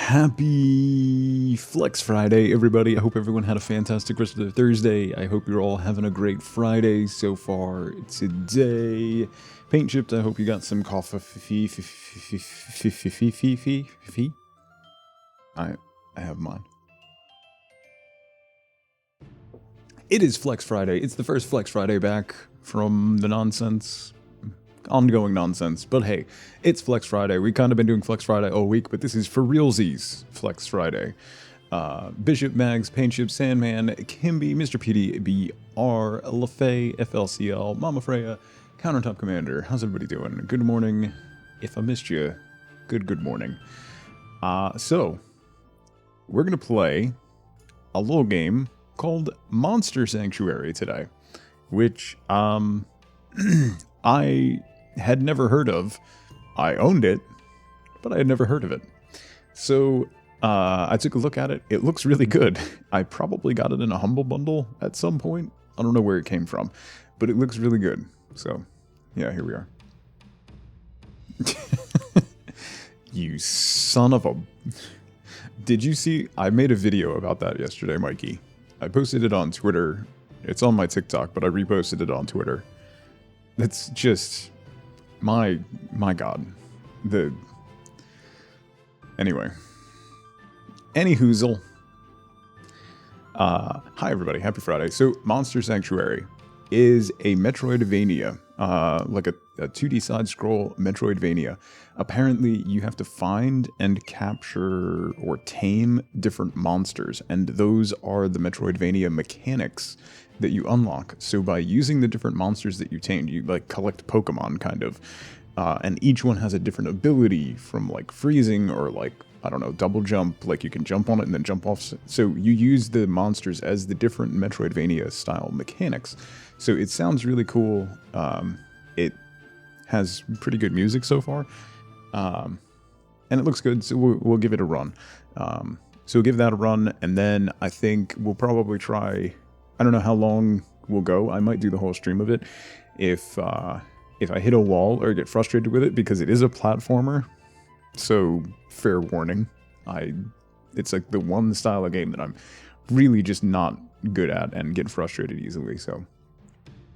Happy Flex Friday, everybody. I hope everyone had a fantastic rest of their Thursday. I hope you're all having a great Friday so far today. Paint chipped, I hope you got some coffee. I have mine. It is Flex Friday. It's the first Flex Friday back from the nonsense. Ongoing nonsense, but hey, it's Flex Friday. We kind of been doing Flex Friday all week, but this is for realsies Flex Friday. Bishop, Mags, Paintship, Sandman, Kimby, Mr. PD, BR, LaFay, FLCL, Mama Freya, Countertop Commander. How's everybody doing? Good morning. If I missed you, good morning. So, we're gonna play a little game called Monster Sanctuary today, which, I had never heard of. I owned it, but I had never heard of it. So I took a look at it. It looks really good. I probably got it in a Humble Bundle at some point. I don't know where it came from, but it looks really good. So yeah, here we are. You son of a... Did you see? I made a video about that yesterday, Mikey. I posted it on Twitter. It's on my TikTok, but I reposted it on Twitter. That's just my god. Anyway. Any hoozle. Hi everybody, happy Friday. So Monster Sanctuary is a Metroidvania, like a 2D side scroll Metroidvania. Apparently you have to find and capture or tame different monsters, and those are the Metroidvania mechanics that you unlock. So by using the different monsters that you tame, you like collect Pokemon kind of, and each one has a different ability, from like freezing or like, I don't know, double jump, like you can jump on it and then jump off. So you use the monsters as the different Metroidvania style mechanics. So it sounds really cool. It has pretty good music so far, and it looks good, so we'll give it a run. So we'll give that a run, and then I think we'll probably try... I don't know how long we'll go. I might do the whole stream of it if I hit a wall or get frustrated with it, because it is a platformer. So fair warning. It's like the one style of game that I'm really just not good at and get frustrated easily. So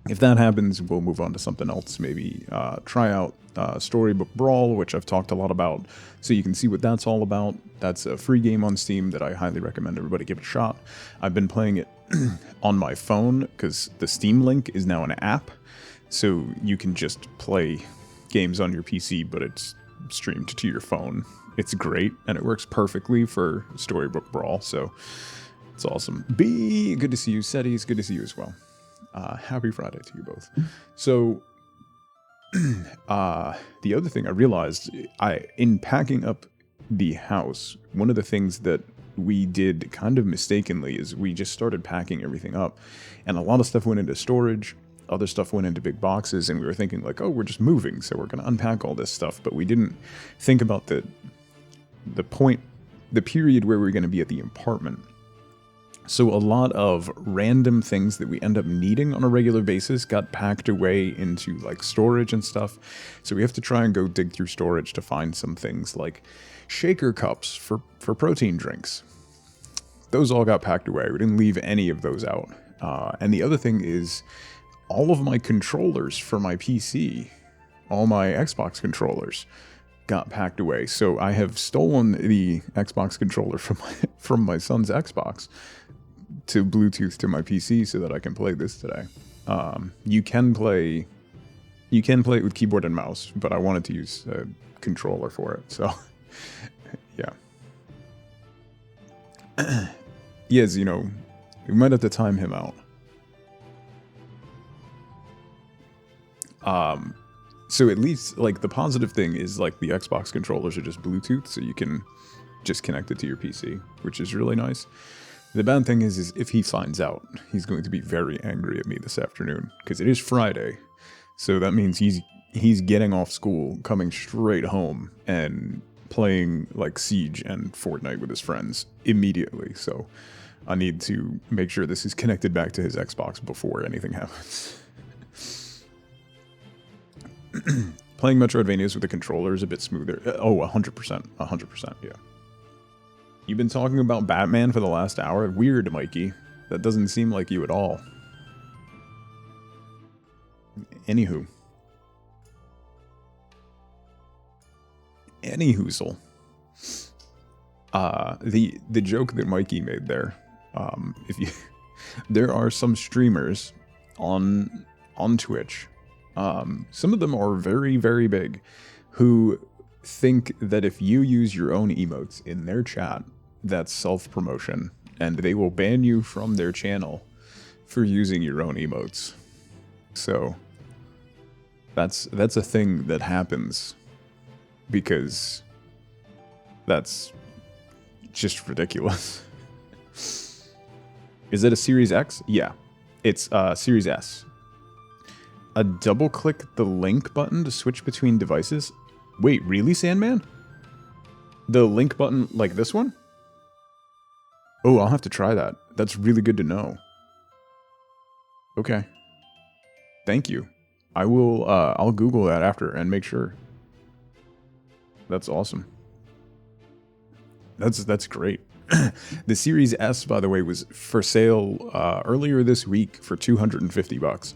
if that happens, we'll move on to something else. Maybe try out Storybook Brawl, which I've talked a lot about, so you can see what that's all about. That's a free game on Steam that I highly recommend everybody give it a shot. I've been playing it on my phone because the Steam Link is now an app, so you can just play games on your PC, but it's streamed to your phone. It's great, and it works perfectly for Storybook Brawl, so it's awesome. B, good to see you. Settings, good to see you as well. Happy Friday to you both. So, the other thing I realized, in packing up the house, one of the things that we did kind of mistakenly is we just started packing everything up, and a lot of stuff went into storage, other stuff went into big boxes, and we were thinking like, oh, we're just moving, so we're going to unpack all this stuff, but we didn't think about the period where we're going to be at the apartment. So a lot of random things that we end up needing on a regular basis got packed away into like storage and stuff. So we have to try and go dig through storage to find some things like shaker cups for protein drinks. Those all got packed away. We didn't leave any of those out. And the other thing is all of my controllers for my PC, all my Xbox controllers got packed away. So I have stolen the Xbox controller from my son's Xbox to Bluetooth to my PC so that I can play this today. You can play it with keyboard and mouse, but I wanted to use a controller for it, so yeah. Yes, you know, we might have to time him out. So at least, like, the positive thing is, like, the Xbox controllers are just Bluetooth, so you can just connect it to your PC, which is really nice. The bad thing is if he finds out, he's going to be very angry at me this afternoon, because it is Friday, so that means he's getting off school, coming straight home, and playing, like, Siege and Fortnite with his friends immediately, so I need to make sure this is connected back to his Xbox before anything happens. Playing Metroidvanias with a controller is a bit smoother. Oh, 100%, 100%, yeah. You've been talking about Batman for the last hour? Weird, Mikey. That doesn't seem like you at all. Anywho. Anyhoozle. The joke that Mikey made there, if you there are some streamers on Twitch, some of them are very, very big, who think that if you use your own emotes in their chat, that's self-promotion, and they will ban you from their channel for using your own emotes. So that's a thing that happens because that's just ridiculous. Is it a Series X? Yeah, it's Series S. Double click the link button to switch between devices. Wait, really, Sandman? The link button like this one? Oh, I'll have to try that. That's really good to know. Okay. Thank you. I will, I'll Google that after and make sure. That's awesome. That's great. The Series S, by the way, was for sale earlier this week for $250,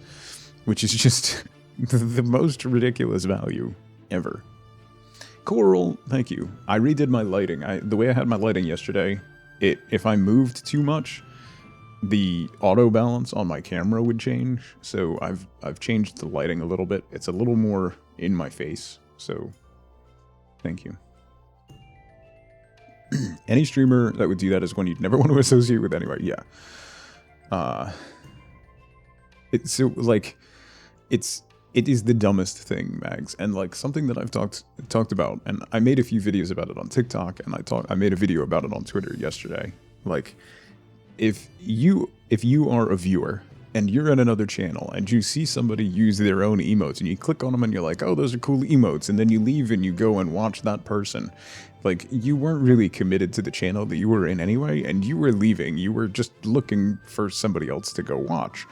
which is just the most ridiculous value ever. Coral, thank you. I redid my lighting. The way I had my lighting yesterday, if I moved too much, the auto balance on my camera would change. So I've changed the lighting a little bit. It's a little more in my face. So thank you. Any streamer that would do that is one you'd never want to associate with anyway. Yeah. It's so like, it is the dumbest thing, Mags, and like something that I've talked about, and I made a few videos about it on TikTok, and I made a video about it on Twitter yesterday. Like, if you are a viewer and you're at another channel and you see somebody use their own emotes and you click on them and you're like, oh, those are cool emotes, and then you leave and you go and watch that person, like, you weren't really committed to the channel that you were in anyway, and you were leaving. You were just looking for somebody else to go watch.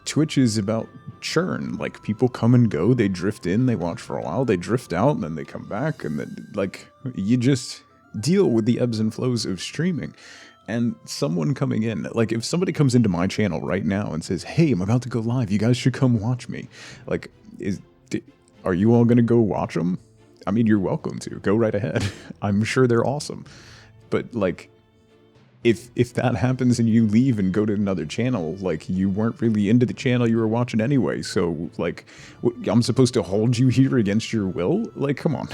Twitch is about churn. Like, people come and go, they drift in, they watch for a while, they drift out, and then they come back, and then, like, you just deal with the ebbs and flows of streaming. And someone coming in, like, if somebody comes into my channel right now and says, hey, I'm about to go live, you guys should come watch me, like, are you all gonna go watch them? I mean, you're welcome to. Go right ahead. I'm sure they're awesome. But, like, if that happens and you leave and go to another channel, like, you weren't really into the channel you were watching anyway, so, like, I'm supposed to hold you here against your will? Like, come on.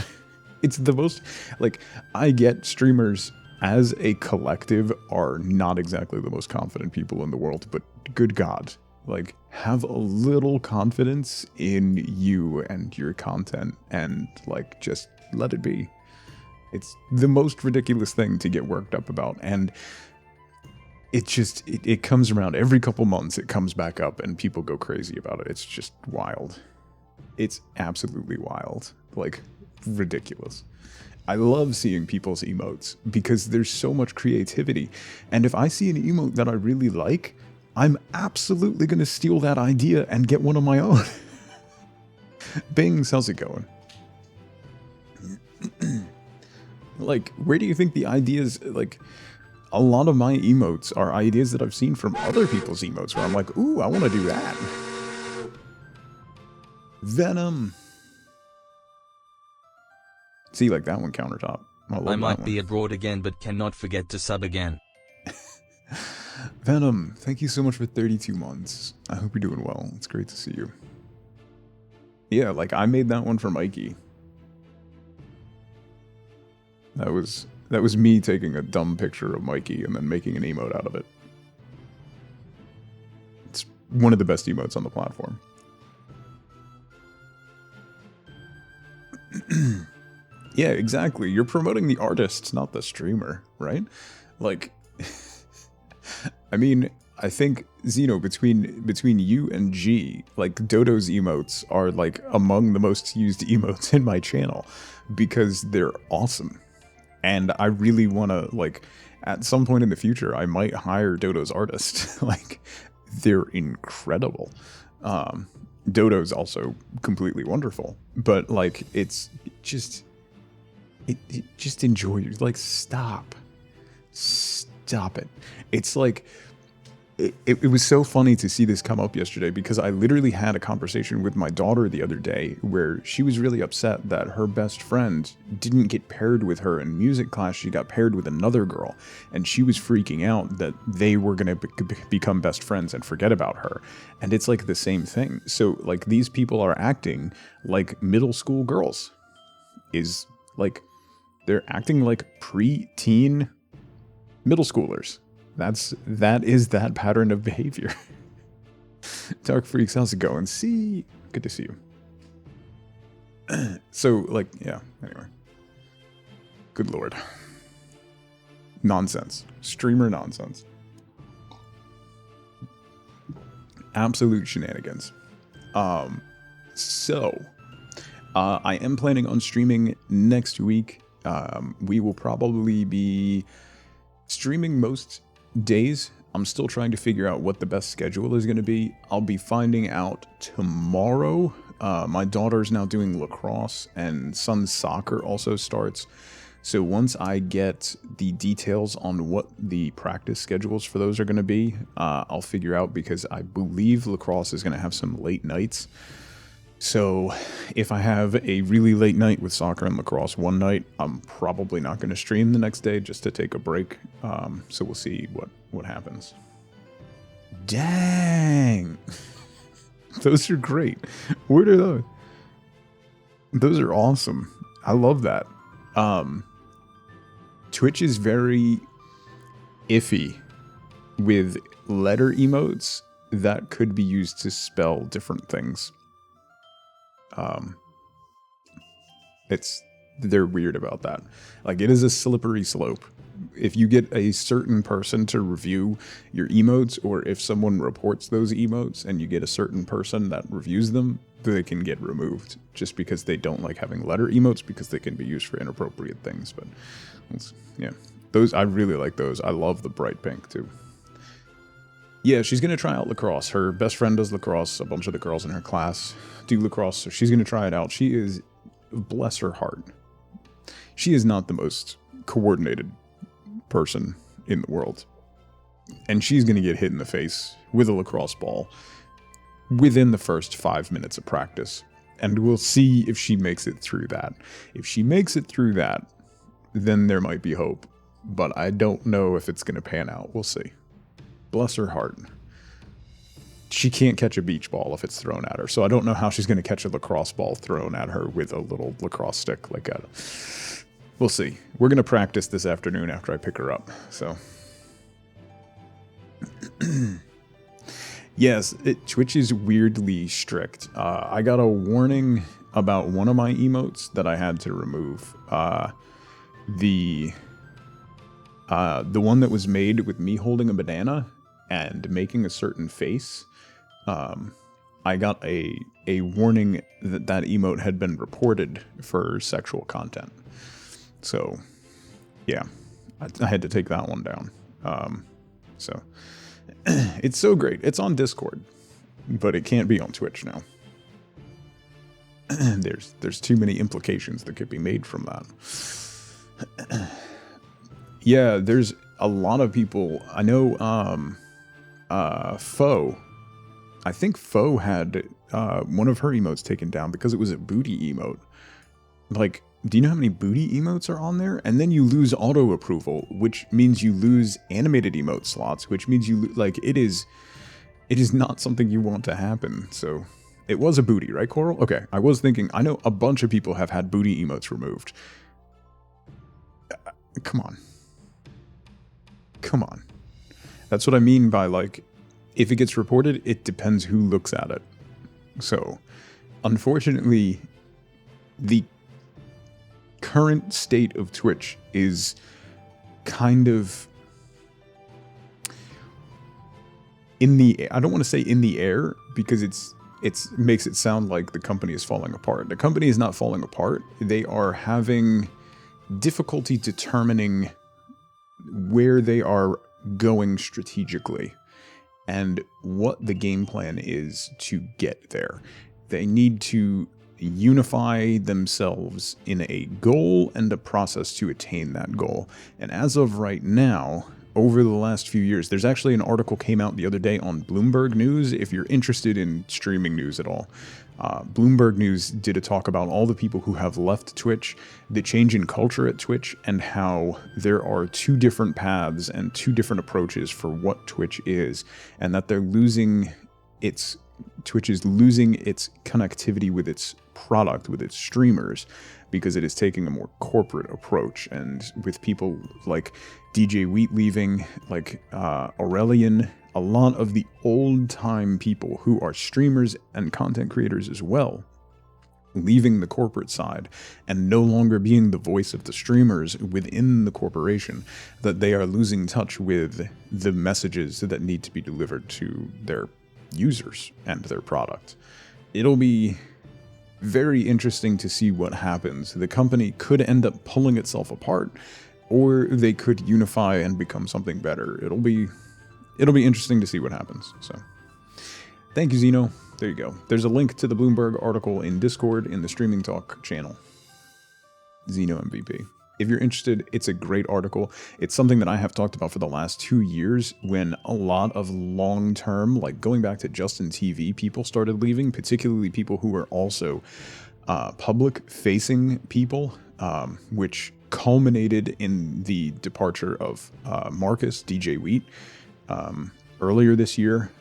It's the most, like, I get streamers as a collective are not exactly the most confident people in the world, but good God, like, have a little confidence in you and your content, and, like, just let it be. It's the most ridiculous thing to get worked up about, and it comes around every couple months. It comes back up, and people go crazy about it. It's just wild. It's absolutely wild. Like, ridiculous. I love seeing people's emotes because there's so much creativity, and if I see an emote that I really like, I'm absolutely going to steal that idea and get one of my own. Bings, how's it going? Like, where do you think the ideas, like, a lot of my emotes are ideas that I've seen from other people's emotes where I'm like, ooh, I want to do that. Venom. See, like that one, countertop. I might be abroad again, but cannot forget to sub again. Venom, thank you so much for 32 months. I hope you're doing well. It's great to see you. Yeah, like, I made that one for Mikey. That was me taking a dumb picture of Mikey and then making an emote out of it. It's one of the best emotes on the platform. Yeah, exactly. You're promoting the artist, not the streamer, right? Like, I mean, I think, Zeno, between you and G, like, Dodo's emotes are, like, among the most used emotes in my channel because they're awesome. And I really want to, like, at some point in the future, I might hire Dodo's artist. Like, they're incredible. Dodo's also completely wonderful. But, like, it's just... It just enjoy it. Like, stop. Stop it. It's like, it was so funny to see this come up yesterday because I literally had a conversation with my daughter the other day where she was really upset that her best friend didn't get paired with her in music class. She got paired with another girl, and she was freaking out that they were going to become best friends and forget about her. And it's like the same thing. So like these people are acting like middle school girls. Is like they're acting like pre-teen middle schoolers. That is that pattern of behavior. Dark Freaks, how's it going? See, good to see you. So, like, yeah, anyway. Good lord. Nonsense. Streamer nonsense. Absolute shenanigans. So, I am planning on streaming next week. We will probably be streaming most days. I'm still trying to figure out what the best schedule is going to be. I'll be finding out tomorrow. My daughter's now doing lacrosse, and son's soccer also starts. So once I get the details on what the practice schedules for those are going to be, I'll figure out, because I believe lacrosse is going to have some late nights. So if I have a really late night with soccer and lacrosse one night, I'm probably not going to stream the next day just to take a break. So we'll see what happens. Dang. Those are great. What are those? Those are awesome. I love that. Twitch is very iffy with letter emotes that could be used to spell different things. They're weird about that. Like, it is a slippery slope. If you get a certain person to review your emotes, or if someone reports those emotes and you get a certain person that reviews them, they can get removed just because they don't like having letter emotes, because they can be used for inappropriate things. But yeah, those, I really like those. I love the bright pink too. Yeah, she's going to try out lacrosse. Her best friend does lacrosse. A bunch of the girls in her class do lacrosse, so she's going to try it out. She is, bless her heart, she is not the most coordinated person in the world. And she's going to get hit in the face with a lacrosse ball within the first 5 minutes of practice. And we'll see if she makes it through that. If she makes it through that, then there might be hope. But I don't know if it's going to pan out. We'll see. Bless her heart. She can't catch a beach ball if it's thrown at her. So I don't know how she's going to catch a lacrosse ball thrown at her with a little lacrosse stick like that. We'll see. We're going to practice this afternoon after I pick her up. So, yes, Twitch is weirdly strict. I got a warning about one of my emotes that I had to remove. The one that was made with me holding a banana and making a certain face. I got a warning that that emote had been reported for sexual content. So, yeah, I had to take that one down. So, it's so great. It's on Discord, but it can't be on Twitch now. There's too many implications that could be made from that. Yeah, there's a lot of people. I know, Foe. I think Foe had one of her emotes taken down because it was a booty emote. Like, do you know how many booty emotes are on there? And then you lose auto approval, which means you lose animated emote slots, which means you like it is not something you want to happen. So it was a booty, right, Coral? Okay, I was thinking. I know a bunch of people have had booty emotes removed. Come on. Come on. That's what I mean by, like, if it gets reported, it depends who looks at it. So, unfortunately, the current state of Twitch is kind of in the, I don't want to say in the air, because it makes it sound like the company is falling apart. The company is not falling apart. They are having difficulty determining where they are going strategically and what the game plan is to get there. They need to unify themselves in a goal and a process to attain that goal. And as of right now, over the last few years. There's actually an article came out the other day on Bloomberg News, if you're interested in streaming news at all. Bloomberg News did a talk about all the people who have left Twitch, the change in culture at Twitch, and how there are two different paths and two different approaches for what Twitch is, and that Twitch is losing its connectivity with its product, with its streamers, because it is taking a more corporate approach. And with people like DJ Wheat leaving, like Aurelian, a lot of the old-time people who are streamers and content creators as well, leaving the corporate side and no longer being the voice of the streamers within the corporation, that they are losing touch with the messages that need to be delivered to their users and their product. It'll be very interesting to see what happens. The company could end up pulling itself apart, or they could unify and become something better. It'll be interesting to see what happens. So, thank you, Zeno. There you go. There's a link to the Bloomberg article in Discord in the Streaming Talk channel. Zeno MVP. If you're interested, it's a great article. It's something that I have talked about for the last 2 years, when a lot of long-term, like going back to Justin TV, people started leaving, particularly people who were also public-facing people, which culminated in the departure of Marcus, DJ Wheat, earlier this year.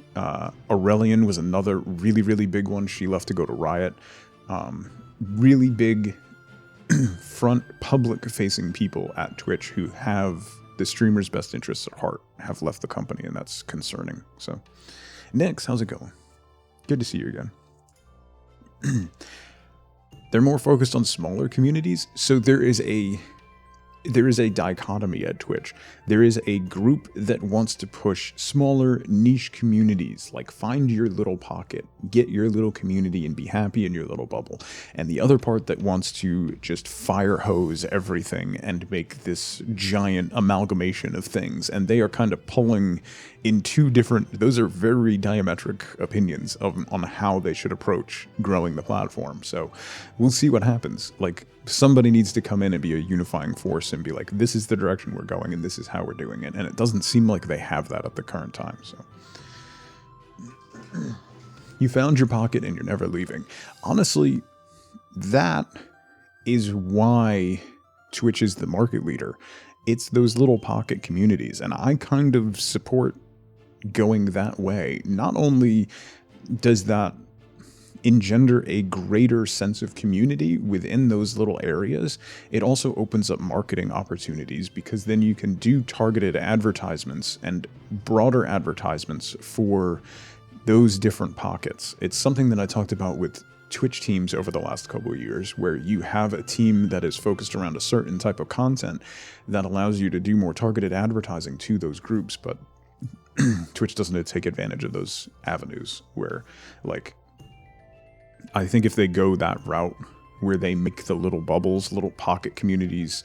Aurelian was another really, really big one. She left to go to Riot. Really big front public-facing people at Twitch who have the streamer's best interests at heart have left the company, and that's concerning. So, Nix, how's it going? Good to see you again. They're more focused on smaller communities, so there is a dichotomy at Twitch. There is a group that wants to push smaller niche communities, like find your little pocket, get your little community and be happy in your little bubble. And the other part that wants to just fire hose everything and make this giant amalgamation of things. And they are kind of pulling in two different, those are very diametric opinions on how they should approach growing the platform. So we'll see what happens. Like, somebody needs to come in and be a unifying force and be like, this is the direction we're going and this is how we're doing it. And it doesn't seem like they have that at the current time. So you found your pocket and you're never leaving. Honestly, that is why Twitch is the market leader. It's those little pocket communities, and I kind of support going that way. Not only does that engender a greater sense of community within those little areas, it also opens up marketing opportunities, because then you can do targeted advertisements and broader advertisements for those different pockets. It's something that I talked about with Twitch teams over the last couple of years, where you have a team that is focused around a certain type of content that allows you to do more targeted advertising to those groups. But Twitch doesn't take advantage of those avenues, where, like, I think if they go that route where they make the little bubbles, little pocket communities,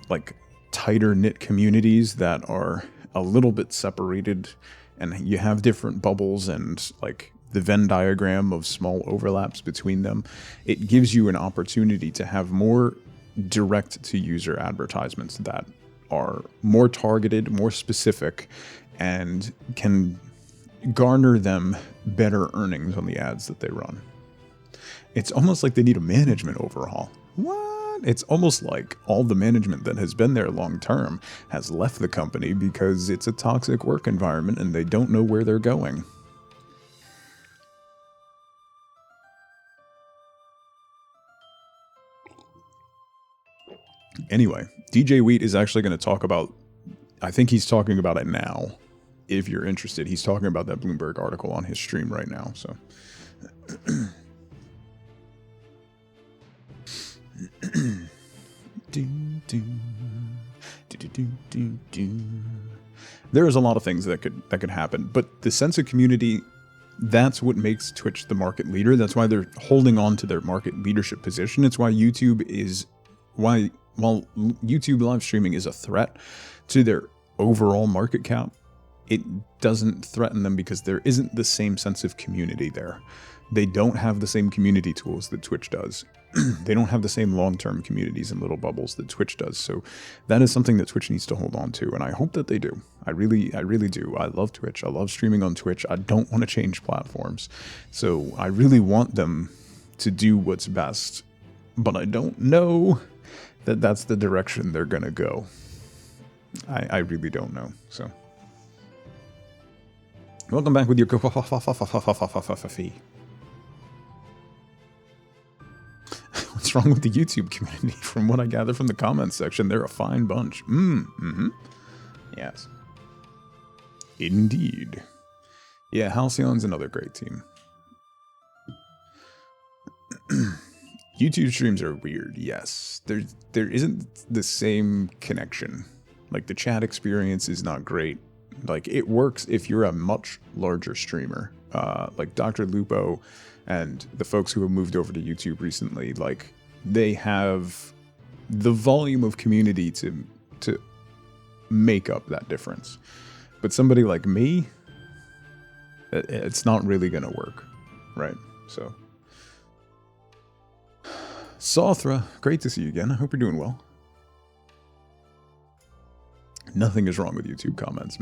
like tighter knit communities that are a little bit separated, and you have different bubbles and like the Venn diagram of small overlaps between them, it gives you an opportunity to have more direct to user advertisements that are more targeted, more specific, and can garner them better earnings on the ads that they run. It's almost like they need a management overhaul. What? It's almost like all the management that has been there long term has left the company because it's a toxic work environment and they don't know where they're going. Anyway, DJ Wheat is actually going to talk about, I think he's talking about it now. If you're interested, he's talking about that Bloomberg article on his stream right now. So there is a lot of things that could happen, but the sense of community, that's what makes Twitch the market leader. That's why they're holding on to their market leadership position. It's why while YouTube live streaming is a threat to their overall market cap, it doesn't threaten them because there isn't the same sense of community there. They don't have the same community tools that Twitch does. they don't have the same long-term communities and little bubbles that Twitch does. So that is something that Twitch needs to hold on to, and I hope that they do. I really do. I love Twitch. I love streaming on Twitch. I don't want to change platforms. So I really want them to do what's best, but I don't know that that's the direction they're going to go. I really don't know. So welcome back with your coffee. What's wrong with the YouTube community? From what I gather from the comments section, they're a fine bunch. Yes. Indeed. Yeah, Halcyon's another great team. YouTube streams are weird, yes. There isn't the same connection. Like, the chat experience is not great. Like, it works if you're a much larger streamer. Like Dr. Lupo and the folks who have moved over to YouTube recently, like, they have the volume of community to make up that difference. But somebody like me, it's not really going to work, right? So, Sothra, great to see you again. I hope you're doing well. Nothing is wrong with YouTube comments.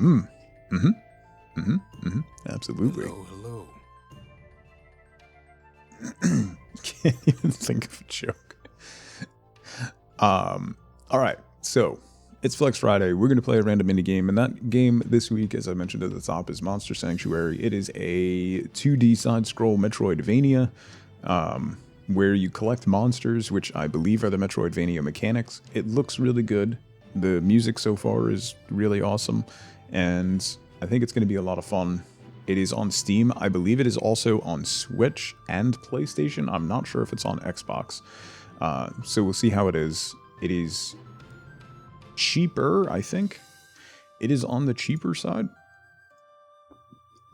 Absolutely. Hello. Can't even think of a joke. All right, so it's Flex Friday. We're going to play a random indie game, and that game this week, as I mentioned at the top, is Monster Sanctuary. It is a 2D side-scroll Metroidvania, where you collect monsters, which I believe are the Metroidvania mechanics. It looks really good. The music so far is really awesome, and I think it's going to be a lot of fun. It is on Steam. I believe it is also on Switch and PlayStation. I'm not sure if it's on Xbox. So we'll see how it is. It is cheaper, I think. It is on the cheaper side.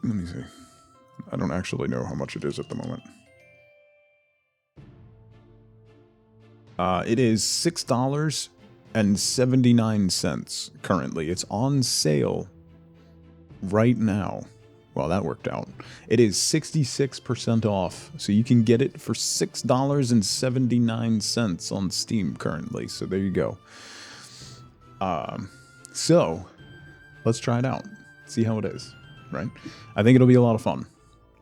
Let me see. I don't actually know how much it is at the moment. It is $6.79 currently. It's on sale right now. Well, that worked out. It is 66% off, so you can get it for $6.79 on Steam currently. So there you go. So let's try it out. See how it is, right? I think it'll be a lot of fun.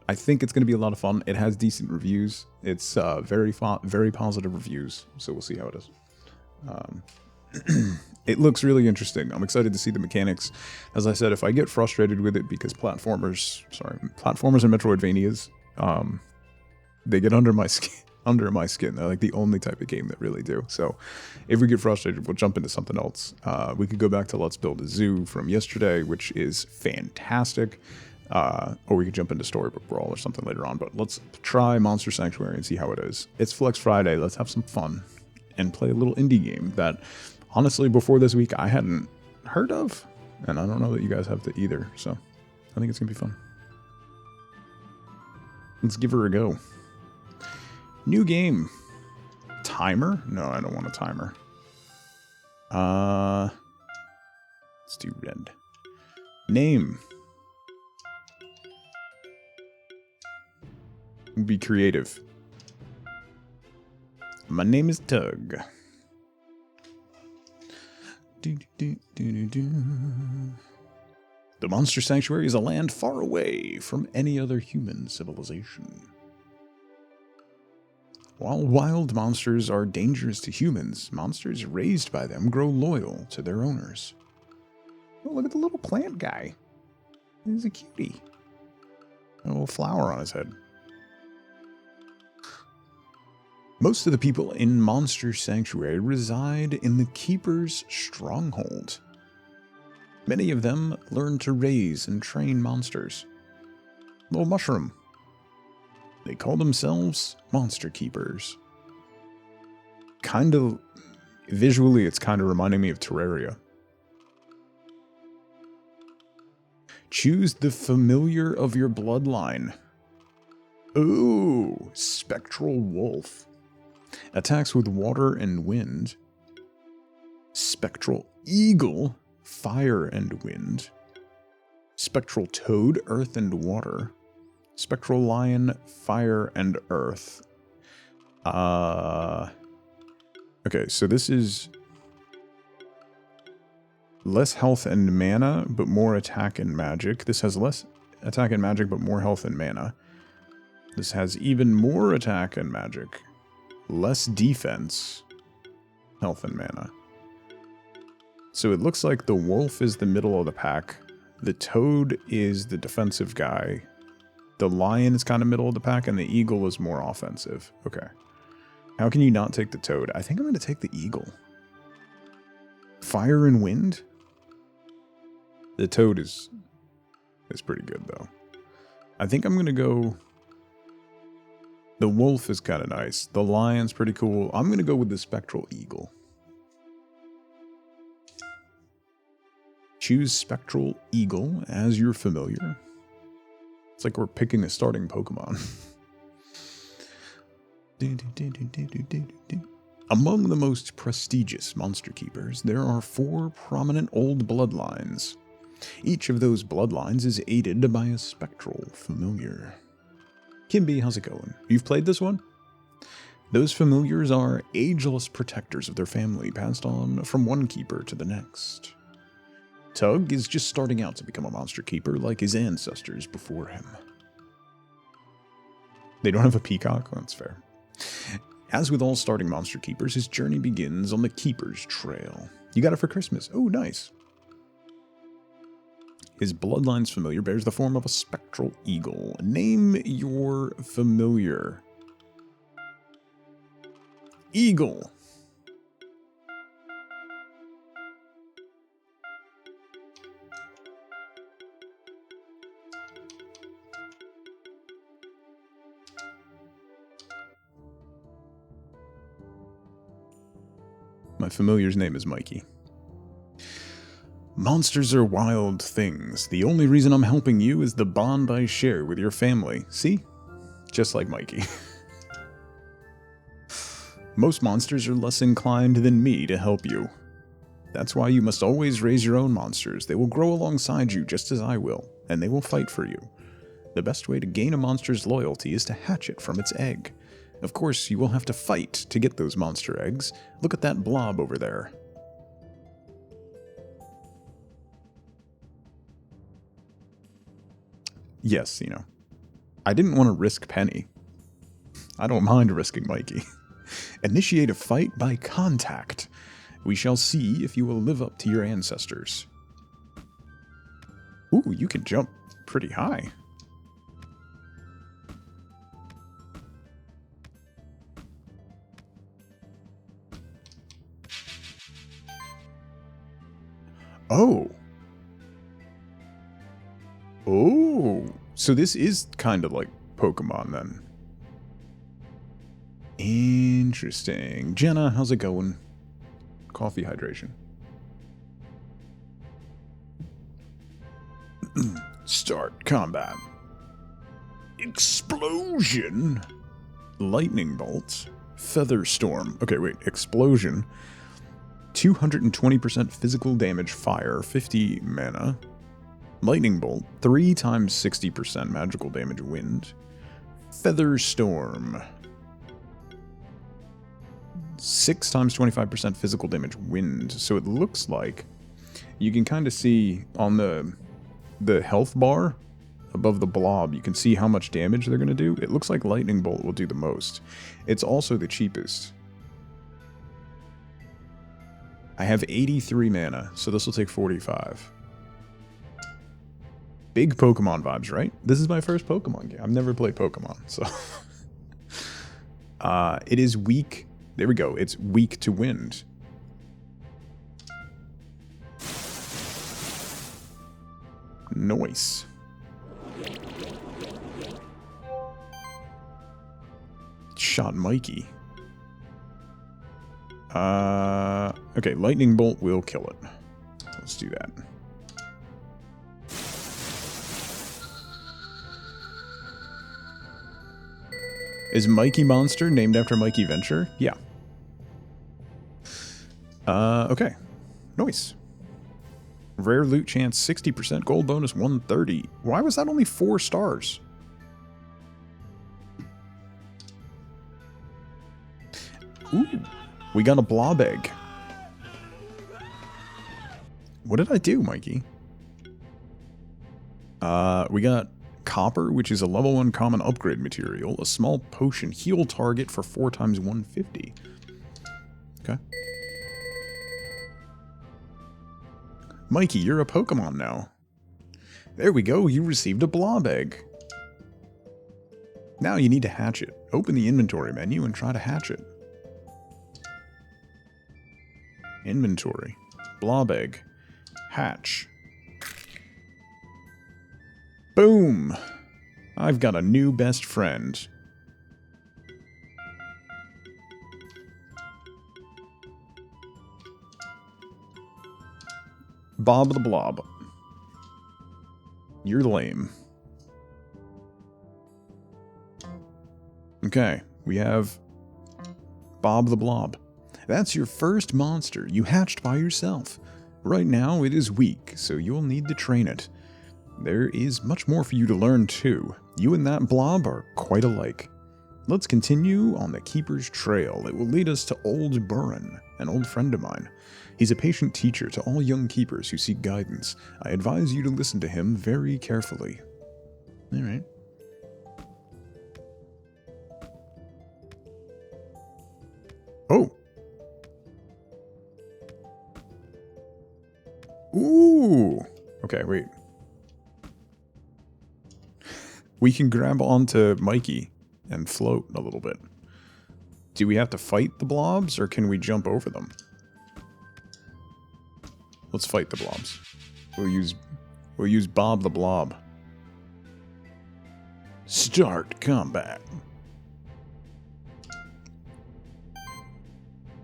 I think it's going to be a lot of fun. It has decent reviews. It's very positive reviews, so we'll see how it is. It looks really interesting. I'm excited to see the mechanics. As I said, if I get frustrated with it because platformers and Metroidvanias, they get under my skin. They're like the only type of game that really do. So if we get frustrated, we'll jump into something else. We could go back to Let's Build a Zoo from yesterday, which is fantastic. Or we could jump into Storybook Brawl or something later on. But let's try Monster Sanctuary and see how it is. It's Flex Friday. Let's have some fun and play a little indie game that, honestly, before this week, I hadn't heard of. And I don't know that you guys have to either. So I think it's going to be fun. Let's give her a go. New game. Timer? No, I don't want a timer. Let's do red. Name. Be creative. My name is Tug. The Monster Sanctuary is a land far away from any other human civilization. While wild monsters are dangerous to humans, monsters raised by them grow loyal to their owners. Oh, look at the little plant guy. He's a cutie. A little flower on his head. Most of the people in Monster Sanctuary reside in the Keeper's Stronghold. Many of them learn to raise and train monsters. Little mushroom. They call themselves Monster Keepers. Kind of, visually, it's kind of reminding me of Terraria. Choose the familiar of your bloodline. Ooh, Spectral Wolf. Attacks with water and wind. Spectral Eagle, fire and wind. Spectral Toad, earth and water. Spectral Lion, fire and earth. Okay, so this is less health and mana, but more attack and magic. This has less attack and magic, but more health and mana. This has even more attack and magic. Less defense, health and mana. So it looks like the wolf is the middle of the pack. The toad is the defensive guy. The lion is kind of middle of the pack, and the eagle is more offensive. Okay. How can you not take the toad? I think I'm going to take the eagle. Fire and wind? The toad is pretty good, though. I think I'm going to go... The wolf is kind of nice. The lion's pretty cool. I'm going to go with the spectral eagle. Choose spectral eagle as your familiar. It's like we're picking a starting Pokemon. Among the most prestigious monster keepers, there are 4 prominent old bloodlines. Each of those bloodlines is aided by a spectral familiar. Kimby, how's it going? You've played this one? Those familiars are ageless protectors of their family, passed on from one keeper to the next. Tug is just starting out to become a monster keeper like his ancestors before him. They don't have a peacock? Oh, that's fair. As with all starting monster keepers, his journey begins on the Keeper's Trail. You got it for Christmas. Oh, nice. His bloodline's familiar bears the form of a spectral eagle. Name your familiar. Eagle. My familiar's name is Mikey. Monsters are wild things. The only reason I'm helping you is the bond I share with your family. See? Just like Mikey. Most monsters are less inclined than me to help you. That's why you must always raise your own monsters. They will grow alongside you just as I will, and they will fight for you. The best way to gain a monster's loyalty is to hatch it from its egg. Of course, you will have to fight to get those monster eggs. Look at that blob over there. Yes, I didn't want to risk Penny. I don't mind risking Mikey. Initiate a fight by contact. We shall see if you will live up to your ancestors. Ooh, you can jump pretty high. Oh. Oh. So this is kind of like Pokemon then. Interesting. Jenna, how's it going? Coffee hydration. Start combat. Explosion. Lightning bolt. Feather storm. Okay, wait. Explosion. 220% physical damage fire, 50 mana. Lightning bolt, 3 times 60% magical damage wind. Feather storm. 6 times 25% physical damage wind. So it looks like you can kind of see on the health bar above the blob, you can see how much damage they're going to do. It looks like lightning bolt will do the most. It's also the cheapest. I have 83 mana, so this will take 45. Big Pokemon vibes, right? This is my first Pokemon game. I've never played Pokemon, so... it is weak. There we go. It's weak to wind. Nice. Shot Mikey. Okay, Lightning Bolt will kill it. Let's do that. Is Mikey Monster named after Mikey Venture? Yeah. Okay. Nice. Rare loot chance 60%, gold bonus 130. Why was that only 4 stars? Ooh, we got a blob egg. What did I do, Mikey? We got copper, which is a level 1 common upgrade material. A small potion. Heal target for 4 times 150. Okay. Mikey, you're a Pokemon now. There we go, you received a blob egg. Now you need to hatch it. Open the inventory menu and try to hatch it. Inventory. Blob egg. Hatch. Boom! I've got a new best friend. Bob the Blob. You're lame. Okay, we have Bob the Blob. That's your first monster you hatched by yourself. Right now it is weak, so you'll need to train it. There is much more for you to learn too. You and that blob are quite alike. Let's continue on the Keeper's Trail. It will lead us to Old Burren, an old friend of mine. He's a patient teacher to all young keepers who seek guidance. I advise you to listen to him very carefully. Alright. Oh! Ooh! Okay, wait. We can grab onto Mikey and float a little bit. Do we have to fight the blobs, or can we jump over them? Let's fight the blobs. We'll use Bob the Blob. Start combat.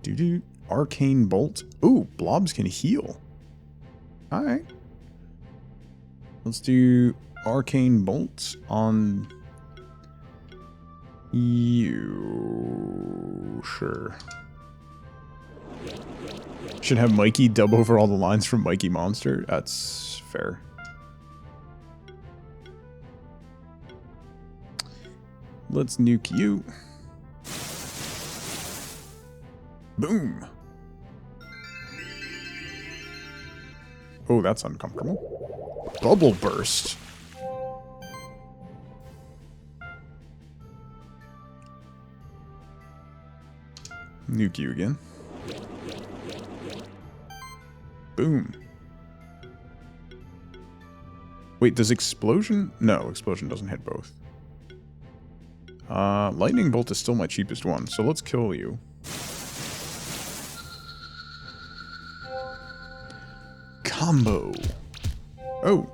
Doo-doo. Arcane Bolt. Ooh, blobs can heal. Alright. Let's do Arcane Bolt on you. Sure. Should have Mikey dub over all the lines from Mikey Monster. That's fair. Let's nuke you. Boom. Oh, that's uncomfortable. Bubble burst. Nuke you again. Boom. Wait, does explosion? No, explosion doesn't hit both. Lightning bolt is still my cheapest one, so let's kill you. Combo. Oh.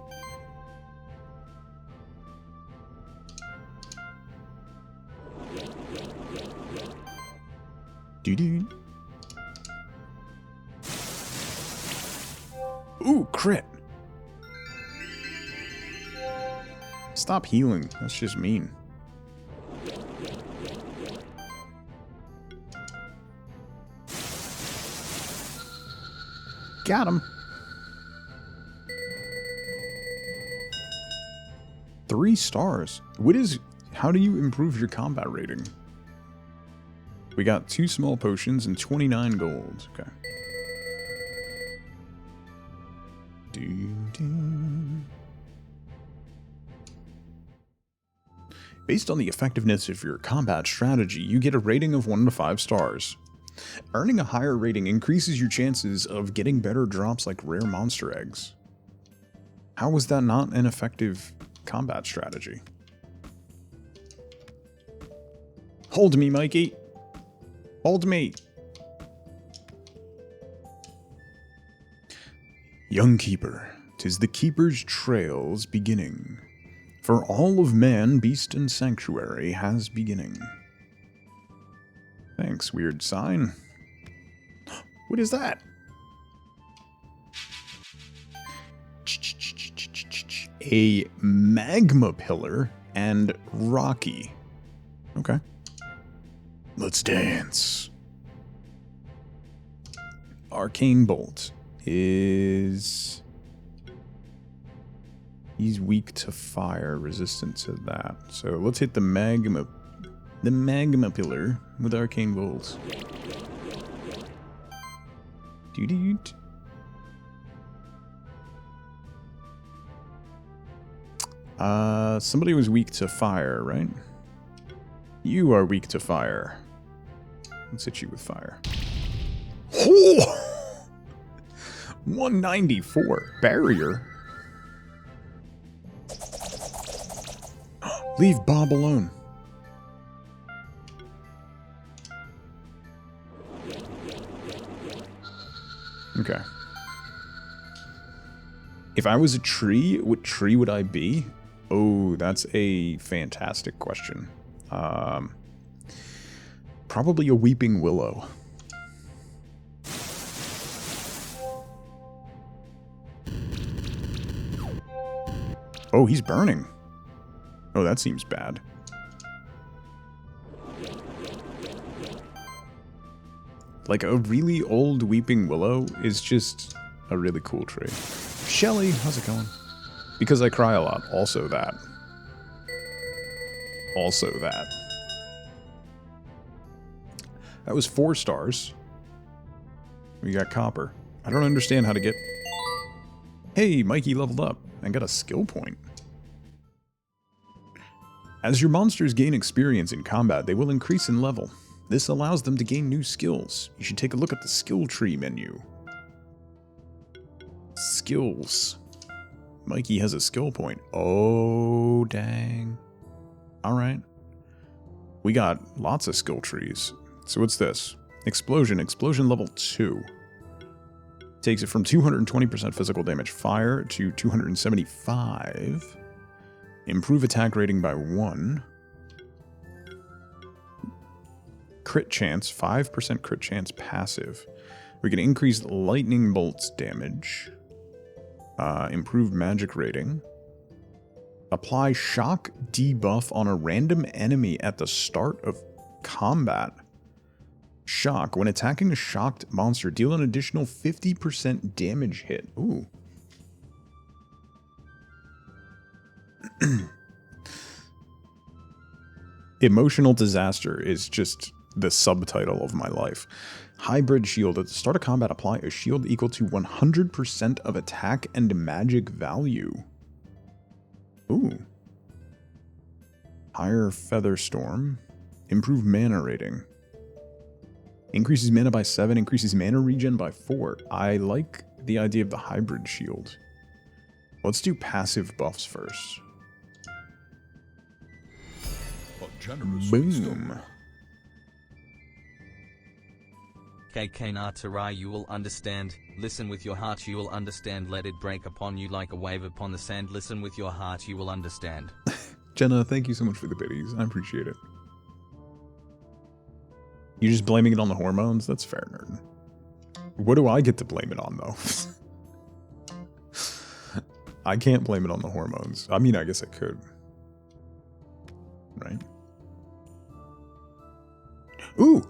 Doo-doo. Ooh, crit. Stop healing. That's just mean. Got him. 3 stars. How do you improve your combat rating? We got 2 small potions and 29 gold. Okay. Based on the effectiveness of your combat strategy, you get a rating of 1 to 5 stars. Earning a higher rating increases your chances of getting better drops like rare monster eggs. How was that not an effective combat strategy? Hold me, Mikey! Hold me! Young Keeper, 'tis the Keeper's Trail's beginning. For all of man, beast, and sanctuary has beginning. Thanks, weird sign. What is that? A magma pillar and Rocky. Okay. Let's dance. Arcane Bolt is... He's weak to fire, resistant to that. So let's hit the magma The magma pillar with arcane bolts. Doo-doo-doo. Somebody was weak to fire, right? You are weak to fire. Let's hit you with fire. Oh! 194. Barrier? Leave Bob alone. Okay. If I was a tree, what tree would I be? Oh, that's a fantastic question. Probably a weeping willow. Oh, he's burning. Oh, that seems bad. Like, a really old weeping willow is just a really cool tree. Shelly, how's it going? Because I cry a lot. Also that. Also that. That was 4 stars. We got copper. I don't understand how to get... Hey, Mikey leveled up and got a skill point. As your monsters gain experience in combat, they will increase in level. This allows them to gain new skills. You should take a look at the skill tree menu. Skills. Mikey has a skill point. Oh, dang. Alright. We got lots of skill trees. So what's this? Explosion. Explosion level 2. Takes it from 220% physical damage fire to 275. Improve attack rating by 1. Crit chance. 5% crit chance passive. We can increase lightning bolts damage. Improve magic rating. Apply shock debuff on a random enemy at the start of combat. Shock. When attacking a shocked monster, deal an additional 50% damage hit. Ooh. Emotional disaster is just the subtitle of my life. Hybrid shield. At the start of combat, apply a shield equal to 100% of attack and magic value. Ooh. Higher feather storm. Improve mana rating. Increases mana by 7, increases mana regen by 4. I like the idea of the hybrid shield. Let's do passive buffs first. Boom. KK Natarai, you will understand. Listen with your heart, you will understand. Let it break upon you like a wave upon the sand. Listen with your heart, you will understand. Jenna, thank you so much for the biddies. I appreciate it. You're just blaming it on the hormones? That's fair, nerd. What do I get to blame it on, though? I can't blame it on the hormones. I mean, I guess I could. Right? Ooh!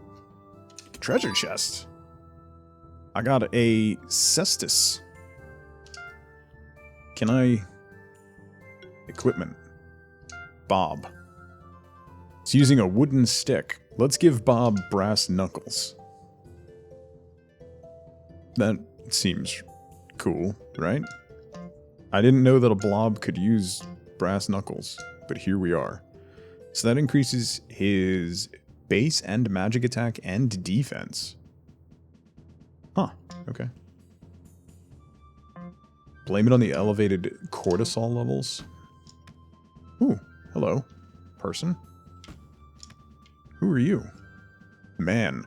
Treasure chest. I got a cestus. Can I... Equipment. Bob. It's using a wooden stick. Let's give Bob brass knuckles. That seems cool, right? I didn't know that a blob could use brass knuckles, but here we are. So that increases his base and magic attack and defense. Huh, okay. Blame it on the elevated cortisol levels. Ooh, hello, person. Who are you? Man.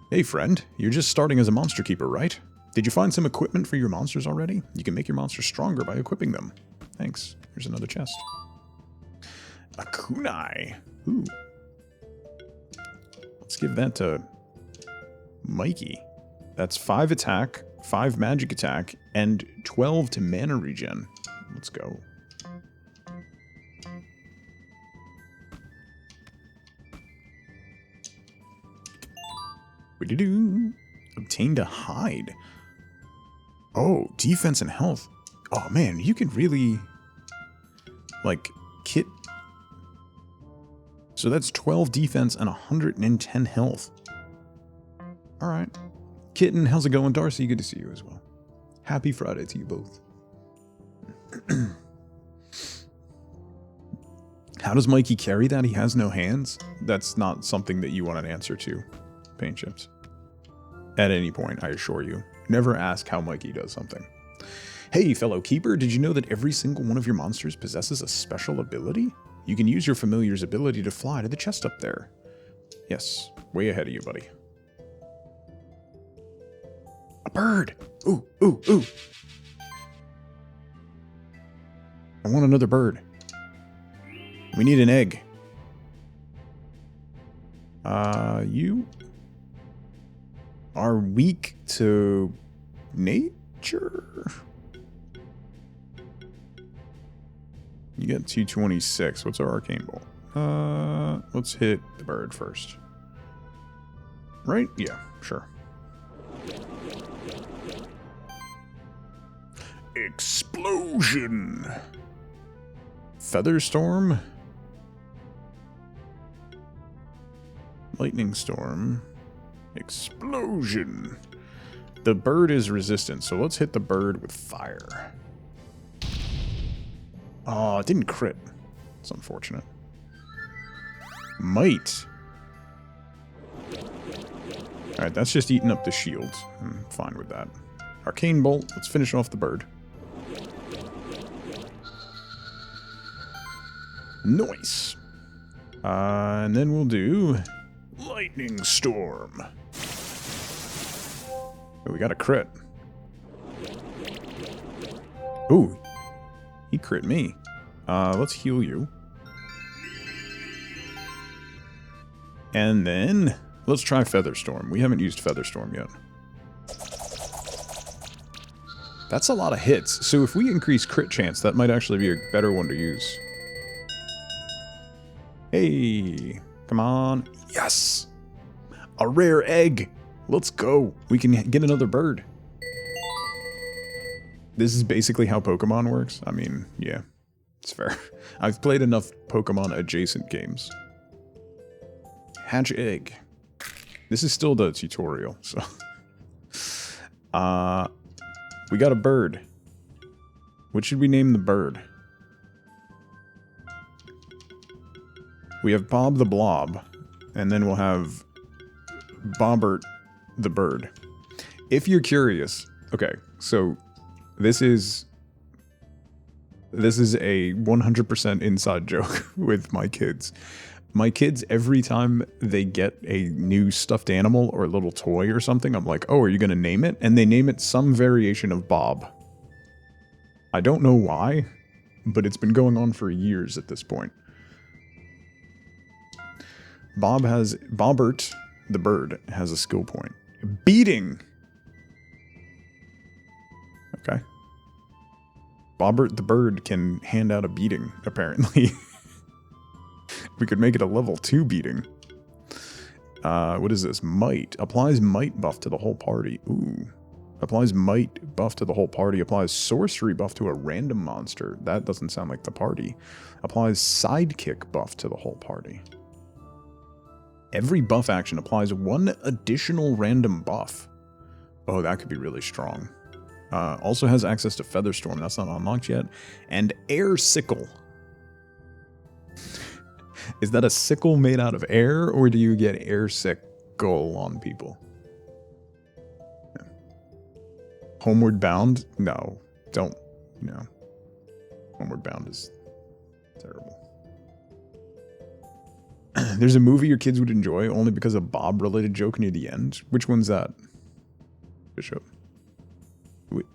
Hey friend, you're just starting as a monster keeper, right? Did you find some equipment for your monsters already? You can make your monsters stronger by equipping them. Thanks. Here's another chest. A kunai. Ooh. Let's give that to Mikey. That's 5 attack, 5 magic attack, and 12 to mana regen. Let's go. What-do-do? Obtained a hide. Oh, defense and health. Oh man, you could really, like, kit So that's 12 defense and 110 health. Alright. Kitten, how's it going? Darcy, good to see you as well. Happy Friday to you both. How does Mikey carry that? He has no hands? That's not something that you want an answer to, Paint Chips. At any point, I assure you. Never ask how Mikey does something. Hey, fellow keeper, did you know that every single one of your monsters possesses a special ability? You can use your familiar's ability to fly to the chest up there. Yes, way ahead of you, buddy. A bird! Ooh, ooh, ooh! I want another bird. We need an egg. You are weak to nature? You get 226. What's our arcane bolt? Let's hit the bird first. Right? Yeah, sure. Explosion! Featherstorm? Lightning storm. Explosion. The bird is resistant, so let's hit the bird with fire. Oh, it didn't crit. It's unfortunate. Might. Alright, that's just eating up the shield. I'm fine with that. Arcane bolt. Let's finish off the bird. Nice. And then we'll do lightning storm. Oh, we got a crit. Ooh, he crit me. Let's heal you. And then let's try Featherstorm. We haven't used Featherstorm yet. That's a lot of hits. So if we increase crit chance, that might actually be a better one to use. Hey, come on. Yes! A rare egg! Let's go. We can get another bird. This is basically how Pokemon works. I mean, yeah, it's fair. I've played enough Pokemon adjacent games. Hatch egg. This is still the tutorial, so. We got a bird. What should we name the bird? We have Bob the Blob, and then we'll have Bobbert the bird. If you're curious, okay, so this is a 100% inside joke with my kids. My kids, every time they get a new stuffed animal or a little toy or something, I'm like, oh, are you going to name it? And they name it some variation of Bob. I don't know why, but it's been going on for years at this point. Bobbert, the bird, has a skill point. Beating! Okay. Bobbert the bird can hand out a beating, apparently. We could make it a level 2 beating. What is this? Might. Applies might buff to the whole party. Ooh. Applies might buff to the whole party. Applies sorcery buff to a random monster. That doesn't sound like the party. Applies sidekick buff to the whole party. Every buff action applies one additional random buff. Oh, that could be really strong. Also has access to Featherstorm. That's not unlocked yet. And Air Sickle. Is that a sickle made out of air, or do you get air sickle on people? Yeah. Homeward Bound? No. Don't. No. Homeward Bound is terrible. There's a movie your kids would enjoy only because of Bob-related joke near the end. Which one's that? Bishop. Wait.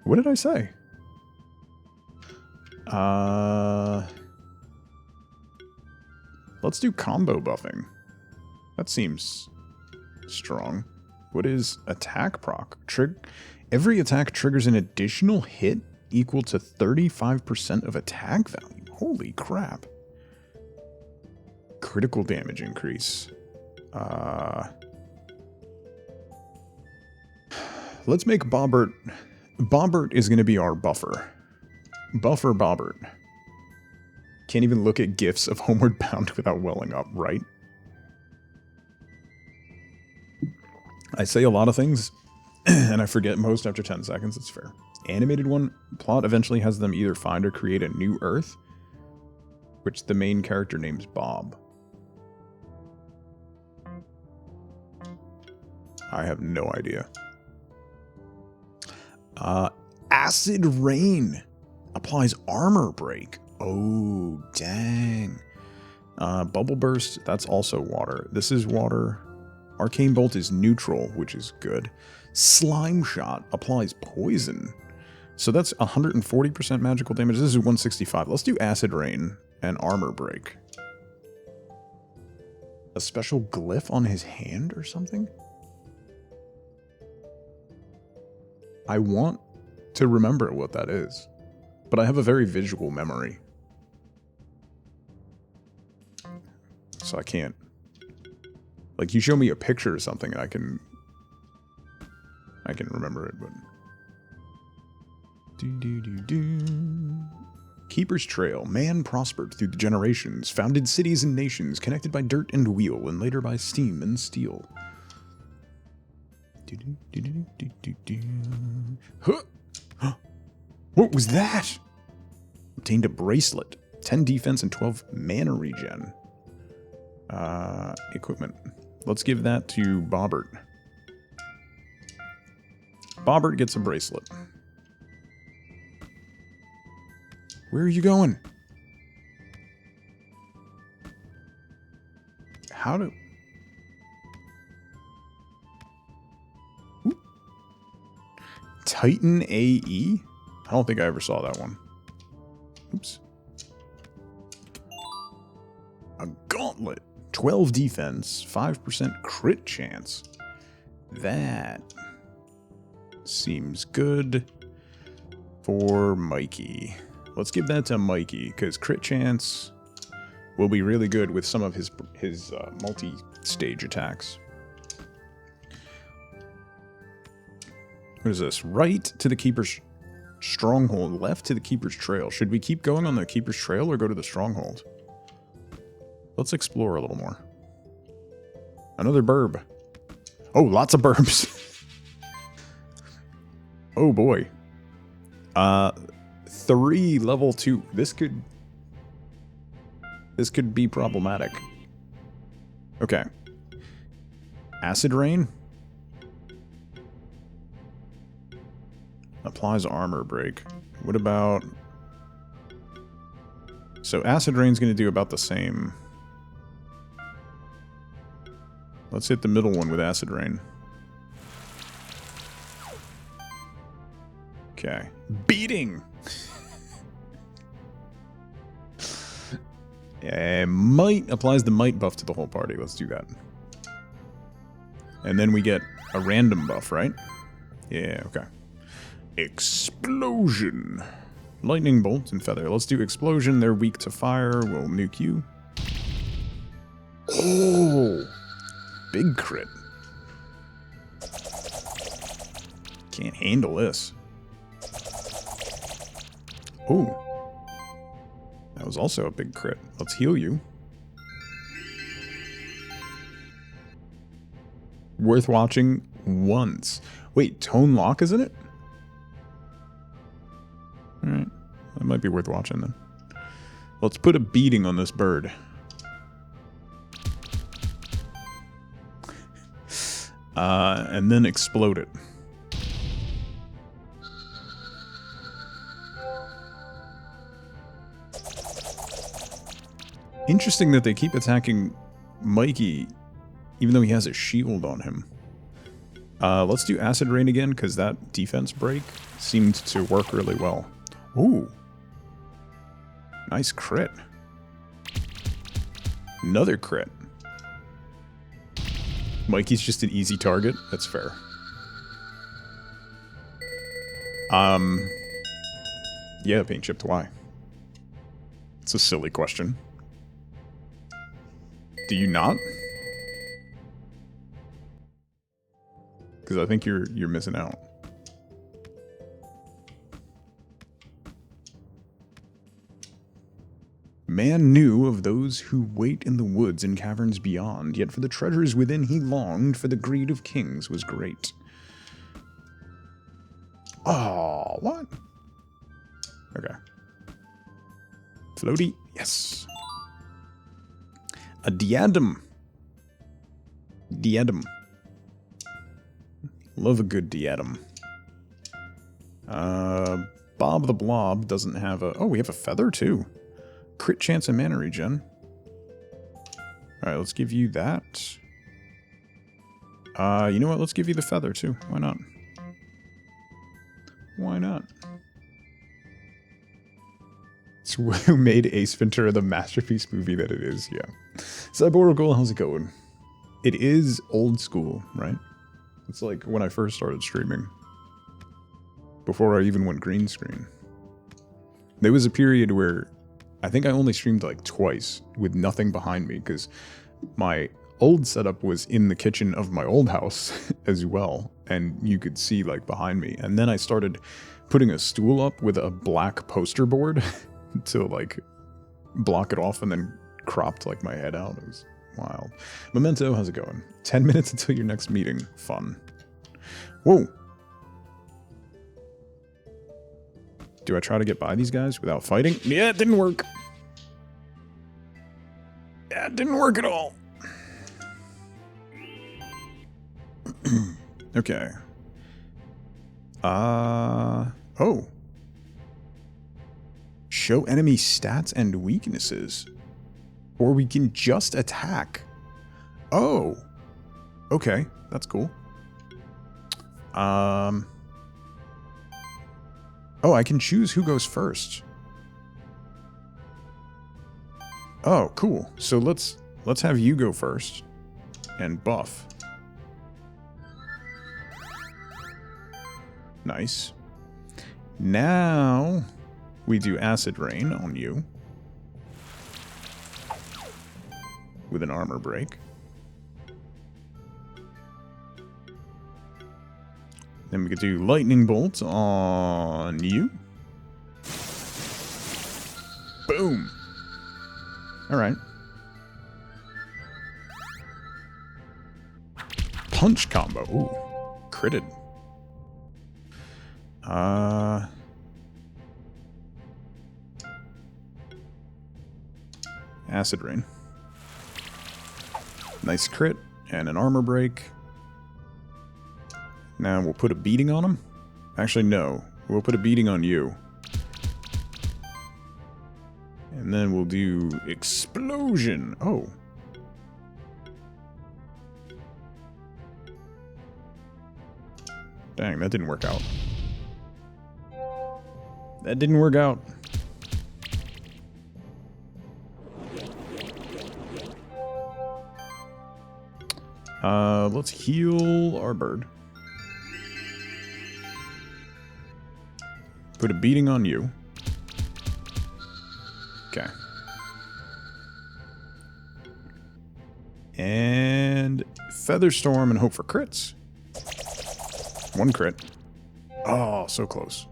What did I say? Let's do combo buffing. That seems strong. What is attack proc? Every attack triggers an additional hit equal to 35% of attack value. Holy crap. Critical damage increase. Let's make Bobbert. Bobbert is going to be our buffer. Buffer Bobbert. Can't even look at GIFs of Homeward Bound without welling up, right? I say a lot of things, and I forget most after 10 seconds. It's fair. Animated one, plot eventually has them either find or create a new Earth, which the main character names Bob. I have no idea. Acid Rain applies armor break. Oh, dang. Bubble Burst, that's also water. This is water. Arcane Bolt is neutral, which is good. Slime Shot applies poison. So that's 140% magical damage. This is 165. Let's do Acid Rain and Armor Break. A special glyph on his hand or something? I want to remember what that is, but I have a very visual memory. So I can't. Like, you show me a picture or something, and I can remember it, but... Keeper's Trail. Man prospered through the generations, founded cities and nations, connected by dirt and wheel, and later by steam and steel. Huh. What was that? Obtained a bracelet. 10 defense and 12 mana regen. Equipment. Let's give that to Bobbert. Bobbert gets a bracelet. Where are you going? How do... Ooh. Titan AE? I don't think I ever saw that one. Oops. A gauntlet. 12 defense, 5% crit chance. That seems good for Mikey. Let's give that to Mikey, because crit chance will be really good with some of his multi-stage attacks. What is this? Right to the Keeper's Stronghold, left to the Keeper's Trail. Should we keep going on the Keeper's Trail or go to the Stronghold? Let's explore a little more. Another burb. Oh, lots of burbs. Oh boy. 3 level 2. This could be problematic. Okay. Acid Rain applies armor break. What about... So Acid Rain's going to do about the same. Let's hit the middle one with Acid Rain. Okay. Beating! Might applies the might buff to the whole party. Let's do that. And then we get a random buff, right? Yeah, okay. Explosion! Lightning Bolt and Feather. Let's do Explosion. They're weak to fire. We'll nuke you. Oh! Big crit. Can't handle this. Oh. That was also a big crit. Let's heal you. Worth watching once. Wait, Tone Lock, isn't it? Alright. That might be worth watching then. Let's put a beating on this bird. And then explode it. Interesting that they keep attacking Mikey, even though he has a shield on him. Let's do Acid Rain again, because that defense break seemed to work really well. Ooh. Nice crit. Another crit. Mikey's just an easy target. That's fair. Yeah, paint chipped. Why? It's a silly question. Do you not? Because I think you're missing out. Man knew of those who wait in the woods and caverns beyond, yet for the treasures within he longed, for the greed of kings was great. Oh, what? Okay. Floaty, yes. A diadem. Diadem. Love a good diadem. Bob the Blob doesn't have a... Oh, we have a feather, too. Crit chance and mana regen. Alright, let's give you that. You know what? Let's give you the feather, too. Why not? Why not? It's who made Ace Ventura the masterpiece movie that it is, yeah. Cyborgal, how's it going? It is old school, right? It's like when I first started streaming. Before I even went green screen. There was a period where I think I only streamed like twice with nothing behind me because my old setup was in the kitchen of my old house as well, and you could see like behind me. And then I started putting a stool up with a black poster board to like block it off and then cropped like my head out. It was wild. Memento, how's it going? 10 minutes until your next meeting. Fun. Whoa. Do I try to get by these guys without fighting? Yeah, it didn't work. Yeah, it didn't work at all. Okay. Oh. Show enemy stats and weaknesses. Or we can just attack. Oh. Okay, that's cool. Oh, I can choose who goes first. Oh, cool. So let's have you go first and buff. Nice. Now we do acid rain on you with an armor break. Then we could do lightning bolt on you. Boom. All right. Punch combo. Ooh, critted. Acid rain. Nice crit and an armor break. Now we'll put a beating on him. Actually, no. We'll put a beating on you. And then we'll do explosion. Oh. Dang, that didn't work out. That didn't work out. Let's heal our bird. Put a beating on you. Okay. And Featherstorm and hope for crits. One crit. Oh, so close.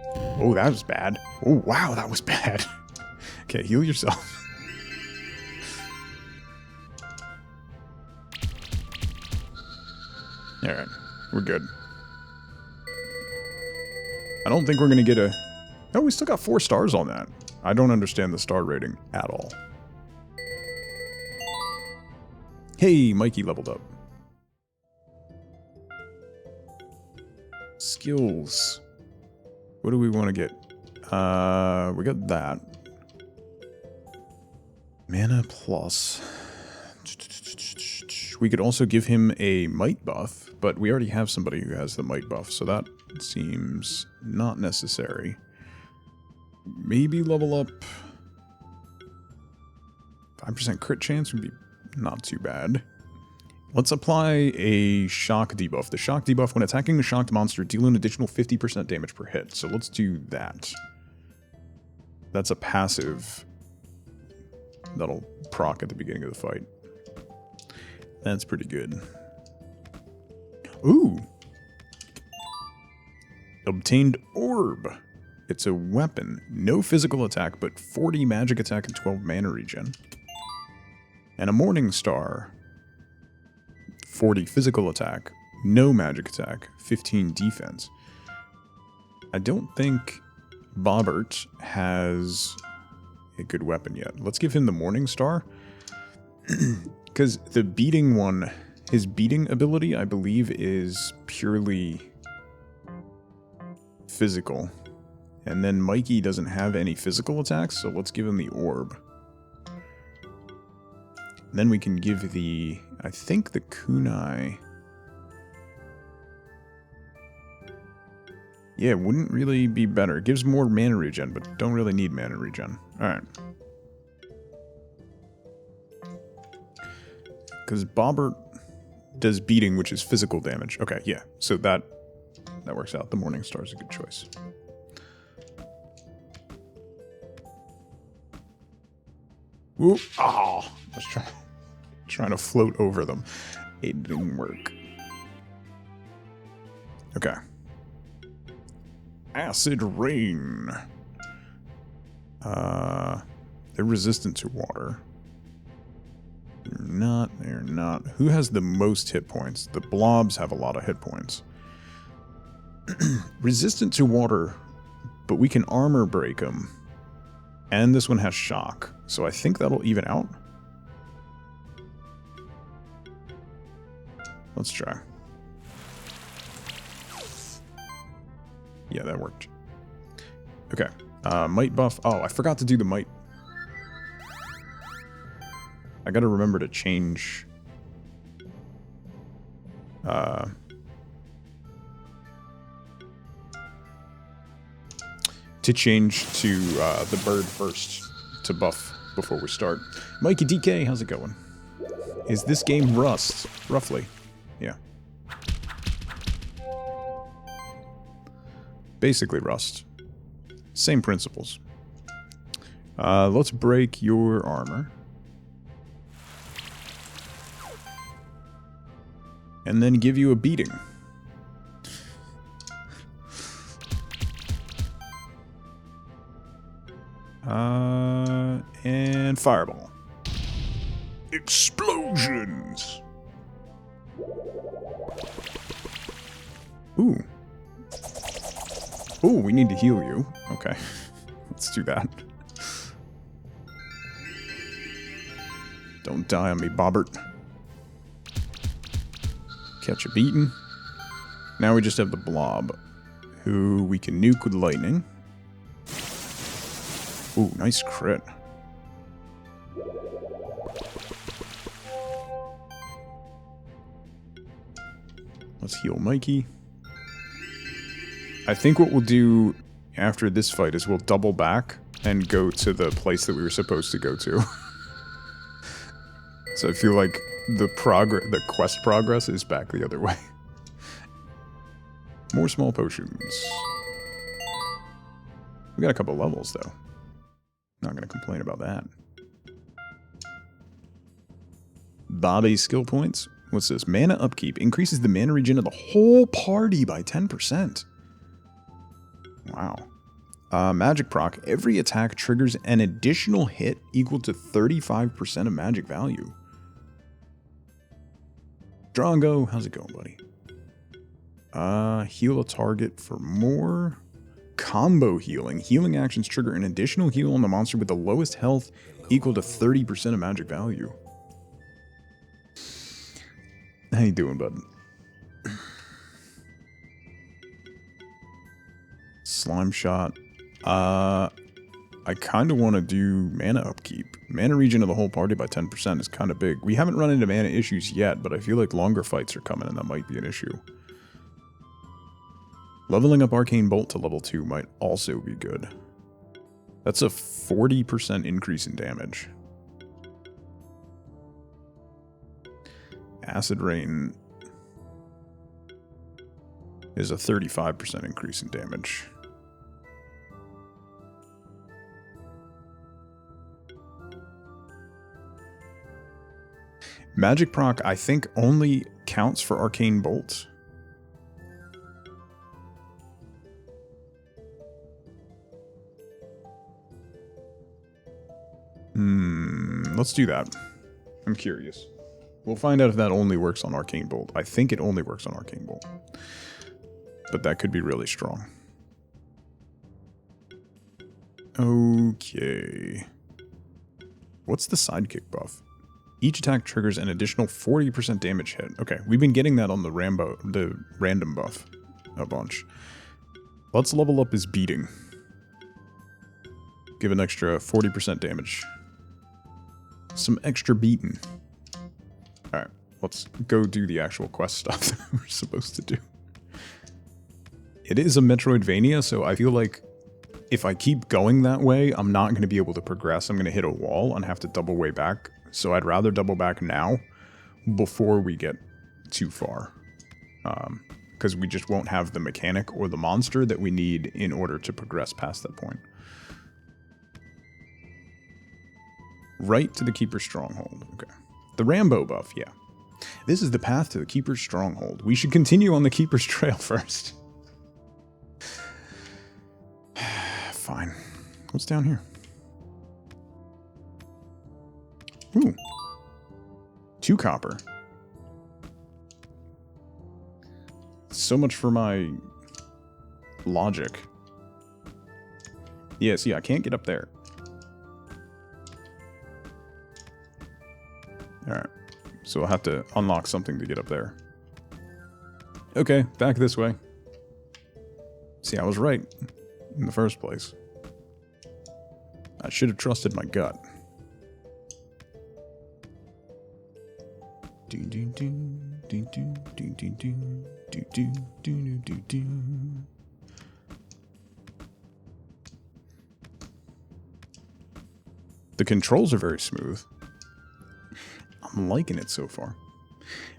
Oh, that was bad. Oh, wow, that was bad. Okay, heal yourself. Alright, we're good. I don't think we're going to get a... Oh, we still got 4 stars on that. I don't understand the star rating at all. Hey, Mikey leveled up. Skills. What do we want to get? We got that. Mana plus. We could also give him a might buff, but we already have somebody who has the might buff, so that seems not necessary. Maybe level up. 5% crit chance would be not too bad. Let's apply a shock debuff. The shock debuff, when attacking a shocked monster, deal an additional 50% damage per hit. So let's do that. That's a passive that'll proc at the beginning of the fight. That's pretty good. Ooh! Obtained orb. It's a weapon. No physical attack, but 40 magic attack and 12 mana regen. And a Morning Star. 40 physical attack, no magic attack, 15 defense. I don't think Bobbert has a good weapon yet. Let's give him the Morning Star. Because the beating one, his beating ability, I believe, is purely physical. And then Mikey doesn't have any physical attacks, so let's give him the orb. Then we can give the, I think the kunai. Yeah, wouldn't really be better. It gives more mana regen, but don't really need mana regen. Alright. Because Bobbert does beating, which is physical damage. Okay, yeah. So that works out. The Morning Star is a good choice. Ooh, oh, I was trying to float over them. It didn't work. Okay. Acid Rain. They're resistant to water. They're not. Who has the most hit points? The blobs have a lot of hit points. Resistant to water, but we can armor break them. And this one has shock, so I think that'll even out. Let's try. Yeah, that worked. Okay. Might buff. Oh, I forgot to do the might. I gotta remember to change. To change to the bird first to buff before we start. Mikey DK, how's it going? Is this game Rust? Roughly. Yeah. Basically Rust. Same principles. Let's break your armor. And then give you a beating. And fireball. Explosions! Ooh. Ooh, we need to heal you. Okay. Let's do that. Don't die on me, Bobbert. Catch a beating. Now we just have the blob, who we can nuke with lightning. Ooh, nice crit. Let's heal Mikey. I think what we'll do after this fight is we'll double back and go to the place that we were supposed to go to. So I feel like the quest progress is back the other way. More small potions. We got a couple levels though. Not gonna complain about that. Bobby skill points. What's this? Mana upkeep increases the mana regen of the whole party by 10%. Wow. Magic proc. Every attack triggers an additional hit equal to 35% of magic value. Drongo, how's it going, buddy? Heal a target for more. Combo healing. Healing actions trigger an additional heal on the monster with the lowest health equal to 30% of magic value. How you doing, bud? Slime shot. I kind of want to do mana upkeep. Mana regen of the whole party by 10% is kind of big. We haven't run into mana issues yet, but I feel like longer fights are coming and that might be an issue. Leveling up Arcane Bolt to level 2 might also be good. That's a 40% increase in damage. Acid Rain is a 35% increase in damage. Magic proc, I think, only counts for Arcane Bolt. Let's do that. I'm curious. We'll find out if that only works on Arcane Bolt. I think it only works on Arcane Bolt. But that could be really strong. Okay. What's the sidekick buff? Each attack triggers an additional 40% damage hit. Okay, we've been getting that on the random buff a bunch. Let's level up his beating. Give an extra 40% damage. Some extra beating. Alright, let's go do the actual quest stuff that we're supposed to do. It is a Metroidvania, so I feel like if I keep going that way, I'm not going to be able to progress. I'm going to hit a wall and have to double way back. So I'd rather double back now before we get too far. Because we just won't have the mechanic or the monster that we need in order to progress past that point. Right to the Keeper's Stronghold. Okay. The Rambo buff, yeah. This is the path to the Keeper's Stronghold. We should continue on the Keeper's Trail first. Fine. What's down here? Ooh. 2 copper. So much for my logic. Yeah, see, I can't get up there. Alright. So I'll have to unlock something to get up there. Okay, back this way. See, I was right in the first place. I should have trusted my gut. The controls are very smooth. I'm liking it so far.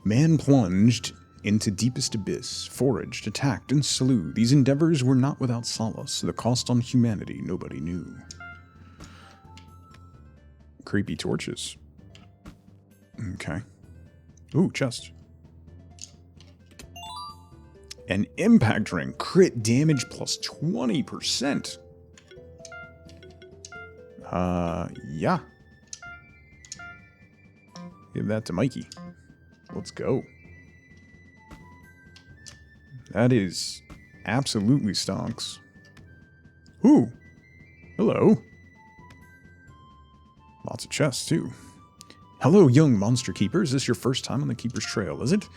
Man plunged into deepest abyss, foraged, attacked, and slew. These endeavors were not without solace. The cost on humanity nobody knew. Creepy torches. Okay. Ooh, chest. An impact ring. Crit damage plus 20%. Yeah. Give that to Mikey. Let's go. That is absolutely stonks. Ooh. Hello. Lots of chests, too. Hello, young monster keepers. Is this your first time on the Keeper's Trail, is it?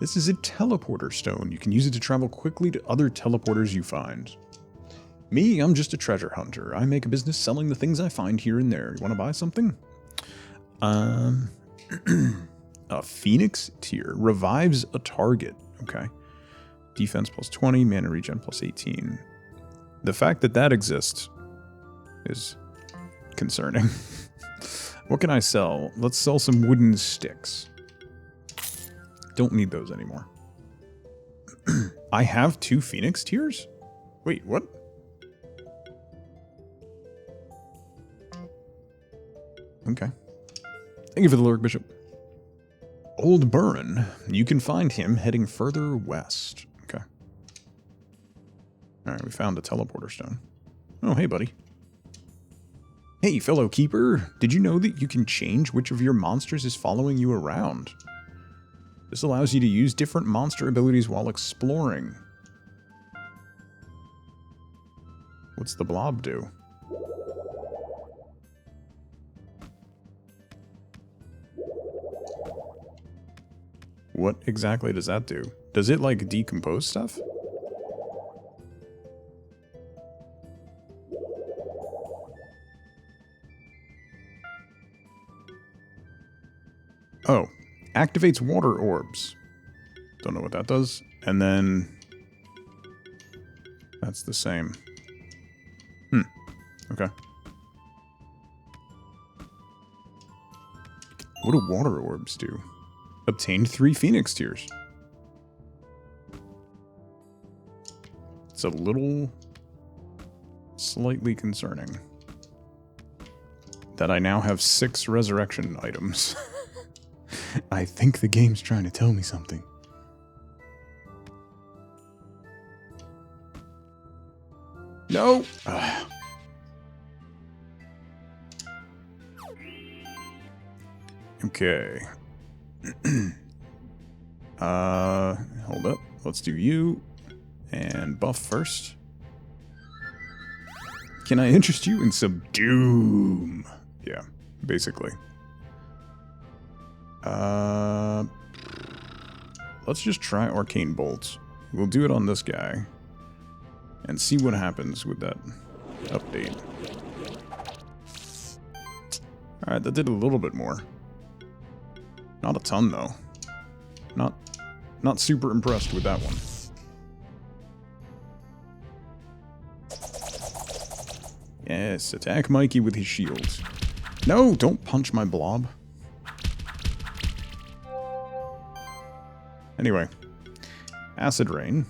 This is a teleporter stone. You can use it to travel quickly to other teleporters you find. Me, I'm just a treasure hunter. I make a business selling the things I find here and there. You want to buy something? A Phoenix Tear. Revives a target. Okay. Defense plus 20, mana regen plus 18. The fact that that exists is concerning. What can I sell? Let's sell some wooden sticks. Don't need those anymore. I have 2 Phoenix Tears? Wait, what? Okay. Thank you for the lurk, Bishop. Old Burren. You can find him heading further west. Okay. Alright, we found a teleporter stone. Oh, hey, buddy. Hey, fellow keeper. Did you know that you can change which of your monsters is following you around? This allows you to use different monster abilities while exploring. What's the blob do? What exactly does that do? Does it, like, decompose stuff? Oh. Activates water orbs. Don't know what that does. And then... that's the same. Okay. What do water orbs do? Obtained 3 Phoenix Tears. It's a little... slightly concerning. That I now have 6 resurrection items. I think the game's trying to tell me something. No! Okay. Hold up. Let's do you. And buff first. Can I interest you in some doom? Yeah, basically. Let's just try Arcane Bolts. We'll do it on this guy. And see what happens with that update. Alright, that did a little bit more. Not a ton, though. Not super impressed with that one. Yes, attack Mikey with his shields. No, don't punch my blob. Anyway. Acid Rain.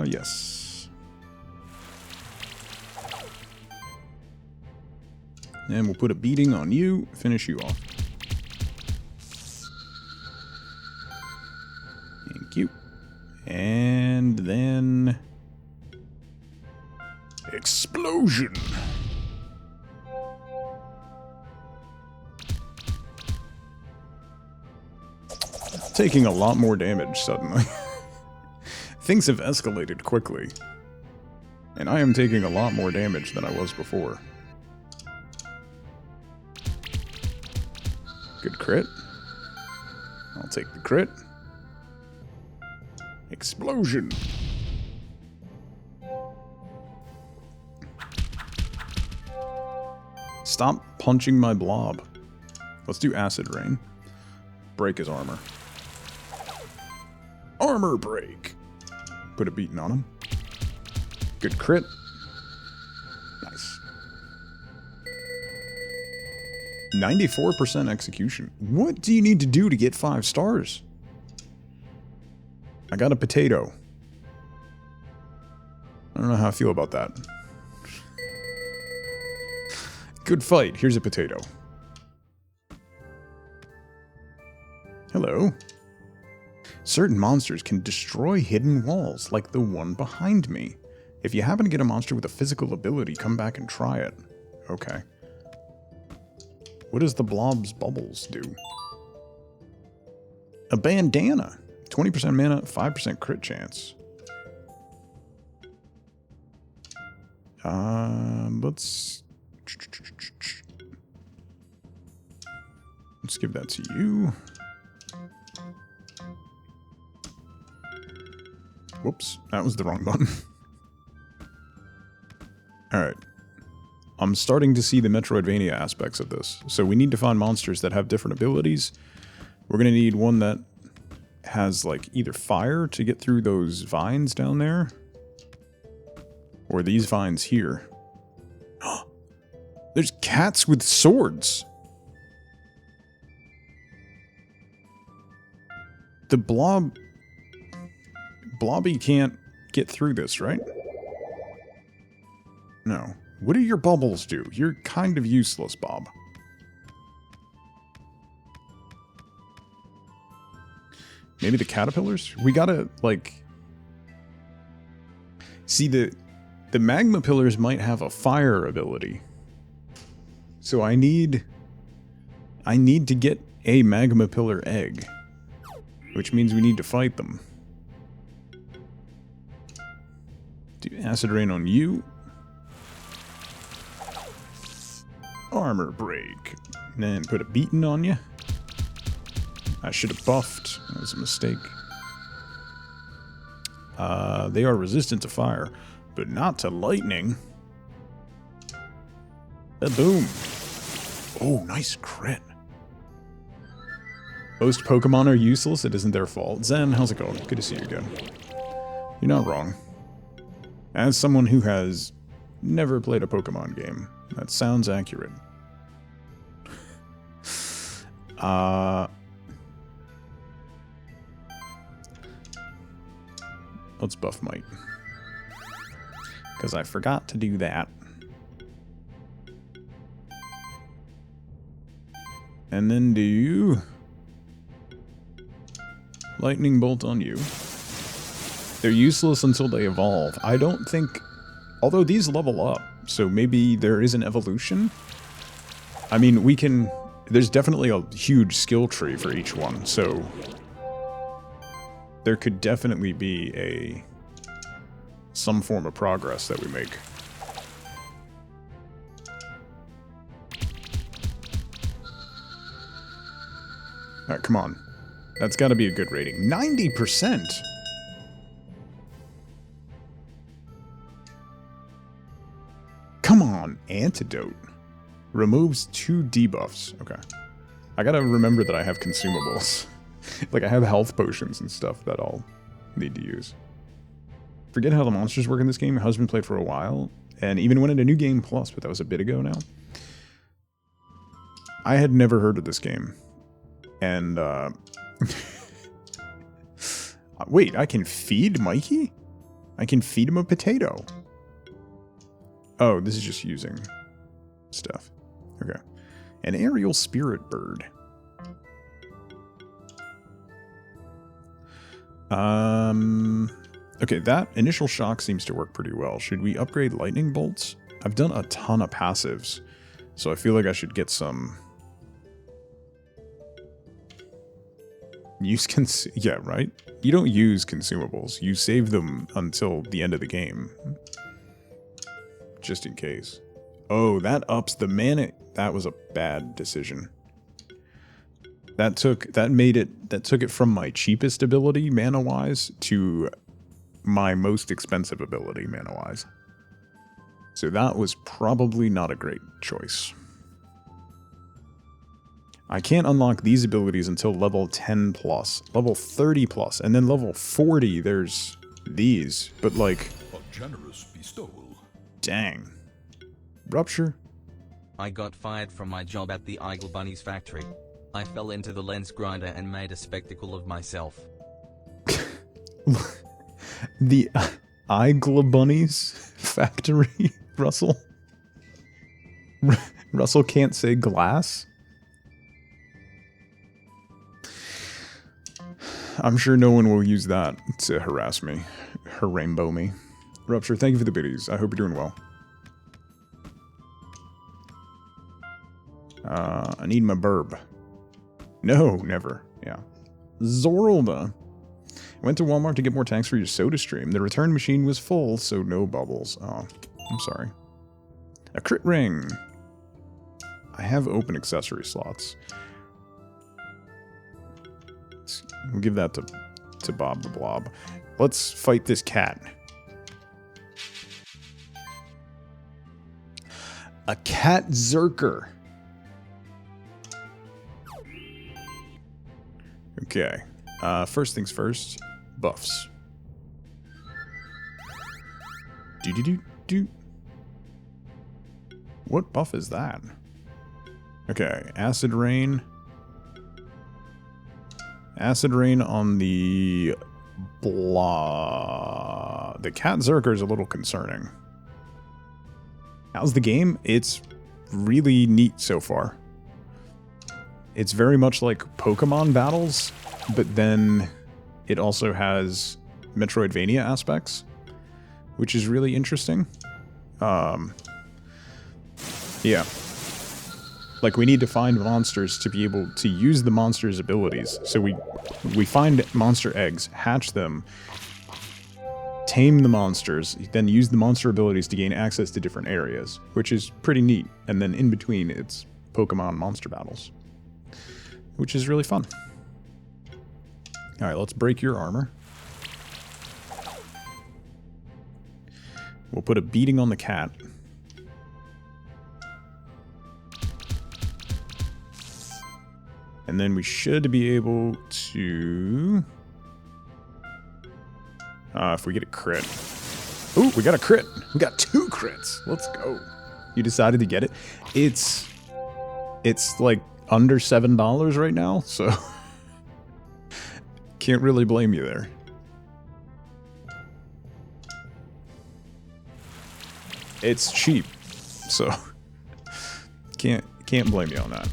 Yes. And we'll put a beating on you, finish you off. Thank you. And then... explosion! Taking a lot more damage suddenly. Things have escalated quickly. And I am taking a lot more damage than I was before. Good crit. I'll take the crit. Explosion! Stop punching my blob. Let's do Acid Rain. Break his armor. Armor break! Put a beating on him. Good crit. Nice. 94% execution. What do you need to do to get 5 stars? I got a potato. I don't know how I feel about that. Good fight. Here's a potato. Hello. Certain monsters can destroy hidden walls, like the one behind me. If you happen to get a monster with a physical ability, come back and try it. Okay. What does the blob's bubbles do? A bandana. 20% mana, 5% crit chance. Let's give that to you. Whoops, that was the wrong button. Alright. I'm starting to see the Metroidvania aspects of this. So we need to find monsters that have different abilities. We're going to need one that has, like, either fire to get through those vines down there. Or these vines here. There's cats with swords! The Blobby can't get through this, right? No. What do your bubbles do? You're kind of useless, Bob. Maybe the caterpillars? We gotta, like... See, the magma pillars might have a fire ability. So I need to get a magma pillar egg. Which means we need to fight them. Do acid rain on you. Armor break. And then put a beating on you. I should have buffed. That was a mistake. They are resistant to fire, but not to lightning. Boom. Oh, nice crit. Most Pokemon are useless. It isn't their fault. Zen, how's it going? Good to see you again. You're not wrong. As someone who has never played a Pokemon game, that sounds accurate. Let's buff Mike. Because I forgot to do that. And then do... Lightning Bolt on you. They're useless until they evolve. I don't think... Although these level up, so maybe there is an evolution? I mean, we can... There's definitely a huge skill tree for each one, so... There could definitely be some form of progress that we make. Alright, come on. That's gotta be a good rating. 90%! Come on, antidote. Removes 2 debuffs. Okay. I gotta remember that I have consumables. Like, I have health potions and stuff that I'll need to use. Forget how the monsters work in this game. My husband played for a while, and even went into New Game Plus, but that was a bit ago now. I had never heard of this game. And, wait, I can feed Mikey? I can feed him a potato. Oh, this is just using stuff. Okay. An aerial spirit bird. Okay, that initial shock seems to work pretty well. Should we upgrade lightning bolts? I've done a ton of passives, so I feel like I should get some... Yeah, right? You don't use consumables. You save them until the end of the game. Just in case. Oh, that ups the mana. That was a bad decision. That took it from my cheapest ability, mana-wise, to my most expensive ability, mana-wise. So that was probably not a great choice. I can't unlock these abilities until level 10 plus, level 30 plus, and then level 40 there's these, but like... A generous bestowal. Dang. Rupture? I got fired from my job at the Eagle Bunny's factory. I fell into the lens grinder and made a spectacle of myself. The Eagle Bunny's factory, Russell? Russell can't say glass? I'm sure no one will use that to harass me. Rainbow me. Rupture, thank you for the biddies. I hope you're doing well. I need my burb. No, never. Yeah. Zorlda. Went to Walmart to get more tanks for your soda stream. The return machine was full, so no bubbles. Oh, I'm sorry. A crit ring. I have open accessory slots. We'll give that to Bob the Blob. Let's fight this cat. A cat Zerker. Okay. First things first. Buffs. Do. What buff is that? Okay. Acid Rain. Acid Rain on the blah. The cat Zerker is a little concerning. How's the game? It's really neat so far. It's very much like Pokemon battles, but then it also has Metroidvania aspects, which is really interesting. Yeah. Like, we need to find monsters to be able to use the monsters' abilities. So we find monster eggs, hatch them, tame the monsters, then use the monster abilities to gain access to different areas, which is pretty neat. And then in between, it's Pokemon monster battles, which is really fun. Alright, let's break your armor. We'll put a beating on the cat. And then we should be able to... if we get a crit. Ooh, we got a crit! We got 2 crits! Let's go. You decided to get it? It's like under $7 right now, so... Can't really blame you there. It's cheap, so... Can't blame you on that.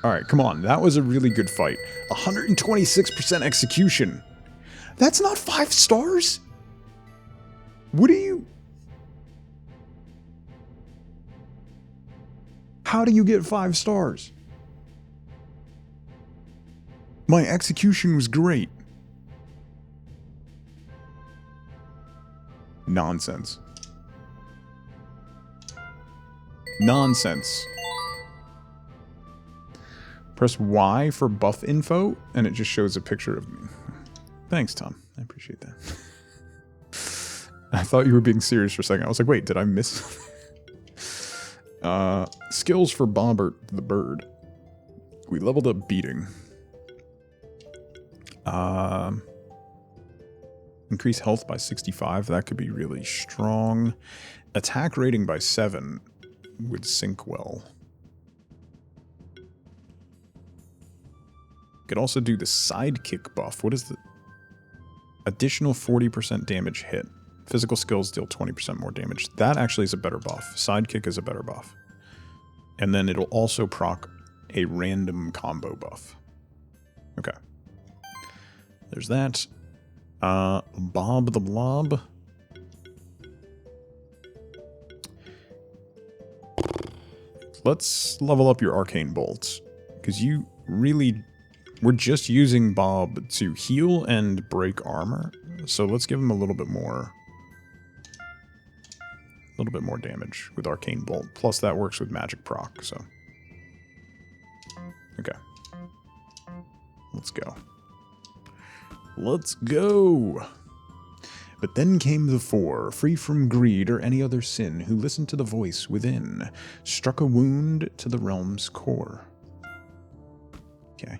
Alright, come on. That was a really good fight. 126% execution. That's not 5 stars? What are you... How do you get 5 stars? My execution was great. Nonsense. Nonsense. Press Y for buff info, and it just shows a picture of me. Thanks, Tom. I appreciate that. I thought you were being serious for a second. I was like, wait, did I miss? Skills for Bobbert the bird. We leveled up beating. Increase health by 65. That could be really strong. Attack rating by 7 would sync well. Could also do the sidekick buff. What is the additional 40% damage hit? Physical skills deal 20% more damage. That actually is a better buff. Sidekick is a better buff. And then it'll also proc a random combo buff. Okay. There's that. Bob the Blob. Let's level up your arcane bolts. Because you really... We're just using Bob to heal and break armor. So let's give him a little bit more damage with arcane bolt. Plus that works with magic proc, so. Okay. Let's go. Let's go! But then came the 4, free from greed or any other sin, who listened to the voice within, struck a wound to the realm's core. Okay.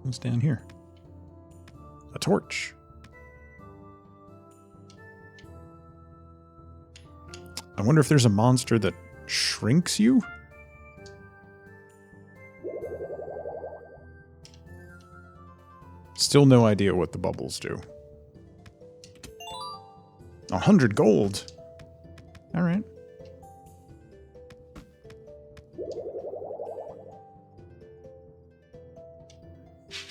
What's down here? A torch. I wonder if there's a monster that shrinks you? Still no idea what the bubbles do. 100 gold. All right.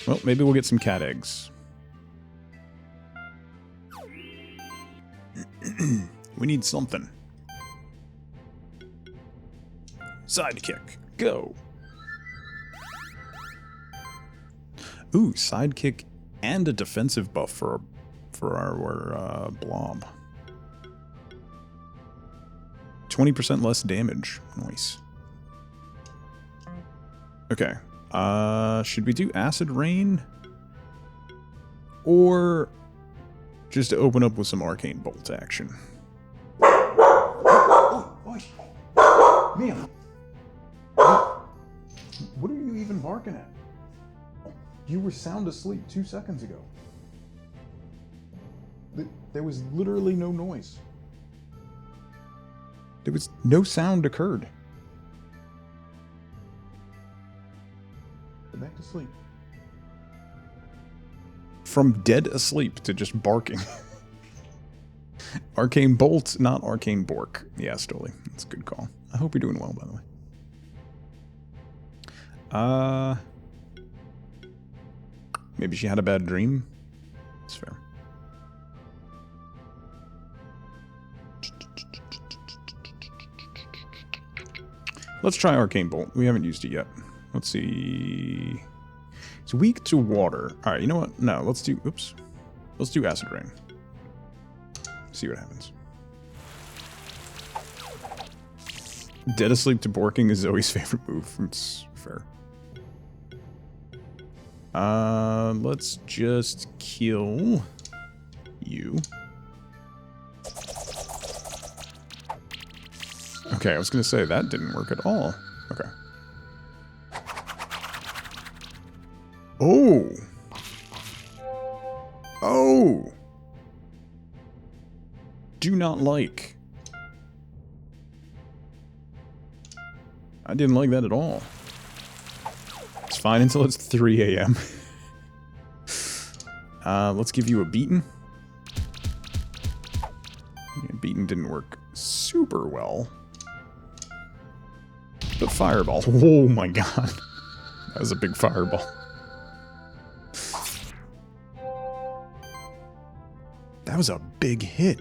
Well, maybe we'll get some cat eggs. We need something. Sidekick, go. Ooh, sidekick and a defensive buff for our blob. 20% less damage. Nice. Okay. Should we do acid rain? Or just to open up with some arcane bolt action? Man. What are you even barking at? You were sound asleep 2 seconds ago. There was literally no noise. There was no sound occurred. Go back to sleep. From dead asleep to just barking. Arcane Bolt, not Arcane Bork. Yeah, Stoli. That's a good call. I hope you're doing well, by the way. Maybe she had a bad dream? That's fair. Let's try Arcane Bolt. We haven't used it yet. Let's see. It's weak to water. Alright, you know what? No, let's do... Oops. Let's do Acid Rain. See what happens. Dead asleep to borking is Zoe's favorite move. It's fair. Let's just kill you. Okay, I was gonna say that didn't work at all. Okay. Oh! Oh! Do not like. I didn't like that at all. It's fine until it's 3 a.m. Let's give you a beaten. Yeah, beaten didn't work super well. But fireball. Oh my god. That was a big fireball. That was a big hit.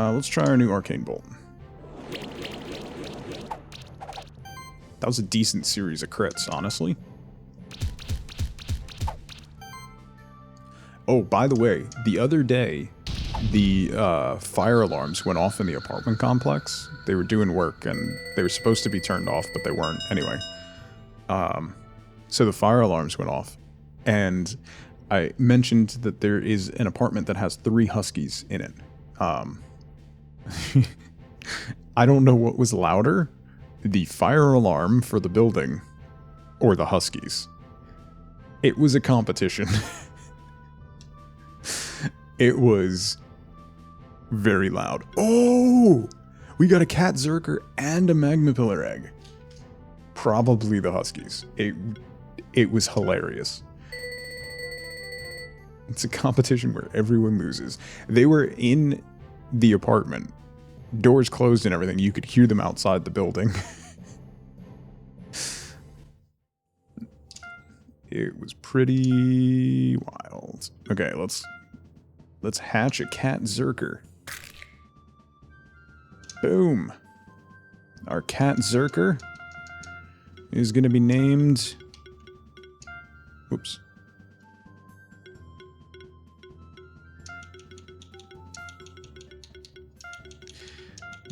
Let's try our new Arcane Bolt. That was a decent series of crits, honestly. Oh, by the way, the other day, the fire alarms went off in the apartment complex. They were doing work, and they were supposed to be turned off, but they weren't. Anyway, so the fire alarms went off, and I mentioned that there is an apartment that has 3 huskies in it. I don't know what was louder, the fire alarm for the building or the huskies. It was a competition. It was very loud. Oh! We got a cat zerker and a magma pillar egg. Probably the huskies. It was hilarious. It's a competition where everyone loses. They were in the apartment. Doors closed and everything. You could hear them outside the building. It was pretty wild. Okay, let's hatch a cat zerker. Boom. Our cat zerker is going to be named... Whoops.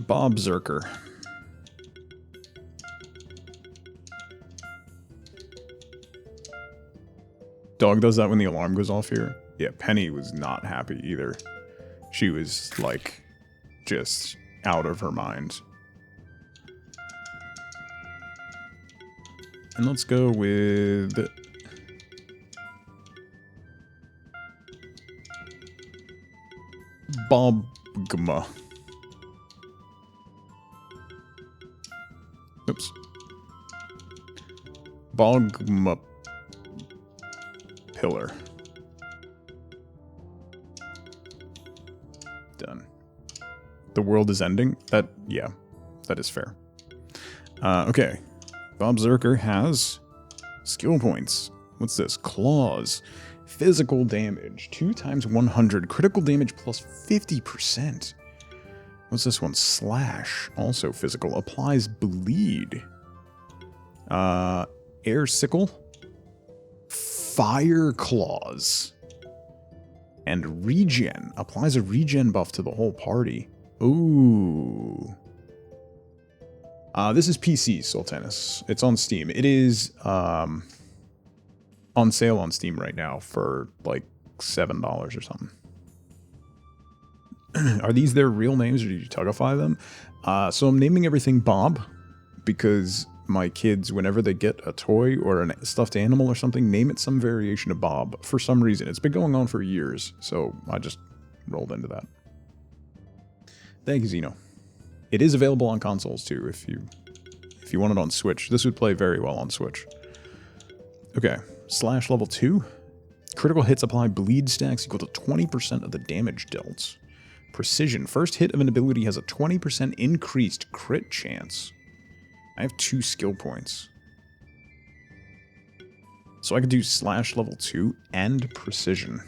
Bob Zerker. Dog does that when the alarm goes off here. Yeah, Penny was not happy either. She was, like, just out of her mind. And let's go with... Bobgma. Oops. Bogma pillar. Done. The world is ending? Yeah, that is fair. Okay. Bob Zerker has skill points. What's this? Claws. Physical damage. 2 times 100. Critical damage plus 50%. What's this one? Slash. Also physical. Applies bleed. Air sickle. Fire claws. And regen. Applies a regen buff to the whole party. Ooh. This is PC, Sultanis. It's on Steam. It is on sale on Steam right now for like $7 or something. Are these their real names or did you tugify them? So I'm naming everything Bob because my kids, whenever they get a toy or a stuffed animal or something, name it some variation of Bob for some reason. It's been going on for years, so I just rolled into that. Thank you, Zeno. It is available on consoles too if you want it on Switch. This would play very well on Switch. Okay, slash level 2. Critical hits apply bleed stacks equal to 20% of the damage dealt. Precision. First hit of an ability has a 20% increased crit chance. I have 2 skill points. So I could do slash level 2 and precision.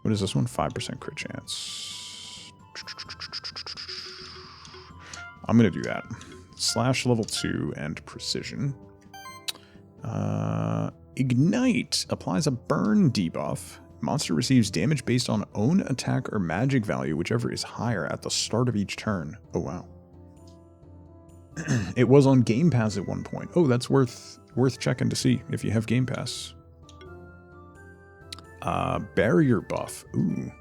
What is this one? 5% crit chance. I'm going to do that. Slash level 2 and precision. Ignite applies a burn debuff. Monster receives damage based on own attack or magic value, whichever is higher at the start of each turn. Oh, wow. It was on Game Pass at one point. Oh, that's worth checking to see if you have Game Pass. Barrier buff. Ooh.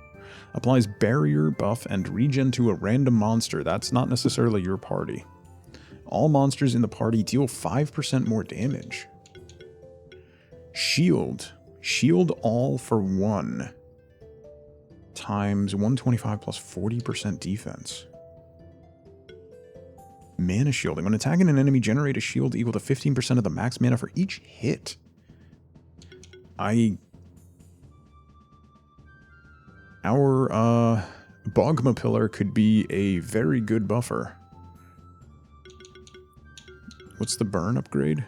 Applies barrier buff and regen to a random monster. That's not necessarily your party. All monsters in the party deal 5% more damage. Shield. Shield all for 1. Times 125 plus 40% defense. Mana shielding. When attacking an enemy, generate a shield equal to 15% of the max mana for each hit. Our Bogma Pillar could be a very good buffer. What's the burn upgrade?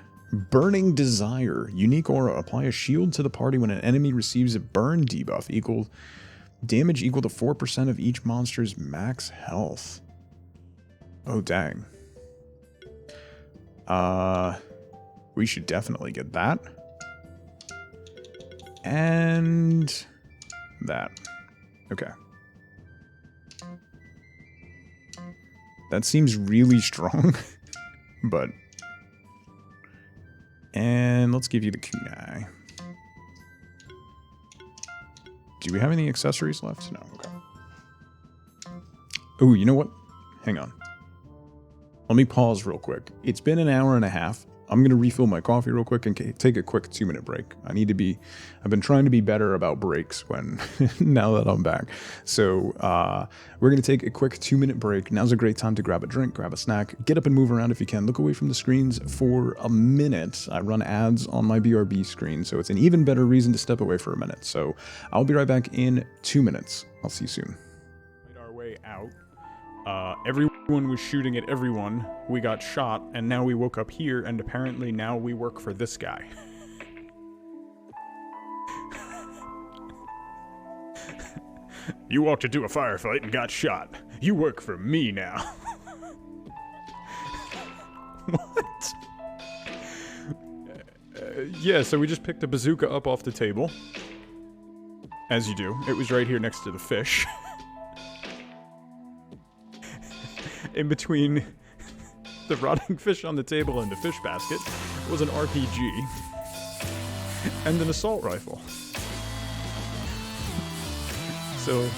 Burning Desire. Unique aura. Apply a shield to the party when an enemy receives a burn debuff equal Damage equal to 4% of each monster's max health. Oh, dang. We should definitely get that. And that. Okay. That seems really strong, but... And let's give you the kunai. Do we have any accessories left? No, okay. Oh, you know what? Hang on. Let me pause real quick. It's been an hour and a half. I'm going to refill my coffee real quick and take a quick 2-minute break. I've been trying to be better about breaks now that I'm back. So, we're going to take a quick 2-minute break. Now's a great time to grab a drink, grab a snack, get up and move around if you can. Look away from the screens for a minute. I run ads on my BRB screen, so it's an even better reason to step away for a minute. So, I'll be right back in 2 minutes. I'll see you soon. Made our way out. Everyone was shooting at everyone. We got shot, and now we woke up here, and apparently now we work for this guy. You walked into a firefight and got shot. You work for me now. What? Yeah, so we just picked a bazooka up off the table. As you do. It was right here next to the fish. In between the rotting fish on the table and the fish basket was an RPG and an assault rifle. So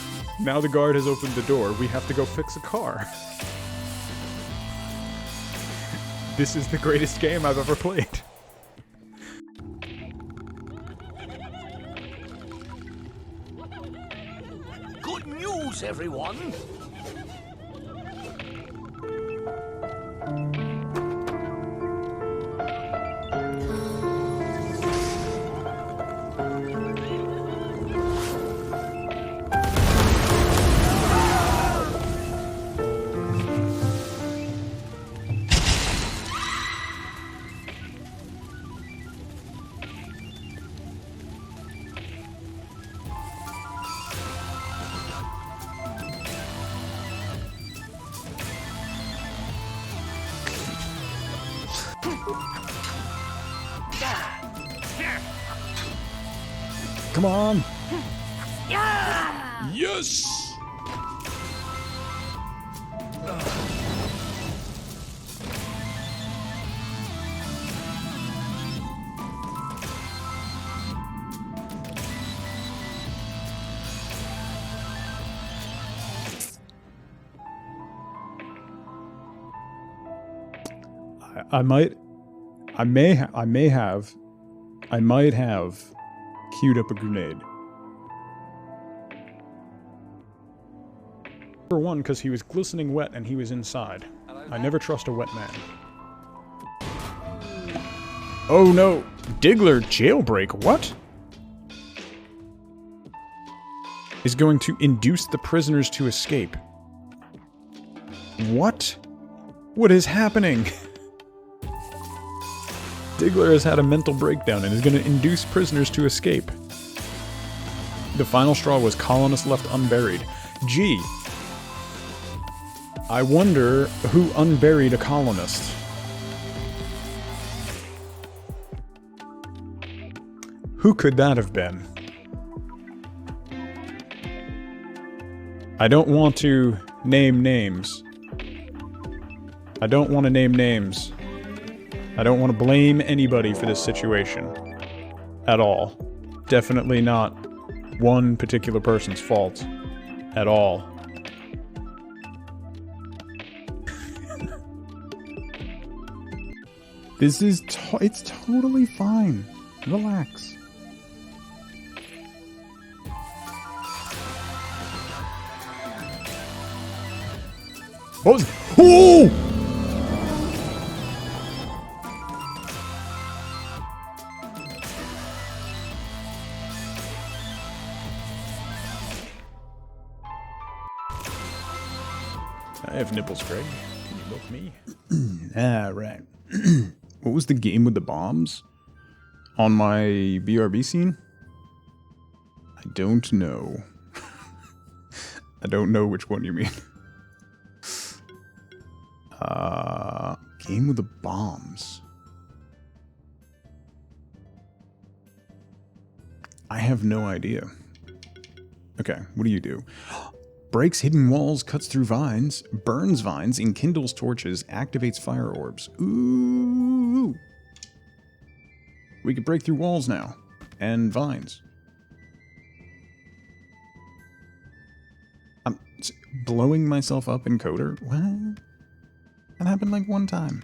now the guard has opened the door. We have to go fix a car. This is the greatest game I've ever played. Good news, everyone! Come on! Yeah! Yes! I might have queued up a grenade. For one, because he was glistening wet and he was inside. I never trust a wet man. Oh no! Diggler jailbreak, what? Is going to induce the prisoners to escape. What? What is happening? Diggler has had a mental breakdown and is going to induce prisoners to escape. The final straw was colonists left unburied. Gee. I wonder who unburied a colonist. Who could that have been? I don't want to name names. I don't want to name names. I don't want to blame anybody for this situation. At all. Definitely not one particular person's fault. At all. This is it's totally fine. Relax. What was... Oh! I have nipples, Greg. Can you milk me? Ah, right. What was the game with the bombs? On my BRB scene? I don't know. I don't know which one you mean. Game with the bombs. I have no idea. Okay, what do you do? Breaks hidden walls, cuts through vines, burns vines, enkindles torches, activates fire orbs. Ooh! We can break through walls now. And vines. I'm blowing myself up in Coder? What? That happened like one time.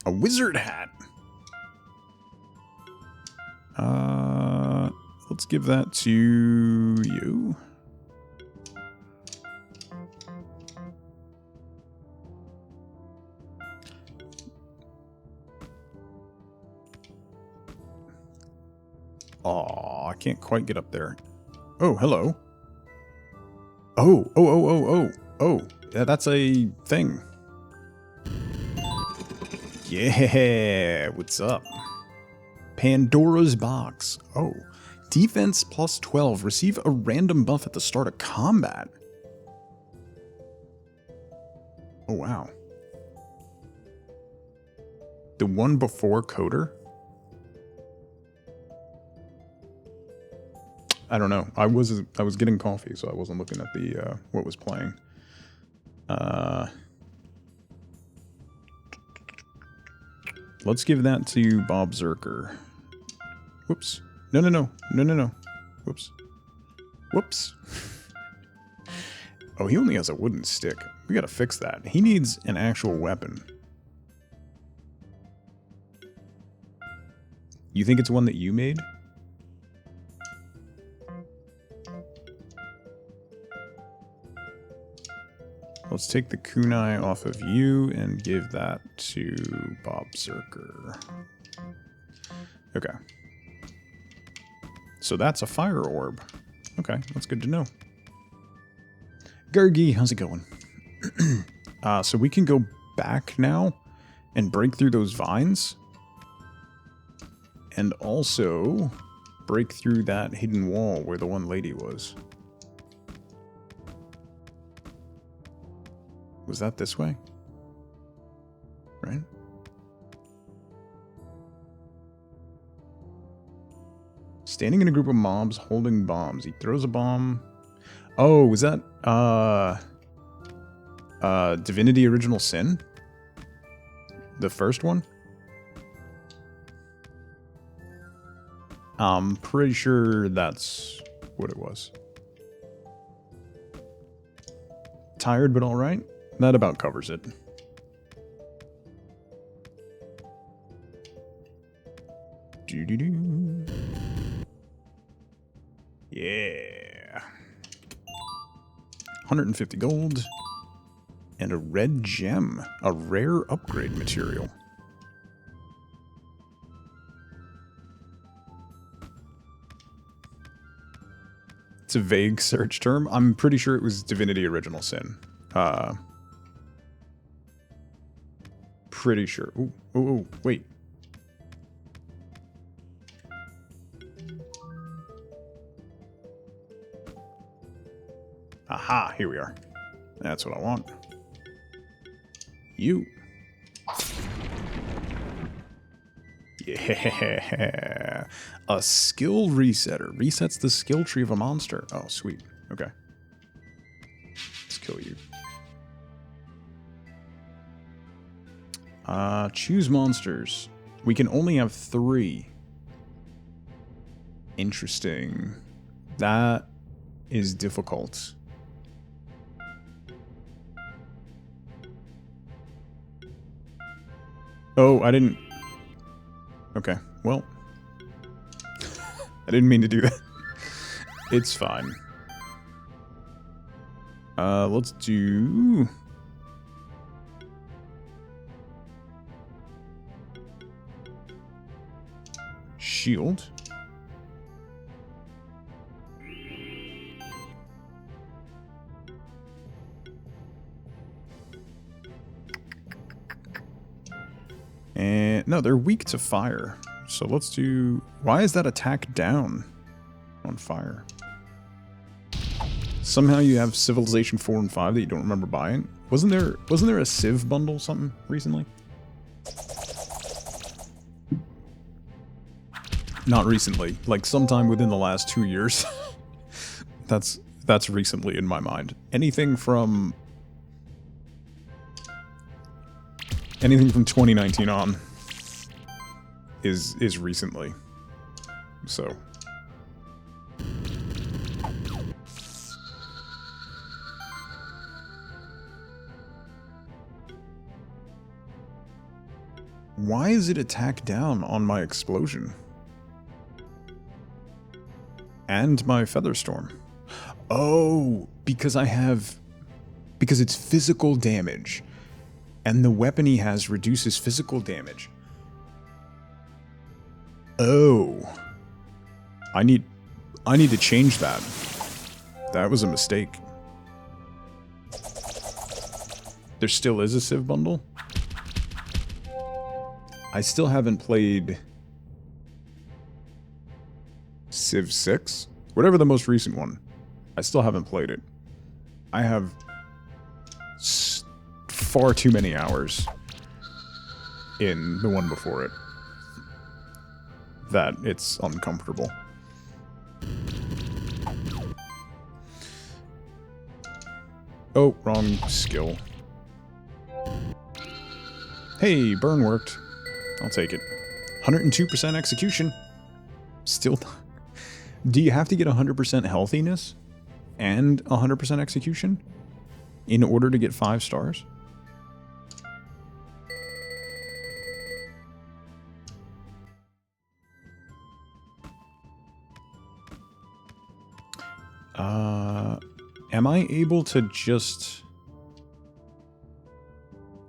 A wizard hat! Let's give that to you. Aw, I can't quite get up there. Oh, hello. Oh, yeah, that's a thing. Yeah, what's up? Pandora's box. Oh, defense plus 12. Receive a random buff at the start of combat. Oh, wow. The one before Coder? I don't know. I was getting coffee, so I wasn't looking at the what was playing. Let's give that to Bob Zerker. Whoops. No. Whoops. Whoops. Oh, he only has a wooden stick. We gotta fix that. He needs an actual weapon. You think it's one that you made? Let's take the kunai off of you and give that to Bob Zerker. Okay. So that's a fire orb. Okay, that's good to know. Gergi, how's it going? So we can go back now and break through those vines. And also break through that hidden wall where the one lady was. Was that this way? Right? Standing in a group of mobs holding bombs. He throws a bomb. Oh, was that Divinity Original Sin? The first one? I'm pretty sure that's what it was. Tired but alright? That about covers it. Doo-doo-doo. Yeah. 150 gold. And a red gem. A rare upgrade material. It's a vague search term. I'm pretty sure it was Divinity Original Sin. Pretty sure. Ooh, wait. Aha, here we are. That's what I want. You. Yeah. A skill resetter. Resets the skill tree of a monster. Oh, sweet. Okay. Let's kill you. Choose monsters. We can only have 3. Interesting. That is difficult. Oh, I didn't... Okay, well... I didn't mean to do that. It's fine. Let's do... Shield. And no, they're weak to fire. So let's do... Why is that attack down on fire? Somehow you have Civilization 4 and 5 that you don't remember buying. Wasn't there a Civ bundle something recently? Not recently, like sometime within the last 2 years. That's recently in my mind. Anything from 2019 on is recently. So why is it attack down on my explosion? And my Featherstorm. Oh, because it's physical damage. And the weapon he has reduces physical damage. Oh. I need to change that. That was a mistake. There still is a Civ bundle? I still haven't played Civ 6? Whatever the most recent one. I still haven't played it. I have far too many hours in the one before it that it's uncomfortable. Oh, wrong skill. Hey, burn worked. I'll take it. 102% execution. Still. Do you have to get 100% healthiness and 100% execution in order to get 5 stars? Am I able to just...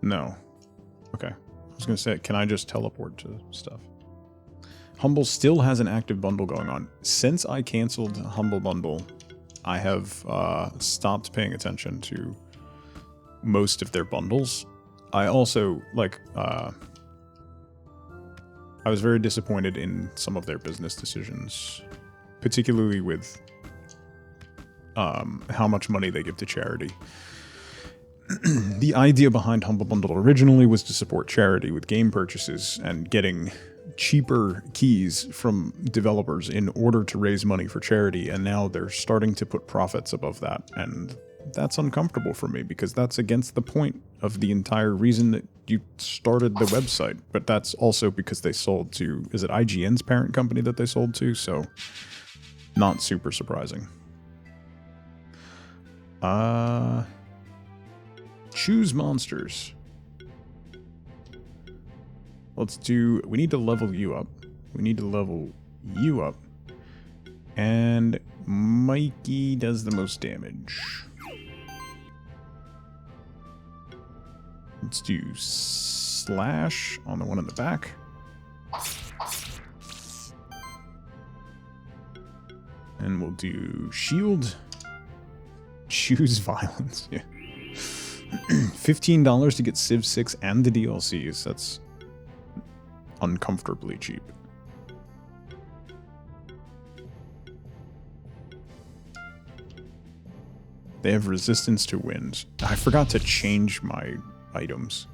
No. Okay. I was going to say, can I just teleport to stuff? Humble still has an active bundle going on. Since I canceled Humble Bundle, I have stopped paying attention to most of their bundles. I also, like, I was very disappointed in some of their business decisions, particularly with how much money they give to charity. The idea behind Humble Bundle originally was to support charity with game purchases and getting cheaper keys from developers in order to raise money for charity, and now they're starting to put profits above that, and that's uncomfortable for me because that's against the point of the entire reason that you started the website. But that's also because they sold to, is it IGN's parent company that they sold to? So not super surprising. Choose monsters. Let's do, we need to level you up. We need to level you up. And Mikey does the most damage. Let's do slash on the one in the back. And we'll do shield. Choose violence. Yeah. $15 to get Civ 6 and the DLCs. That's uncomfortably cheap. They have resistance to wind. I forgot to change my items.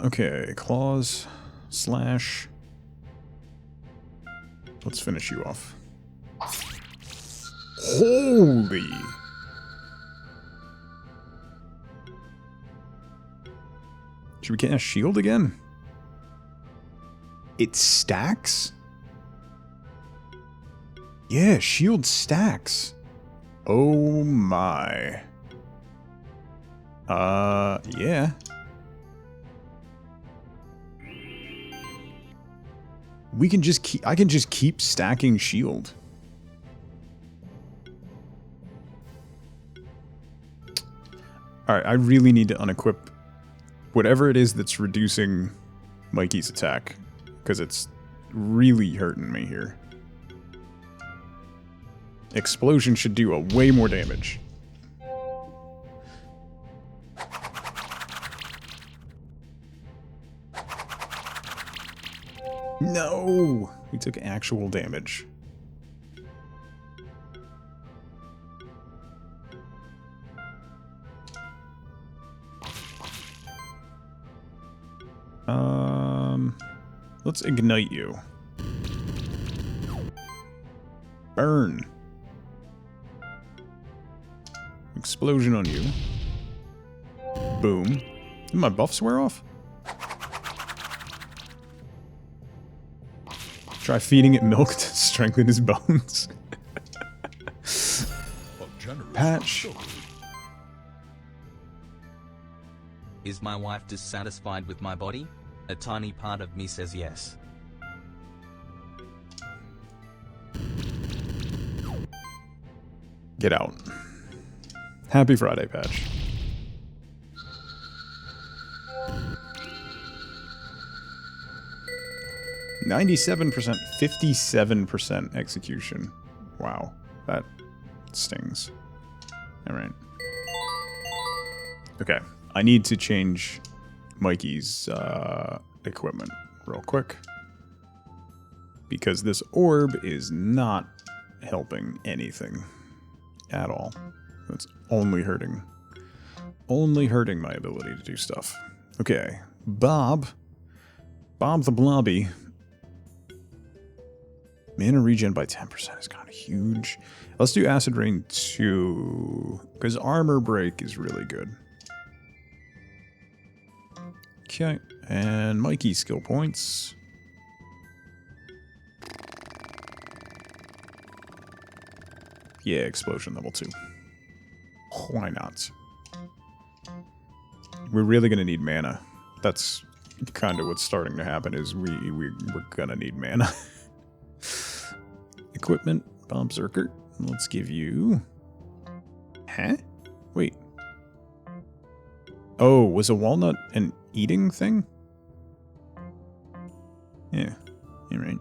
Okay, claws, slash. Let's finish you off. Holy! Should we cast shield again? It stacks? Yeah, shield stacks. Oh my. Yeah. We can just keep, I can just keep stacking shield. Alright, I really need to unequip whatever it is that's reducing Mikey's attack, because it's really hurting me here. Explosion should do a way more damage. No! We took actual damage. Let's ignite you. Burn. Explosion on you. Boom. Did my buffs wear off? Try feeding it milk to strengthen his bones. Patch. Is my wife dissatisfied with my body? A tiny part of me says yes. Get out. Happy Friday, Patch. %, 57% execution. Wow, that stings. All right. Okay, I need to change Mikey's equipment real quick because this orb is not helping anything at all. It's only hurting my ability to do stuff. Okay, Bob the Blobby. Mana regen by 10% is kind of huge. Let's do Acid Rain 2, because Armor Break is really good. Okay, and Mikey skill points. Yeah, Explosion level 2. Why not? We're really gonna need mana. That's kind of what's starting to happen, is we're gonna need mana. Equipment, Bomb Zerker. Let's give you... Huh? Wait. Oh, was a walnut an eating thing? Yeah, you're right.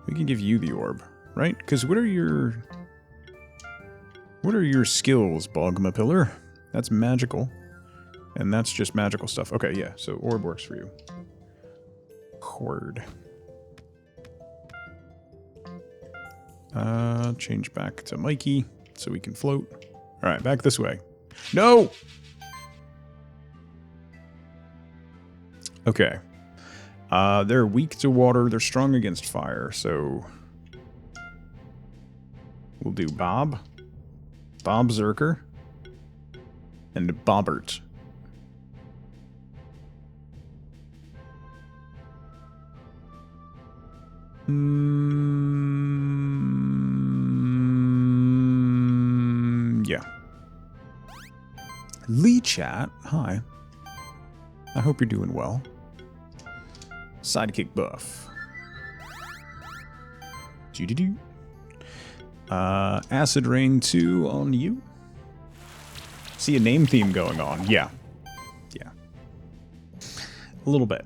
We can give you the orb, right? Because what are your skills, Bogma Pillar? That's magical. And that's just magical stuff. Okay, yeah, so orb works for you. Word. Change back to Mikey so we can float. Alright, back this way. No! Okay. They're weak to water, they're strong against fire, so we'll do Bob Zerker, and Bobbert. Yeah. Lee Chat, hi. I hope you're doing well. Sidekick buff. Doo-doo-doo. Acid Rain 2 on you. See a name theme going on. Yeah. Yeah. A little bit.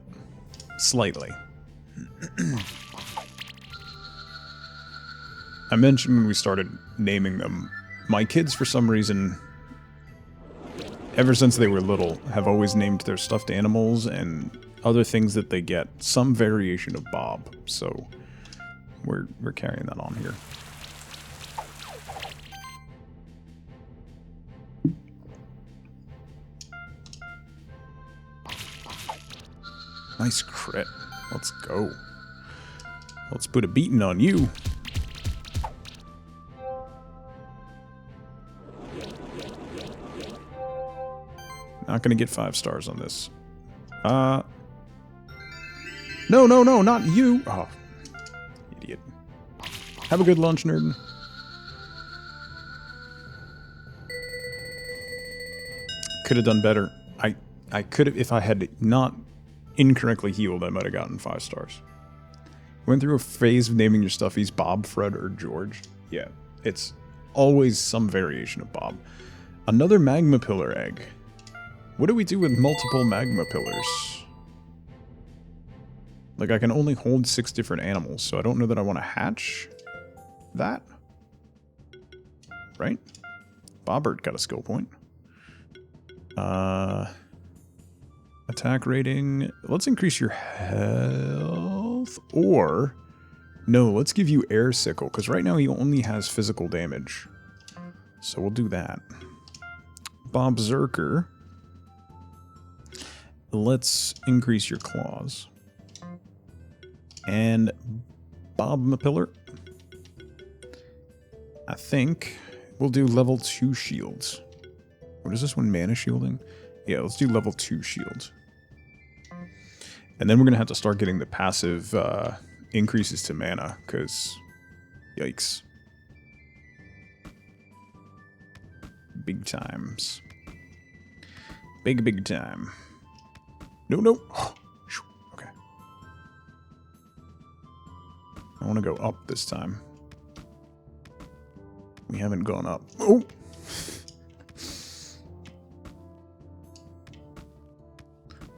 Slightly. I mentioned when we started naming them, my kids, for some reason, ever since they were little, have always named their stuffed animals and other things that they get some variation of Bob. So we're carrying that on here. Nice crit. Let's go. Let's put a beating on you. Not gonna get 5 stars on this. No, not you! Oh, idiot. Have a good lunch, nerd. Could have done better. I could have, if I had not incorrectly healed, I might have gotten 5 stars. Went through a phase of naming your stuffies Bob, Fred, or George. Yeah, it's always some variation of Bob. Another magma pillar egg. What do we do with multiple magma pillars? Like, I can only hold 6 different animals, so I don't know that I want to hatch that. Right? Bobbert got a skill point. Attack rating. Let's increase your health. Or, no, let's give you Air Sickle. Because right now he only has physical damage. So we'll do that. Bob Zerker. Let's increase your claws. And Bob Mapiller. I think we'll do level 2 shields. What is this one? Mana shielding? Yeah, let's do level 2 shields. And then we're going to have to start getting the passive increases to mana, because yikes. Big times. Big time. No. Okay. I want to go up this time. We haven't gone up. Oh!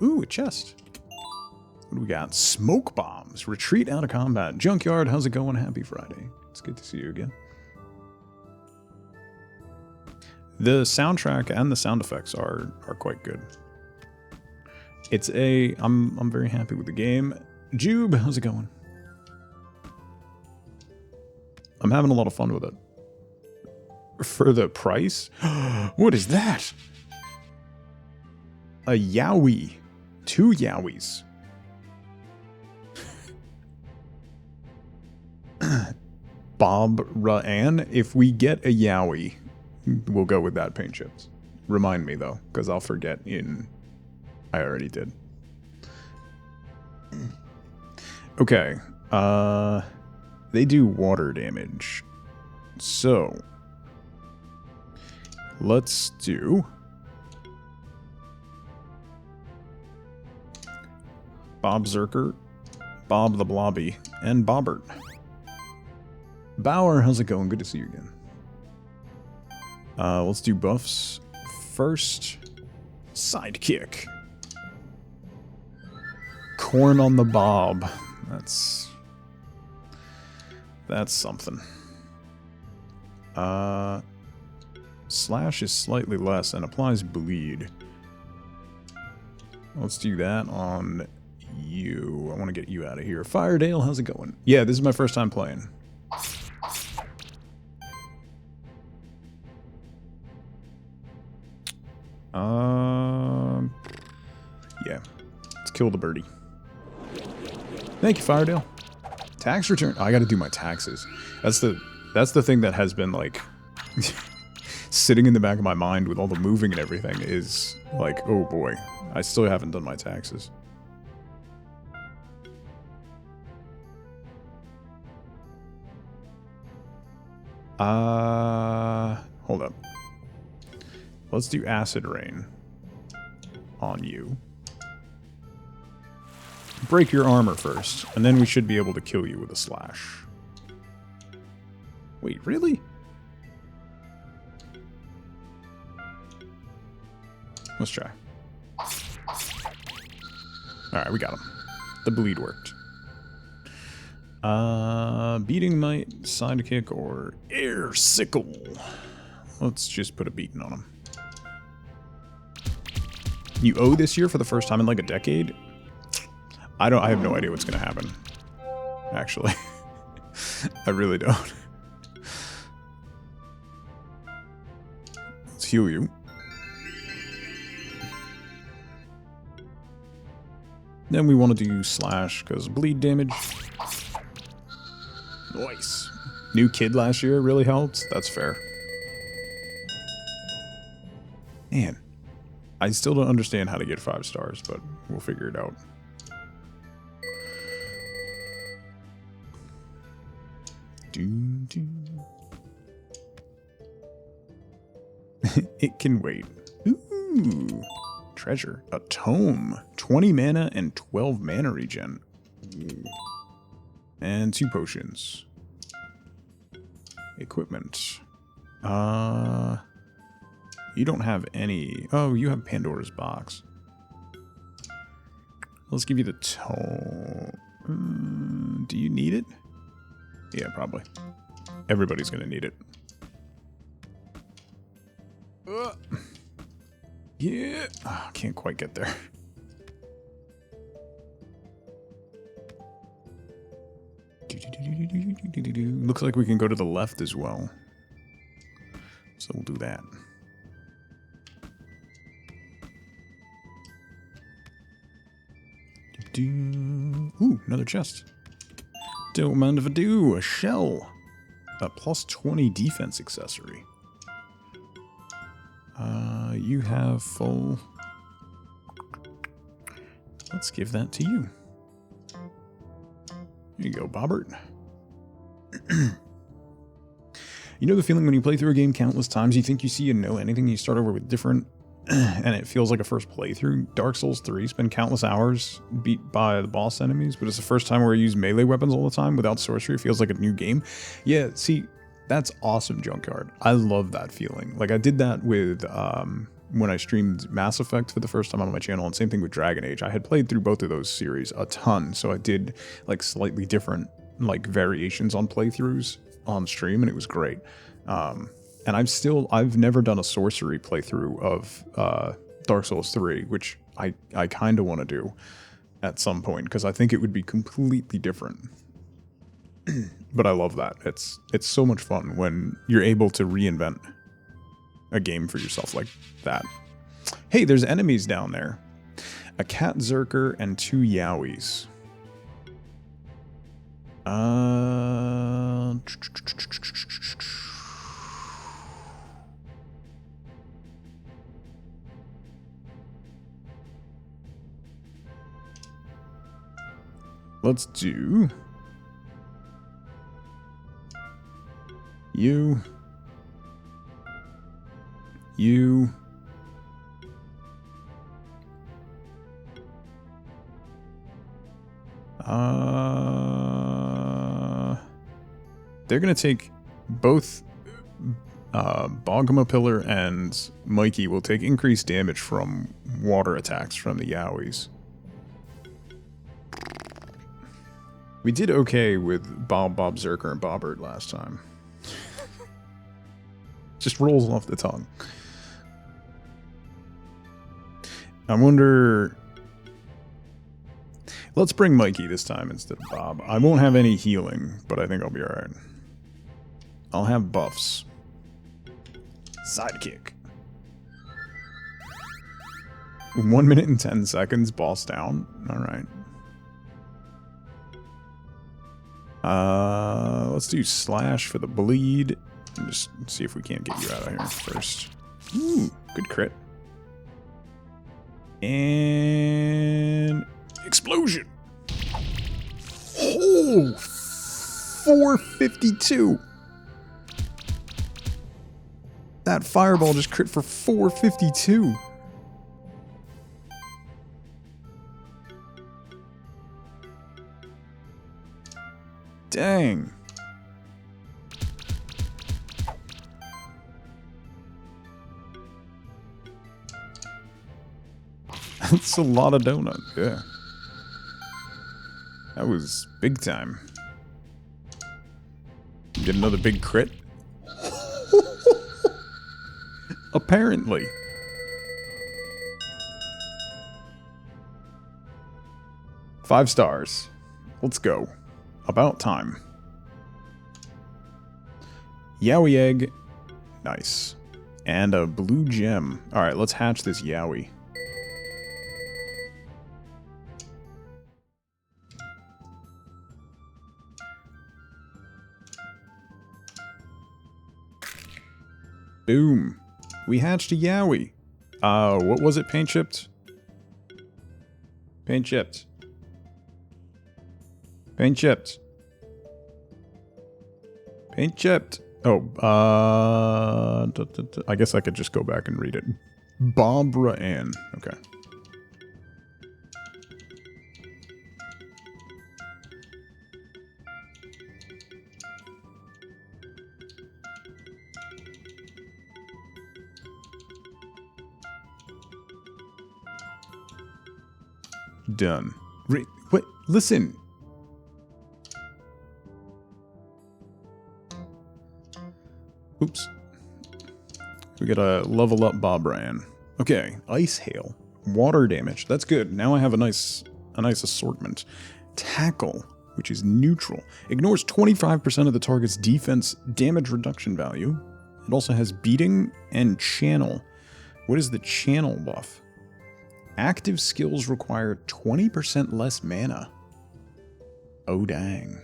Ooh, a chest. What do we got? Smoke bombs. Retreat out of combat. Junkyard, how's it going? Happy Friday. It's good to see you again. The soundtrack and the sound effects are quite good. It's a... I'm very happy with the game. Jube, how's it going? I'm having a lot of fun with it. For the price? What is that? A Yowie. 2 Yowies. Bob Ra'an. If we get a Yowie, we'll go with that paint chips. Remind me though, because I'll forget in... I already did. Okay. They do water damage. So... let's do... Bob Zerker, Bob the Blobby, and Bobbert. Bauer, how's it going? Good to see you again. Let's do buffs. First, sidekick. Corn on the Bob. That's something. Slash is slightly less and applies bleed. Let's do that on you. I want to get you out of here. Firedale, how's it going? Yeah, this is my first time playing. Yeah. Let's kill the birdie. Thank you, Firedale. Tax return. Oh, I gotta do my taxes. That's the thing that has been like sitting in the back of my mind with all the moving and everything is like, oh boy, I still haven't done my taxes. Hold up. Let's do acid rain on you. Break your armor first, and then we should be able to kill you with a slash. Wait, really? Let's try. Alright, we got him. The bleed worked. Beating might, sidekick, or air sickle. Let's just put a beating on him. You owe this year for the first time in like a decade? I have no idea what's gonna happen. Actually. I really don't. Let's heal you. Then we want to do slash, because bleed damage. Nice. New kid last year really helped. That's fair. Man. I still don't understand how to get 5 stars, but we'll figure it out. It can wait. Ooh. Treasure. A tome. 20 mana and 12 mana regen. Ooh. And 2 potions. Equipment. You don't have any... Oh, you have Pandora's box. Let's give you the tome. Do you need it? Yeah, probably. Everybody's gonna need it. Yeah. Oh, can't quite get there. Looks like we can go to the left as well. So we'll do that. Ooh, another chest. Don't mind if I do. A shell. A plus 20 defense accessory. You have full... Let's give that to you. Here you go, Bobbert. You know the feeling when you play through a game countless times, you think you see and know anything, you start over with different, and it feels like a first playthrough? Dark Souls 3 spend countless hours beat by the boss enemies, but it's the first time where I use melee weapons all the time without sorcery. It feels like a new game. Yeah, see, that's awesome, Junkyard. I love that feeling. Like, I did that with, when I streamed Mass Effect for the first time on my channel, and same thing with Dragon Age. I had played through both of those series a ton, so I did, like, slightly different, like, variations on playthroughs on stream, and it was great. And I've never done a sorcery playthrough of Dark Souls 3, which I kind of want to do at some point, because I think it would be completely different. But I love that. It's so much fun when you're able to reinvent a game for yourself like that. Hey, there's enemies down there. A cat Zerker and 2 Yowies. Let's do you. They're gonna take both Bogma Pillar and Mikey will take increased damage from water attacks from the Yowies. We did okay with Bob Zerker and Bobbert last time. Just rolls off the tongue. I wonder... Let's bring Mikey this time instead of Bob. I won't have any healing, but I think I'll be alright. I'll have buffs. Sidekick. 1 minute and 10 seconds, boss down. Alright. Let's do slash for the bleed. And just see if we can't get you out of here first. Ooh, good crit. And... explosion! Oh! 452! That fireball just crit for 452! Dang! That's a lot of donut, yeah. That was big time. Get another big crit? Apparently. Five stars. Let's go. About time. Yowie egg. Nice. And a blue gem. Alright, let's hatch this Yowie. Boom. We hatched a Yowie. What was it? Paint chipped? Paint chipped. Paint chipped. Paint chipped. Oh, I guess I could just go back and read it. Barbara Ann. Okay. Done. Wait, listen. Oops. We gotta level up Bobran. Okay, ice hail. Water damage. That's good. Now I have a nice assortment. Tackle. which is neutral. Ignores 25% of the target's defense damage reduction value. It also has beating and channel. What is the channel buff? Active skills require 20% less mana. Oh, dang.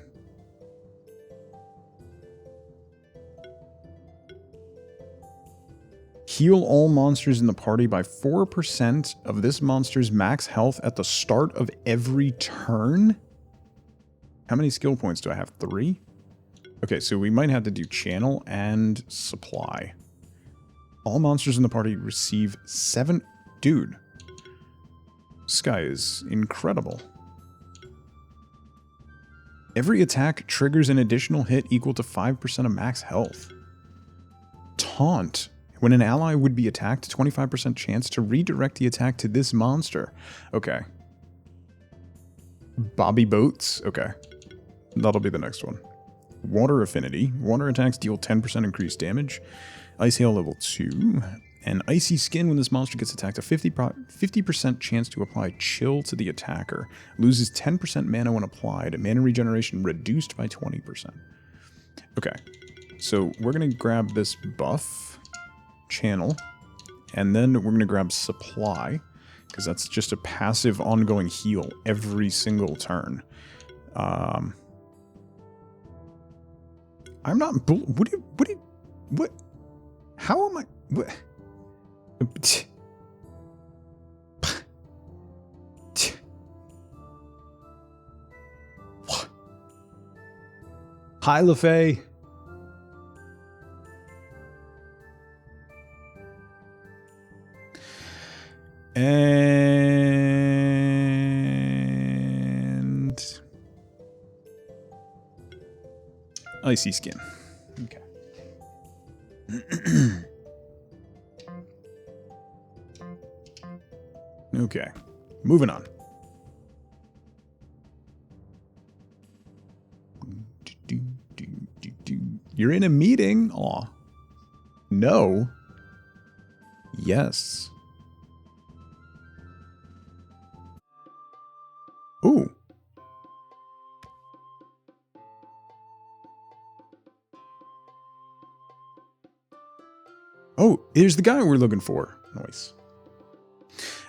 Heal all monsters in the party by 4% of this monster's max health at the start of every turn? How many skill points do I have? 3? Okay, so we might have to do channel and supply. All monsters in the party receive 7... Dude. This guy is incredible. Every attack triggers an additional hit equal to 5% of max health. Taunt. When an ally would be attacked, 25% chance to redirect the attack to this monster. Okay. Bobby Boats. Okay. That'll be the next one. Water Affinity. Water attacks deal 10% increased damage. Ice Hail level 2. And Icy Skin. When this monster gets attacked, a 50% chance to apply Chill to the attacker. Loses 10% mana when applied. Mana regeneration reduced by 20%. Okay. So we're going to grab this buff. Channel, and then we're going to grab supply, because that's just a passive ongoing heal every single turn. I'm not, what, how am I, what, hi, LaFay. And Icy Skin. Okay. Okay. Moving on. You're in a meeting? Aw. No. Yes. Ooh. Oh, here's the guy we're looking for. Nice.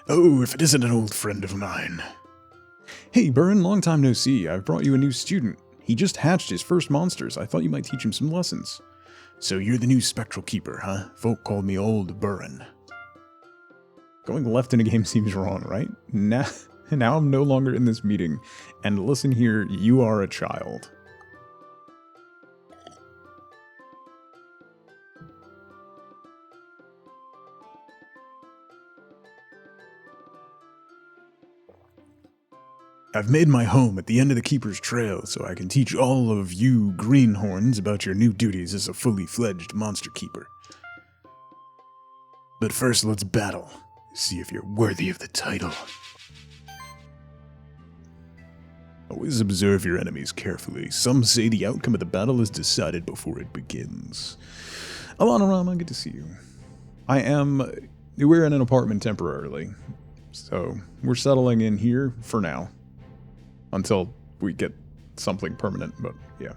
Oh, if it isn't an old friend of mine. Hey, Burren, long time no see. I've brought you a new student. He just hatched his first monsters. I thought you might teach him some lessons. So you're the new Spectral Keeper, huh? Folk called me Old Burren. Going left in a game seems wrong, right? Now I'm no longer in this meeting. And listen here, you are a child. I've made my home at the end of the Keeper's Trail so I can teach all of you greenhorns about your new duties as a fully fledged monster keeper. But first, let's battle. See if you're worthy of the title. Always observe your enemies carefully. Some say the outcome of the battle is decided before it begins. Alana Rama, good to see you. We're in an apartment temporarily, so we're settling in here for now. Until we get something permanent, but yeah.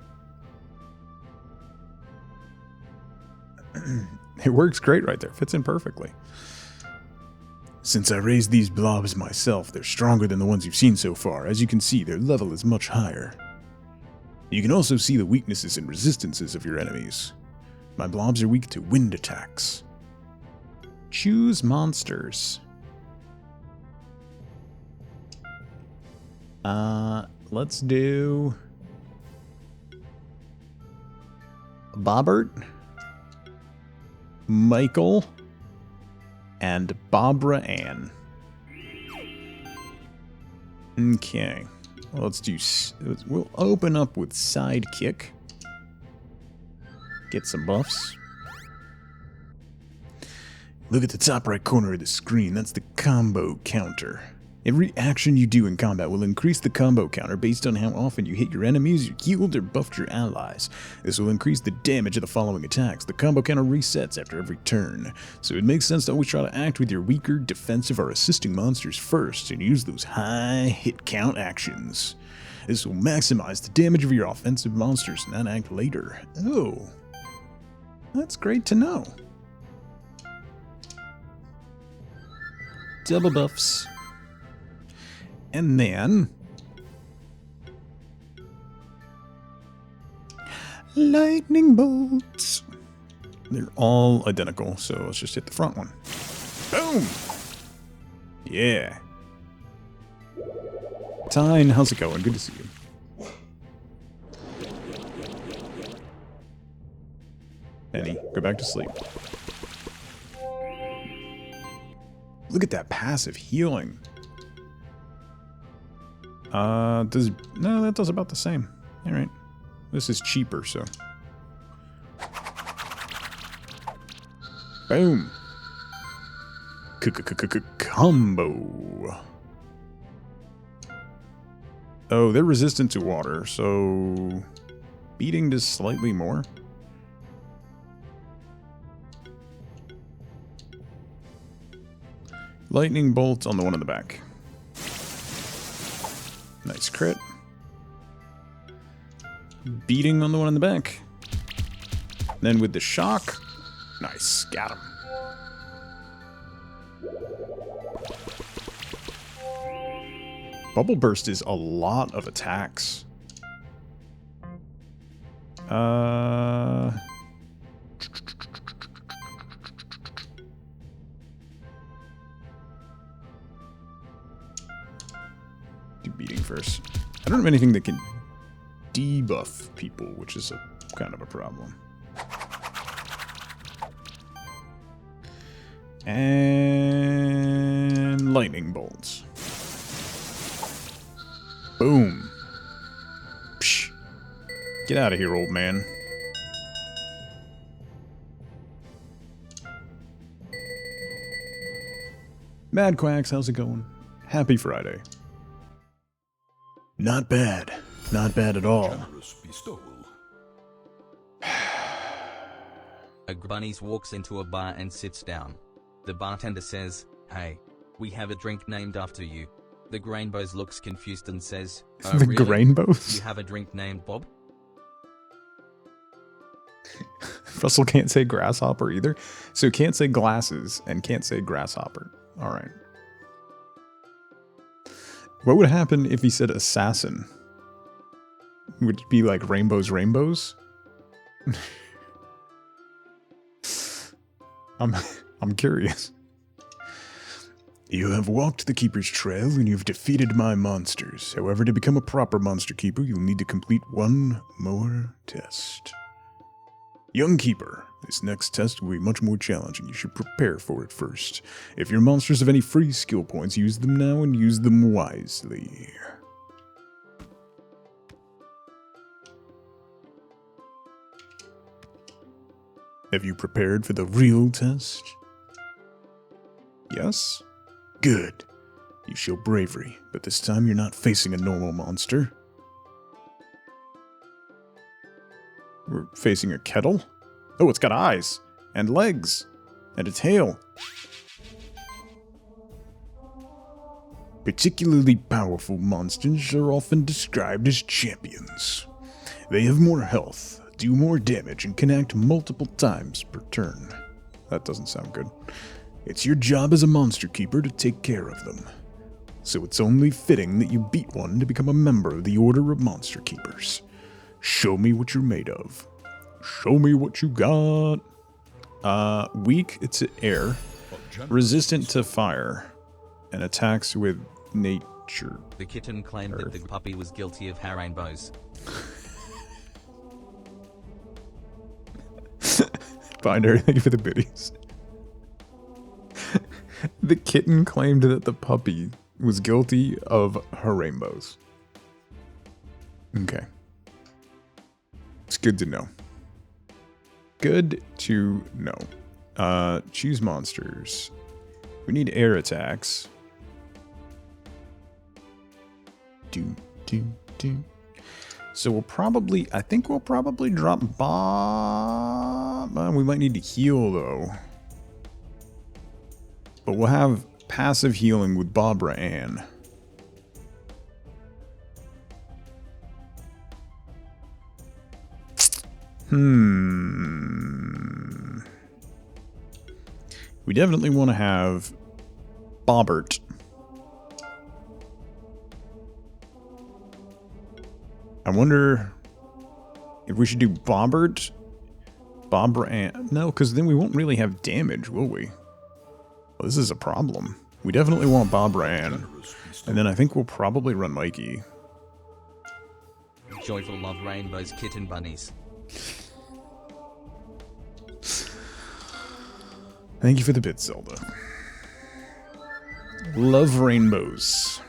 It works great right there. Fits in perfectly. Since I raised these blobs myself, they're stronger than the ones you've seen so far. As you can see, their level is much higher. You can also see the weaknesses and resistances of your enemies. My blobs are weak to wind attacks. Choose monsters. Let's do Bobbert, Michael, and Barbara Ann. Okay, we'll open up with Sidekick. Get some buffs. Look at the top right corner of the screen, that's the combo counter. Every action you do in combat will increase the combo counter based on how often you hit your enemies, you healed, or buffed your allies. This will increase the damage of the following attacks. The combo counter resets after every turn, so it makes sense to always try to act with your weaker, defensive, or assisting monsters first, and use those high hit count actions. This will maximize the damage of your offensive monsters and then act later. Oh, that's great to know. Double buffs. And then lightning bolts. They're all identical, so let's just hit the front one. Boom! Yeah. Tyne, how's it going? Good to see you. Penny, go back to sleep. Look at that passive healing. No, that does about the same. All right. This is cheaper, so. Boom. Combo. Oh, they're resistant to water, so beating does slightly more. Lightning bolt on the one in the back. Nice crit. Beating on the one in the back. Then with the shock. Nice, got him. Bubble burst is a lot of attacks. Do beating first. I don't have anything that can debuff people, which is kind of a problem. And lightning bolts. Boom. Psh. Get out of here, old man. Mad Quacks, how's it going? Happy Friday. Not bad. Not bad at all. A bunnies walks into a bar and sits down. The bartender says, "Hey, we have a drink named after you." The Grainbows looks confused and says, "Oh, The really? Grainbows? You have a drink named Bob?" Russell can't say grasshopper either. So can't say glasses and can't say grasshopper. Alright. What would happen if he said assassin? Would it be like rainbows, rainbows? I'm curious. You have walked the Keeper's Trail and you've defeated my monsters. However, to become a proper monster keeper, you'll need to complete one more test. Young Keeper, this next test will be much more challenging. You should prepare for it first. If your monsters have any free skill points, use them now and use them wisely. Have you prepared for the real test? Yes? Good. You show bravery, but this time you're not facing a normal monster. We're facing a kettle? Oh, it's got eyes, and legs, and a tail. Particularly powerful monsters are often described as champions. They have more health, do more damage, and can act multiple times per turn. That doesn't sound good. It's your job as a monster keeper to take care of them. So it's only fitting that you beat one to become a member of the Order of Monster Keepers. Show me what you're made of. Show me what you got. Weak to air. Resistant to fire. And attacks with nature. The kitten claimed that the puppy was guilty of rainbows. Find everything for the biddies. The kitten claimed that the puppy was guilty of her rainbows. Okay. It's good to know. Good to know. Choose monsters. We need air attacks. Do. So we'll probably, I think we'll probably drop Bob. We might need to heal though. But we'll have passive healing with Barbara Ann. We definitely want to have Bobbert. I wonder if we should do Bobbert, Bobrand. No, because then we won't really have damage, will we? Well, this is a problem. We definitely want Bobrand. And then I think we'll probably run Mikey. Joyful love rainbows, kitten bunnies. Thank you for the bit, Zelda. Love rainbows.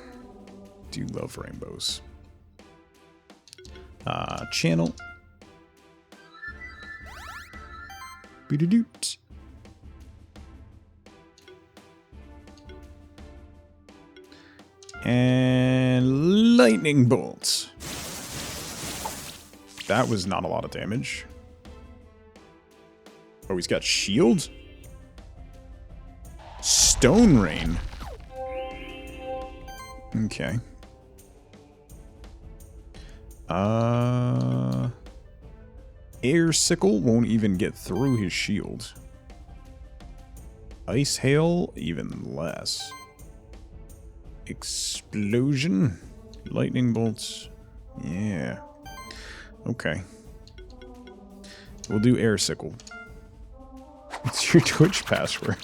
Do love rainbows. Channel. Be-do-doot. And lightning bolts. That was not a lot of damage. Oh, he's got shield? Stone rain. Okay. Air sickle won't even get through his shield. Ice hail, even less. Explosion. Lightning bolts. Yeah. Okay. We'll do air sickle. What's your Twitch password?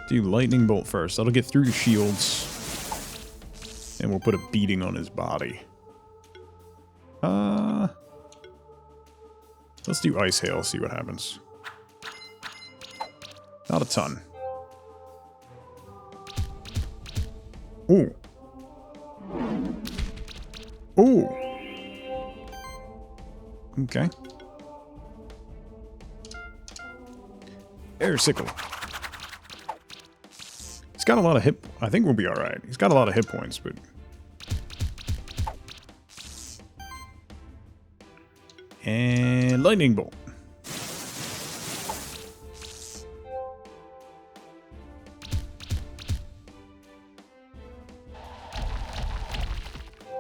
Do lightning bolt first. That'll get through the shields. And we'll put a beating on his body. Let's do ice hail, see what happens. Not a ton. Ooh. Ooh. Okay. Air sickle. He's got a lot of hit... I think we'll be alright. He's got a lot of hit points, but... And lightning bolt.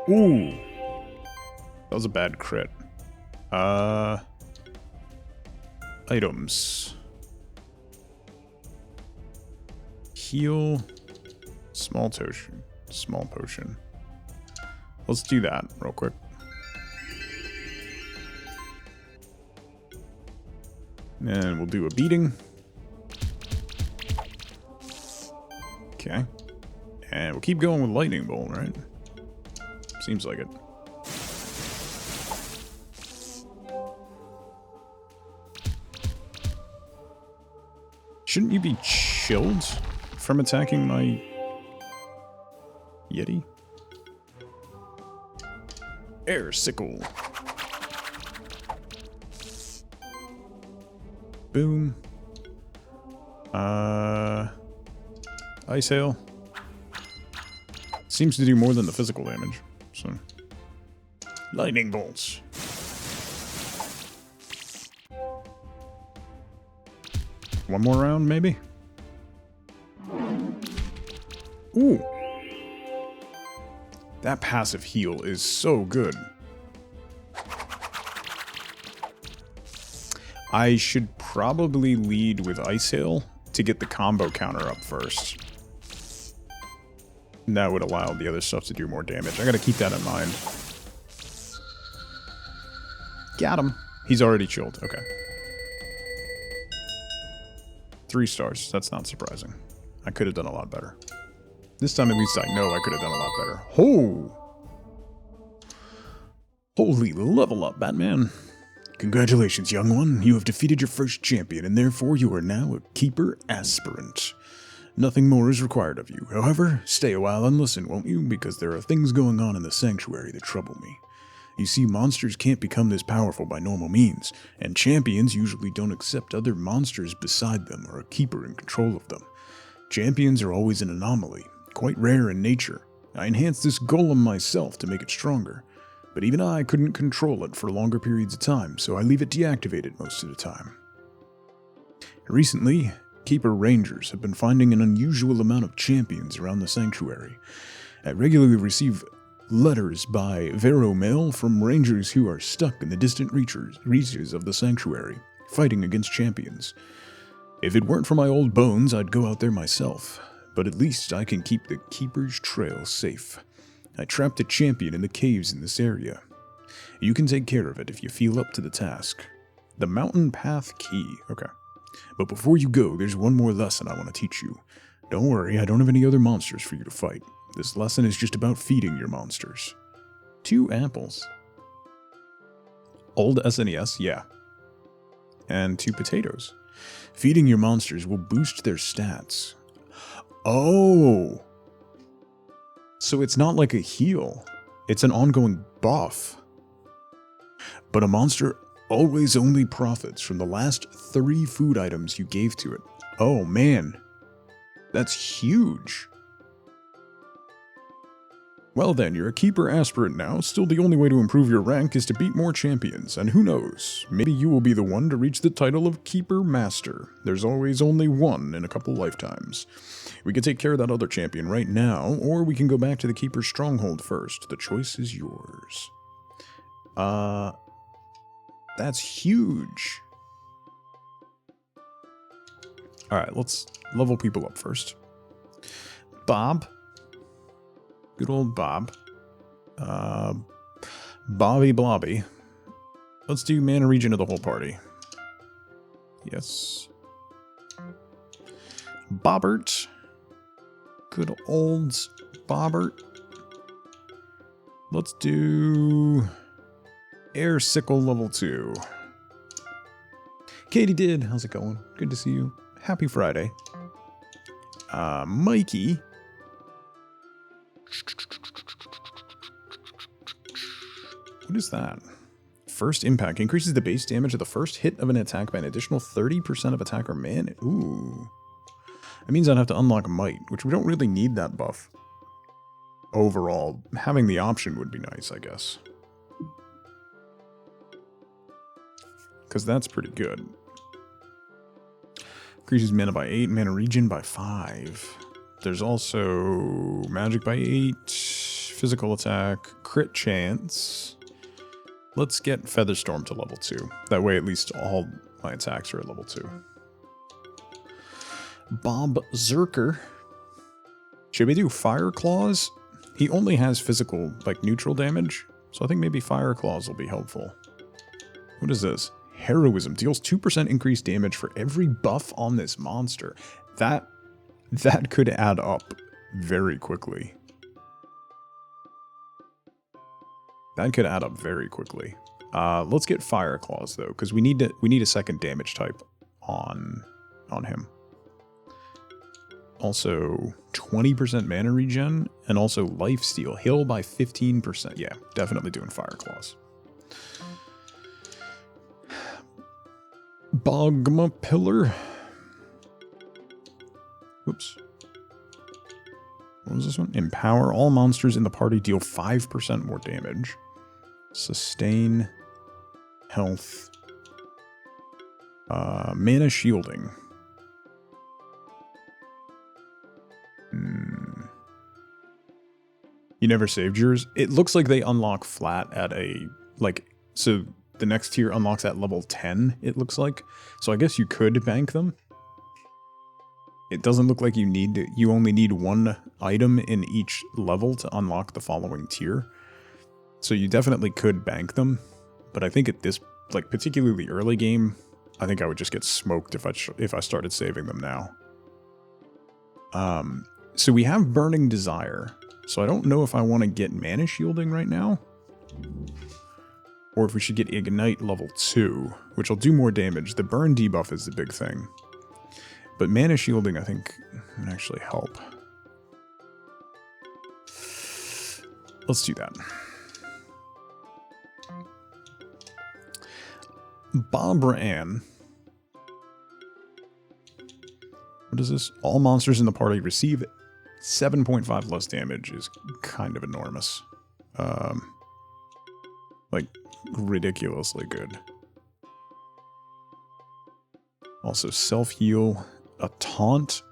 Ooh. That was a bad crit. Items. Heal. Small potion. Small potion. Let's do that real quick. And we'll do a beating. Okay. And we'll keep going with lightning bolt, right? Seems like it. Shouldn't you be chilled from attacking my Yeti? Air sickle. Boom. Ice hail. Seems to do more than the physical damage. So, lightning bolts. One more round, maybe? Ooh. That passive heal is so good. I should probably lead with Ice Hail to get the combo counter up first. And that would allow the other stuff to do more damage. I gotta keep that in mind. Got him. He's already chilled. Okay. 3 stars. That's not surprising. I could have done a lot better. This time at least I know I could have done a lot better. Oh! Holy level up, Batman. Congratulations, young one. You have defeated your first champion, and therefore you are now a keeper aspirant. Nothing more is required of you. However, stay a while and listen, won't you? Because there are things going on in the sanctuary that trouble me. You see, monsters can't become this powerful by normal means, and champions usually don't accept other monsters beside them or a keeper in control of them. Champions are always an anomaly, quite rare in nature. I enhanced this golem myself to make it stronger, but even I couldn't control it for longer periods of time, so I leave it deactivated most of the time. Recently, Keeper Rangers have been finding an unusual amount of champions around the sanctuary. I regularly receive letters by Vero mail from rangers who are stuck in the distant reaches of the sanctuary, fighting against champions. If it weren't for my old bones, I'd go out there myself, but at least I can keep the Keeper's Trail safe. I trapped a champion in the caves in this area. You can take care of it if you feel up to the task. The Mountain Path Key. Okay. But before you go, there's one more lesson I want to teach you. Don't worry, I don't have any other monsters for you to fight. This lesson is just about feeding your monsters. 2 apples. Old SNES, yeah. And 2 potatoes. Feeding your monsters will boost their stats. Oh! So it's not like a heal. It's an ongoing buff. But a monster always only profits from the last 3 food items you gave to it. Oh man. That's huge. Well then, you're a Keeper aspirant now. Still, the only way to improve your rank is to beat more champions, and who knows, maybe you will be the one to reach the title of Keeper Master. There's always only one in a couple lifetimes. We can take care of that other champion right now, or we can go back to the Keeper's stronghold first. The choice is yours. That's huge. Alright, let's level people up first. Bob. Good old Bob. Bobby Blobby. Let's do mana regen of the whole party. Yes. Bobbert. Good old Bobbert. Let's do Air Sickle level 2. Katie did. How's it going? Good to see you. Happy Friday. Mikey. What is that? First impact increases the base damage of the first hit of an attack by an additional 30% of attacker mana. Ooh. That means I'd have to unlock Might, which we don't really need that buff. Overall, having the option would be nice, I guess. Because that's pretty good. Increases mana by 8, mana regen by 5. There's also magic by 8, physical attack, crit chance. Let's get Featherstorm to level 2. That way at least all my attacks are at level 2. Bob Zerker. Should we do Fire Claws? He only has physical, like, neutral damage, so I think maybe Fire Claws will be helpful. What is this? Heroism. Deals 2% increased damage for every buff on this monster. That could add up very quickly. That could add up very quickly. Let's get Fire Claws though, because we need a second damage type on him. Also, 20% mana regen, and also lifesteal. Heal by 15%. Yeah, definitely doing Fire Claws. Bogma Pillar. Oops. What was this one? Empower. All monsters in the party deal 5% more damage. Sustain. Health. Mana shielding. You never saved yours? It looks like they unlock flat at a, like, so the next tier unlocks at level 10, it looks like. So I guess you could bank them. It doesn't look like you only need one item in each level to unlock the following tier. So you definitely could bank them. But I think at this, like, particularly early game, I think I would just get smoked if I started saving them now. So we have Burning Desire. So I don't know if I want to get Mana Shielding right now. Or if we should get Ignite level 2, which will do more damage. The burn debuff is the big thing. But Mana Shielding, I think, would actually help. Let's do that. Barbara Ann. What is this? All monsters in the party receive 7.5 less damage is kind of enormous. Like, ridiculously good. Also, self-heal. A taunt?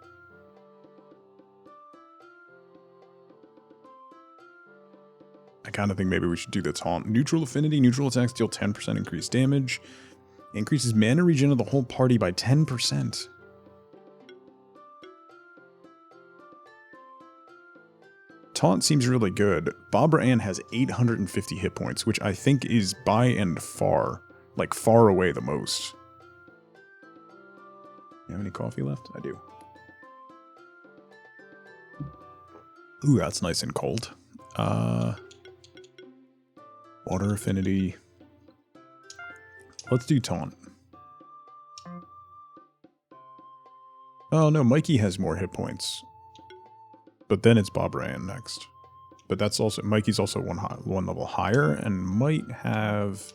I kind of think maybe we should do the taunt. Neutral affinity, neutral attacks deal 10% increased damage. Increases mana regen of the whole party by 10%. Taunt seems really good. Barbara Ann has 850 hit points, which I think is by and far, like far away the most. You have any coffee left? I do. Ooh, that's nice and cold. Water affinity. Let's do taunt. Oh no, Mikey has more hit points. But then it's Bob Ryan next. But that's also, Mikey's also one level higher and might have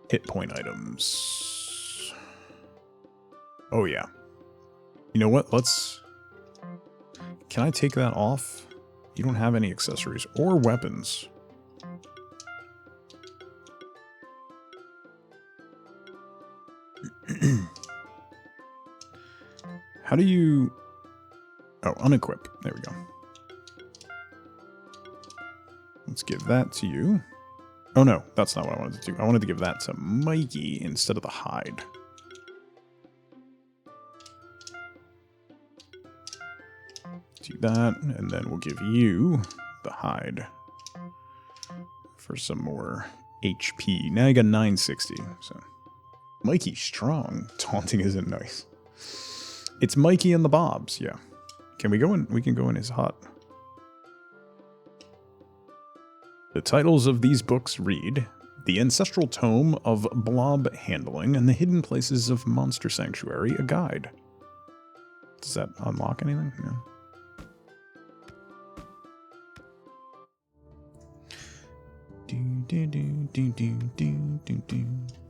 hit point items. Oh yeah. You know what? Can I take that off? You don't have any accessories or weapons. How do you... Oh, unequip. There we go. Let's give that to you. Oh no, that's not what I wanted to do. I wanted to give that to Mikey instead of the hide. Do that, and then we'll give you the hide for some more HP. Now you got 960, so... Mikey's strong. Taunting isn't nice. It's Mikey and the Bobs, yeah. Can we go in? We can go in his hut. The titles of these books read The Ancestral Tome of Blob Handling and the Hidden Places of Monster Sanctuary, a Guide. Does that unlock anything? Yeah.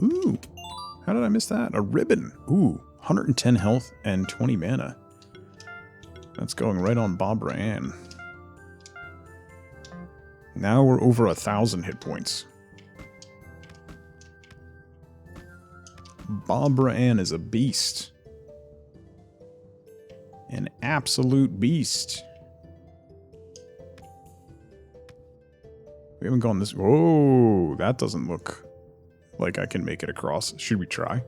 Ooh, how did I miss that? A ribbon. Ooh, 110 health and 20 mana. That's going right on Barbara Ann. Now we're over 1,000 hit points. Barbara Ann is a beast. An absolute beast. We haven't gone this... Whoa, that doesn't look like I can make it across. Should we try?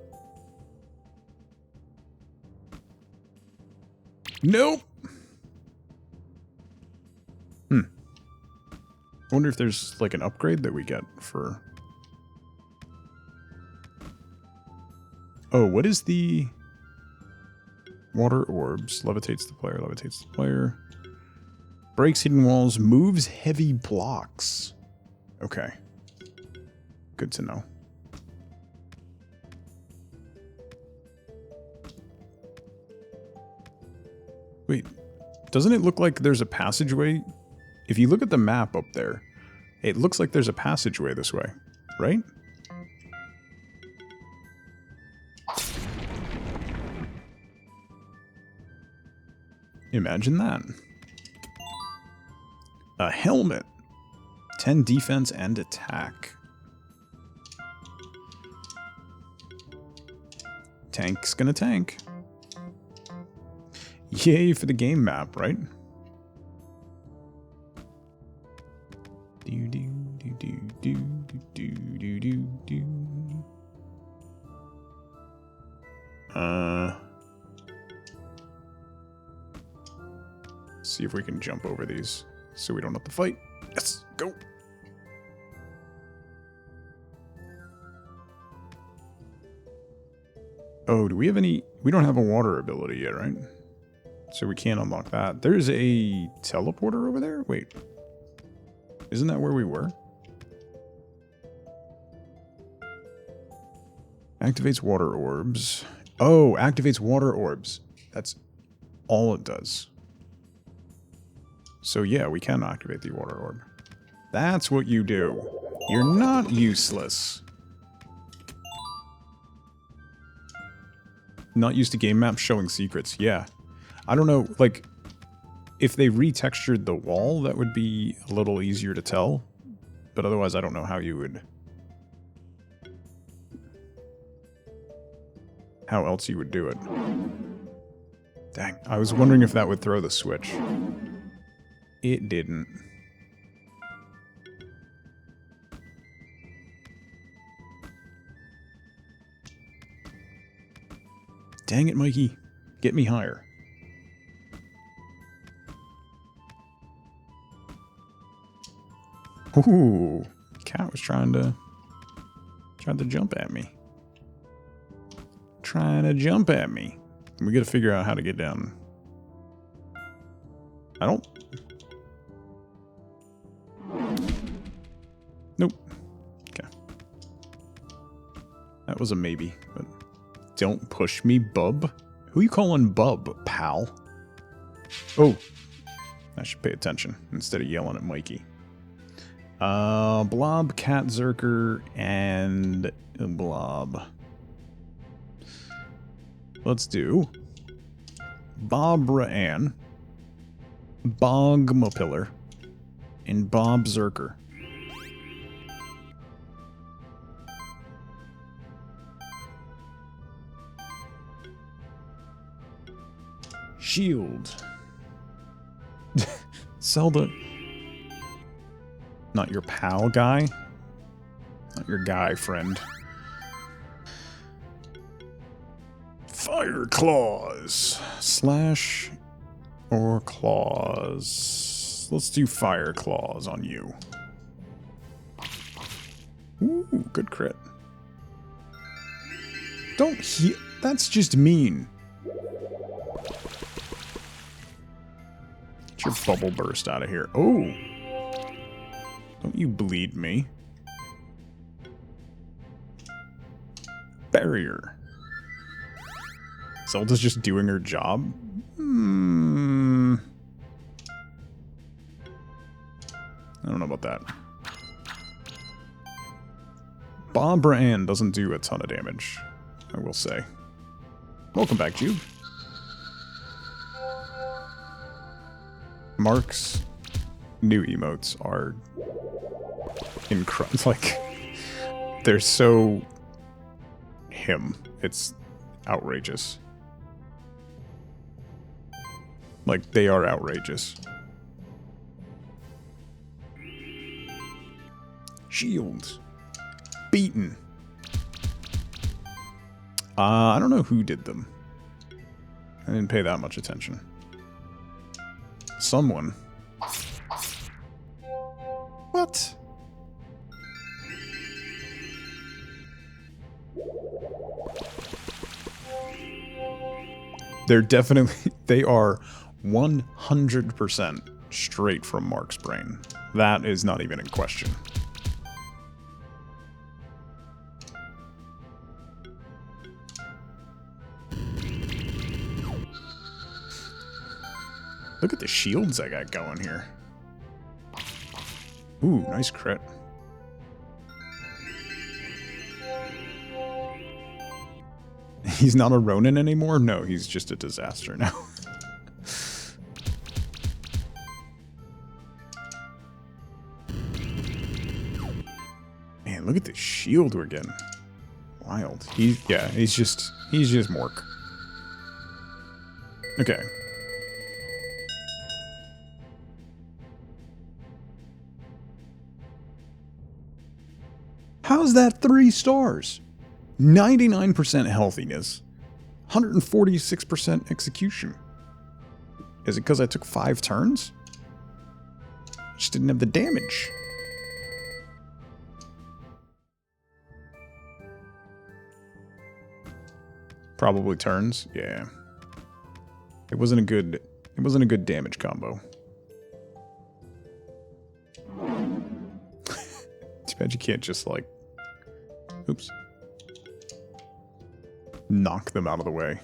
Nope. I wonder if there's like an upgrade that we get for... Oh, what is the... Water orbs. Levitates the player, levitates the player. Breaks hidden walls, moves heavy blocks. Okay. Good to know. Wait, doesn't it look like there's a passageway? If you look at the map up there, it looks like there's a passageway this way, right? Imagine that. A helmet. 10 defense and attack. Tank's gonna tank. Yay for the game map, right? Do do do do do do do do do. See if we can jump over these so we don't have to fight. Yes, go. Oh, do we have any... We don't have a water ability yet, right? So we can't unlock that. There's a teleporter over there? Wait. Isn't that where we were? Activates water orbs. Oh, activates water orbs. That's all it does. So yeah, we can activate the water orb. That's what you do. You're not useless. Not used to game maps showing secrets. Yeah. I don't know, like, if they retextured the wall, that would be a little easier to tell. But otherwise, I don't know how you would... how else you would do it. Dang, I was wondering if that would throw the switch. It didn't. Dang it, Mikey. Get me higher. Ooh, cat was trying to jump at me. Trying to jump at me. We gotta figure out how to get down. I don't... Nope. Okay. That was a maybe, but... Don't push me, bub. Who you calling bub, pal? Oh. I should pay attention instead of yelling at Mikey. Blob, Cat Zerker, and Blob. Let's do Bobra Ann, Bogma Pillar, and Bob Zerker. Shield. Zelda. Not your pal guy. Not your guy friend. Fire Claws. Slash or claws. Let's do Fire Claws on you. Ooh, good crit. Don't heal. That's just mean. Get your bubble burst out of here. Oh. Don't you bleed me. Barrier. Zelda's just doing her job? I don't know about that. Bobra Ann doesn't do a ton of damage, I will say. Welcome back, Jude. Mark's new emotes are incredible. Like, they're so him. It's outrageous. Like, they are outrageous. Shield. Beaten. I don't know who did them. I didn't pay that much attention. Someone. What? They're definitely... They are 100% straight from Mark's brain. That is not even in question. Look at the shields I got going here. Ooh, nice crit. He's not a Ronin anymore? No, he's just a disaster now. Man, look at the shield we're getting. Wild. He's just Mork. Okay. How's that 3 stars? 99% healthiness, 146% execution. Is it because I took 5 turns? Just didn't have the damage. Probably turns, yeah. It wasn't a good damage combo. Too bad you can't just like, oops. Knock them out of the way.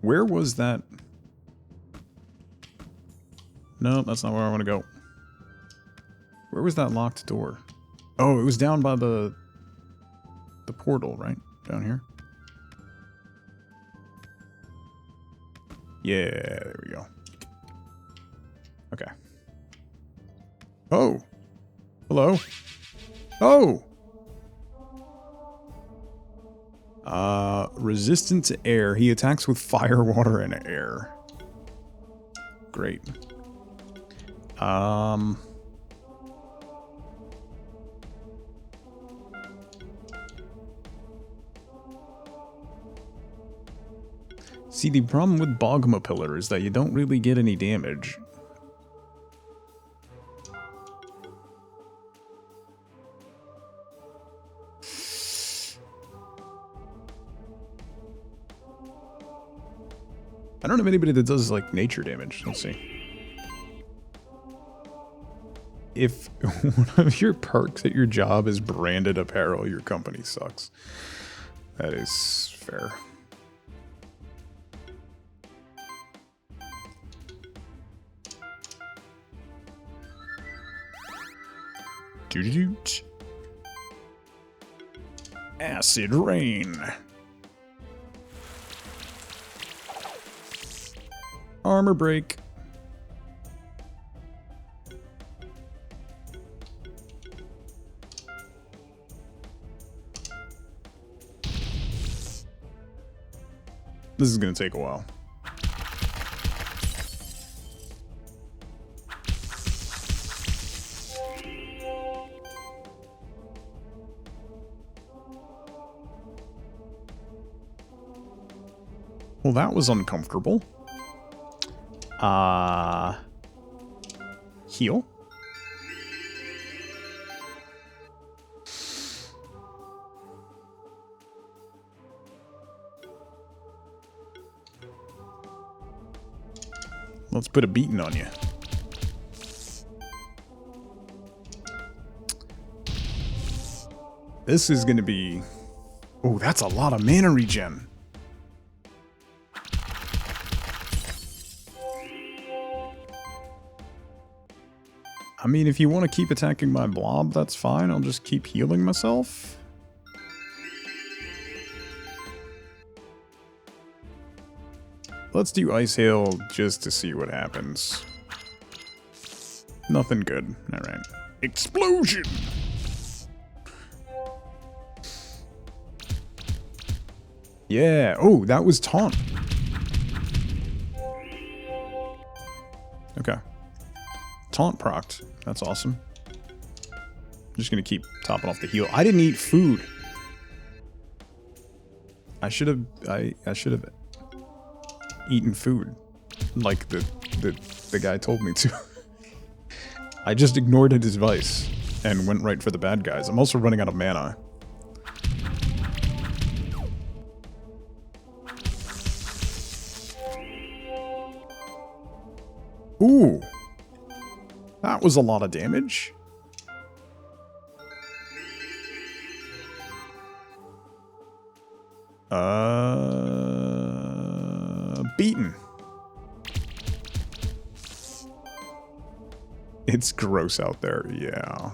Where was that? No, that's not where I want to go. Where was that locked door? Oh, it was down by the portal, right? Down here? Yeah, there we go. Okay. Oh! Hello? Oh! Resistant to air. He attacks with fire, water, and air. Great. See, the problem with Bogma Pillar is that you don't really get any damage. I don't have anybody that does, like, nature damage. Let's see. If one of your perks at your job is branded apparel, your company sucks. That is fair. Doo-doo-doot. Acid rain. Armor break. This is going to take a while. Well, that was uncomfortable. Heal? Let's put a beating on you. This is gonna be... Oh, that's a lot of mana regen. I mean, if you want to keep attacking my blob, that's fine. I'll just keep healing myself. Let's do Ice Hail just to see what happens. Nothing good. Alright. Explosion! Yeah. Oh, that was taunt. Okay. Taunt procced. That's awesome. I'm just gonna keep topping off the heal. I didn't eat food. I should have eaten food. Like the guy told me to. I just ignored his advice and went right for the bad guys. I'm also running out of mana. Ooh. That was a lot of damage. Beaten. It's gross out there, yeah.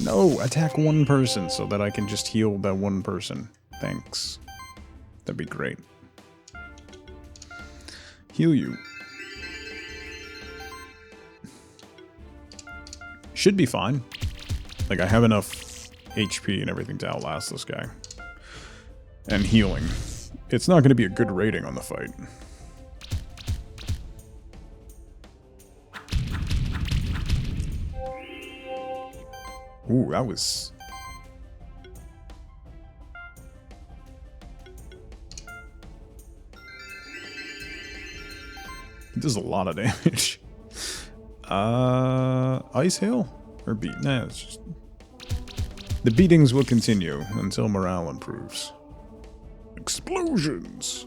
No, attack one person so that I can just heal that one person. Thanks. That'd be great. Heal you. Should be fine. Like, I have enough HP and everything to outlast this guy. And healing. It's not going to be a good rating on the fight. Ooh, that was... It does a lot of damage. Ice Hail? Or beat? Nah, it's just... The beatings will continue until morale improves. Explosions!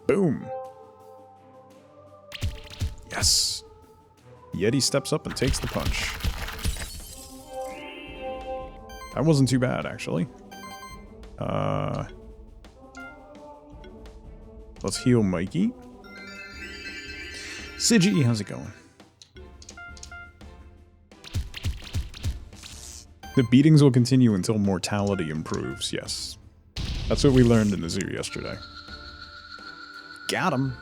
Boom! Yes! Yeti steps up and takes the punch. That wasn't too bad, actually. Let's heal Mikey. Siggy, how's it going? The beatings will continue until mortality improves, yes. That's what we learned in the zoo yesterday. Got him.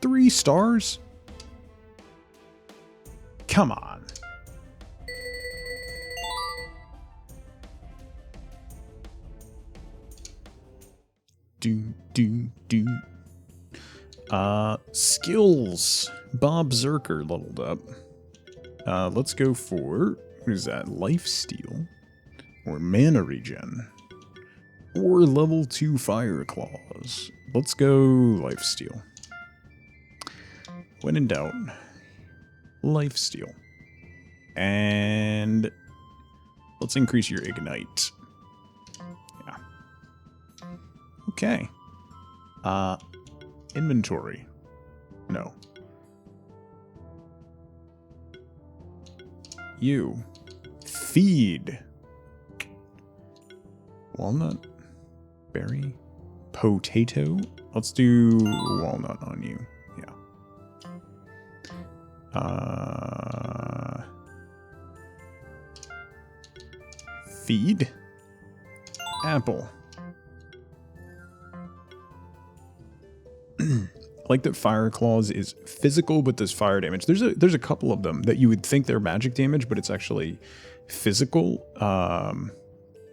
Three stars? Come on. Skills. Bob Zerker leveled up. Let's go for, what is that, Lifesteal? Or Mana Regen? Or level 2 Fire Claws? Let's go Lifesteal. When in doubt, Lifesteal. And let's increase your Ignite. Yeah. Okay. Inventory. No. You. Feed. Walnut. Berry. Potato. Let's do walnut on you. Yeah. Feed. Apple. I like that Fire Claws is physical but does fire damage. There's a couple of them that you would think they're magic damage, but it's actually physical.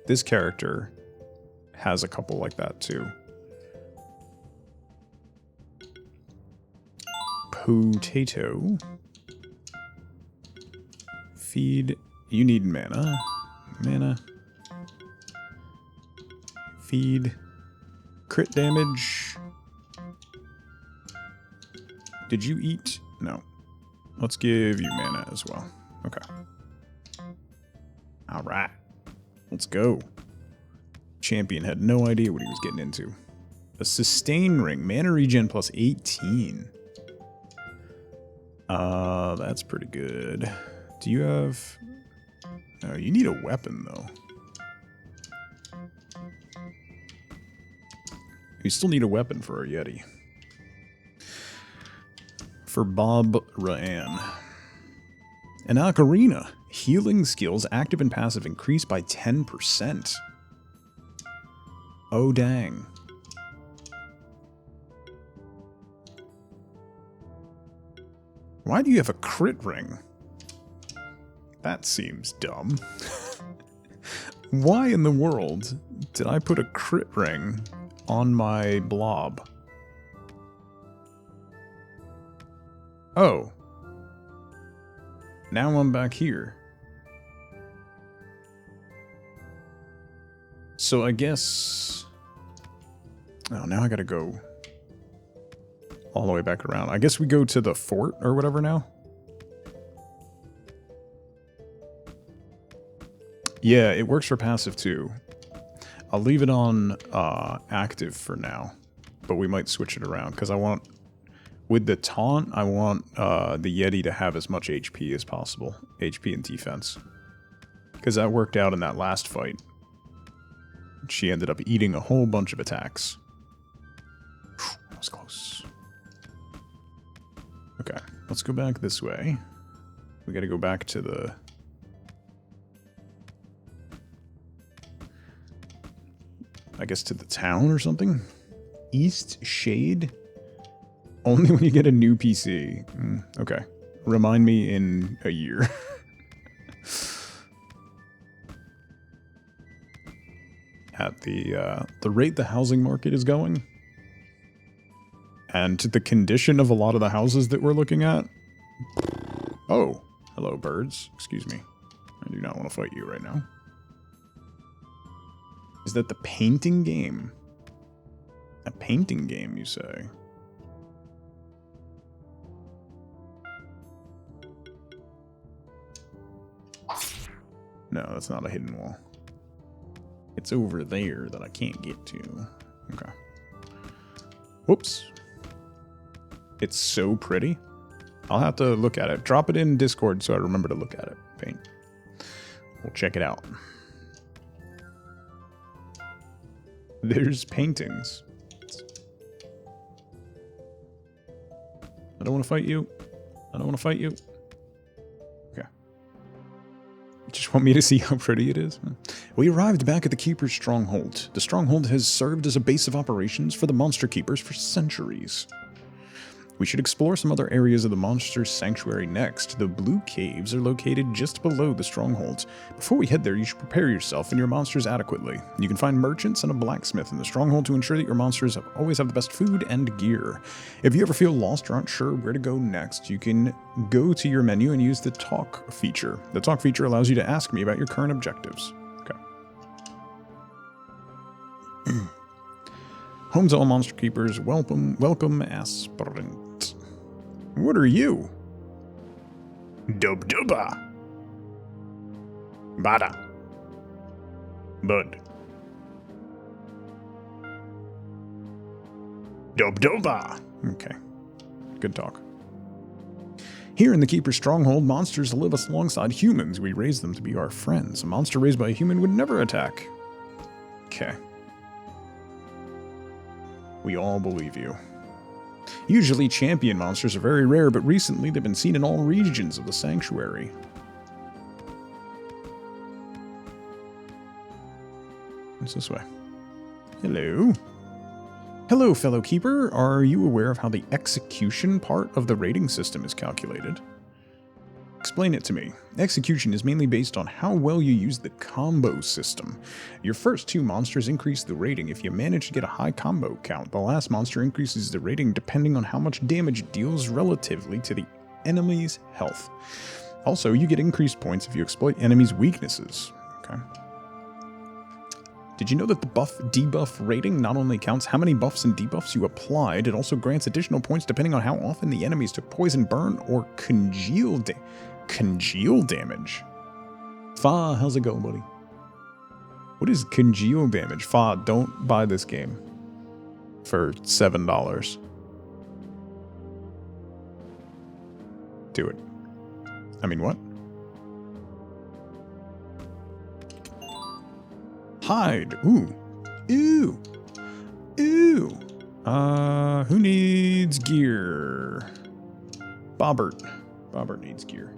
This character has a couple like that too. Potato. Feed. You need mana. Mana. Feed. Crit damage. Did you eat? No. Let's give you mana as well. Okay. Alright. Let's go. Champion had no idea what he was getting into. A sustain ring. Mana regen plus 18. That's pretty good. Do you have... Oh, you need a weapon, though. You still need a weapon for a Yeti. For Bob Ra'an. An ocarina. Healing skills, active and passive, increase by 10%. Oh, dang. Why do you have a crit ring? That seems dumb. Why in the world did I put a crit ring on my blob? Oh. Now I'm back here. So I guess... Oh, now I gotta go all the way back around. I guess we go to the fort or whatever now? Yeah, it works for passive too. I'll leave it on active for now, but we might switch it around because I want... With the taunt, I want the Yeti to have as much HP as possible. HP and defense. Because that worked out in that last fight. She ended up eating a whole bunch of attacks. That was close. Okay, let's go back this way. We gotta go back to the... I guess to the town or something? East Shade? Only when you get a new PC. Okay. Remind me in a year. At the rate the housing market is going, and to the condition of a lot of the houses that we're looking at. Oh, hello birds. Excuse me. I do not want to fight you right now. Is that the painting game? A painting game, you say? No, that's not a hidden wall. It's over there that I can't get to. Okay. Whoops. It's so pretty. I'll have to look at it. Drop it in Discord so I remember to look at it. Paint. We'll check it out. There's paintings. I don't want to fight you. I don't want to fight you. Okay. You just want me to see how pretty it is? We arrived back at the Keeper's Stronghold. The Stronghold has served as a base of operations for the Monster Keepers for centuries. We should explore some other areas of the Monster Sanctuary next. The Blue Caves are located just below the Strongholds. Before we head there, you should prepare yourself and your monsters adequately. You can find merchants and a blacksmith in the Stronghold to ensure that your monsters always have the best food and gear. If you ever feel lost or aren't sure where to go next, you can go to your menu and use the Talk feature. The Talk feature allows you to ask me about your current objectives. Okay. Home to all Monster Keepers, welcome aspirant. What are you? Dub-dubba. Bada. Bud. Dub-dubba. Okay. Good talk. Here in the Keeper's Stronghold, monsters live alongside humans. We raise them to be our friends. A monster raised by a human would never attack. Okay. We all believe you. Usually champion monsters are very rare, but recently they've been seen in all regions of the sanctuary. What's this way? Hello. Hello, fellow keeper. Are you aware of how the execution part of the rating system is calculated? Explain it to me. Execution is mainly based on how well you use the combo system. Your first two monsters increase the rating if you manage to get a high combo count. The last monster increases the rating depending on how much damage it deals relatively to the enemy's health. Also, you get increased points if you exploit enemies' weaknesses. Okay. Did you know that the buff-debuff rating not only counts how many buffs and debuffs you applied, it also grants additional points depending on how often the enemies took poison, burn, or congeal damage? Fa, how's it going, buddy? What is congeal damage? Fa, don't buy this game for $7. Do it. I mean, what? Hide. Ooh. Ew. Ew. Who needs gear? Bobbert. Bobbert needs gear.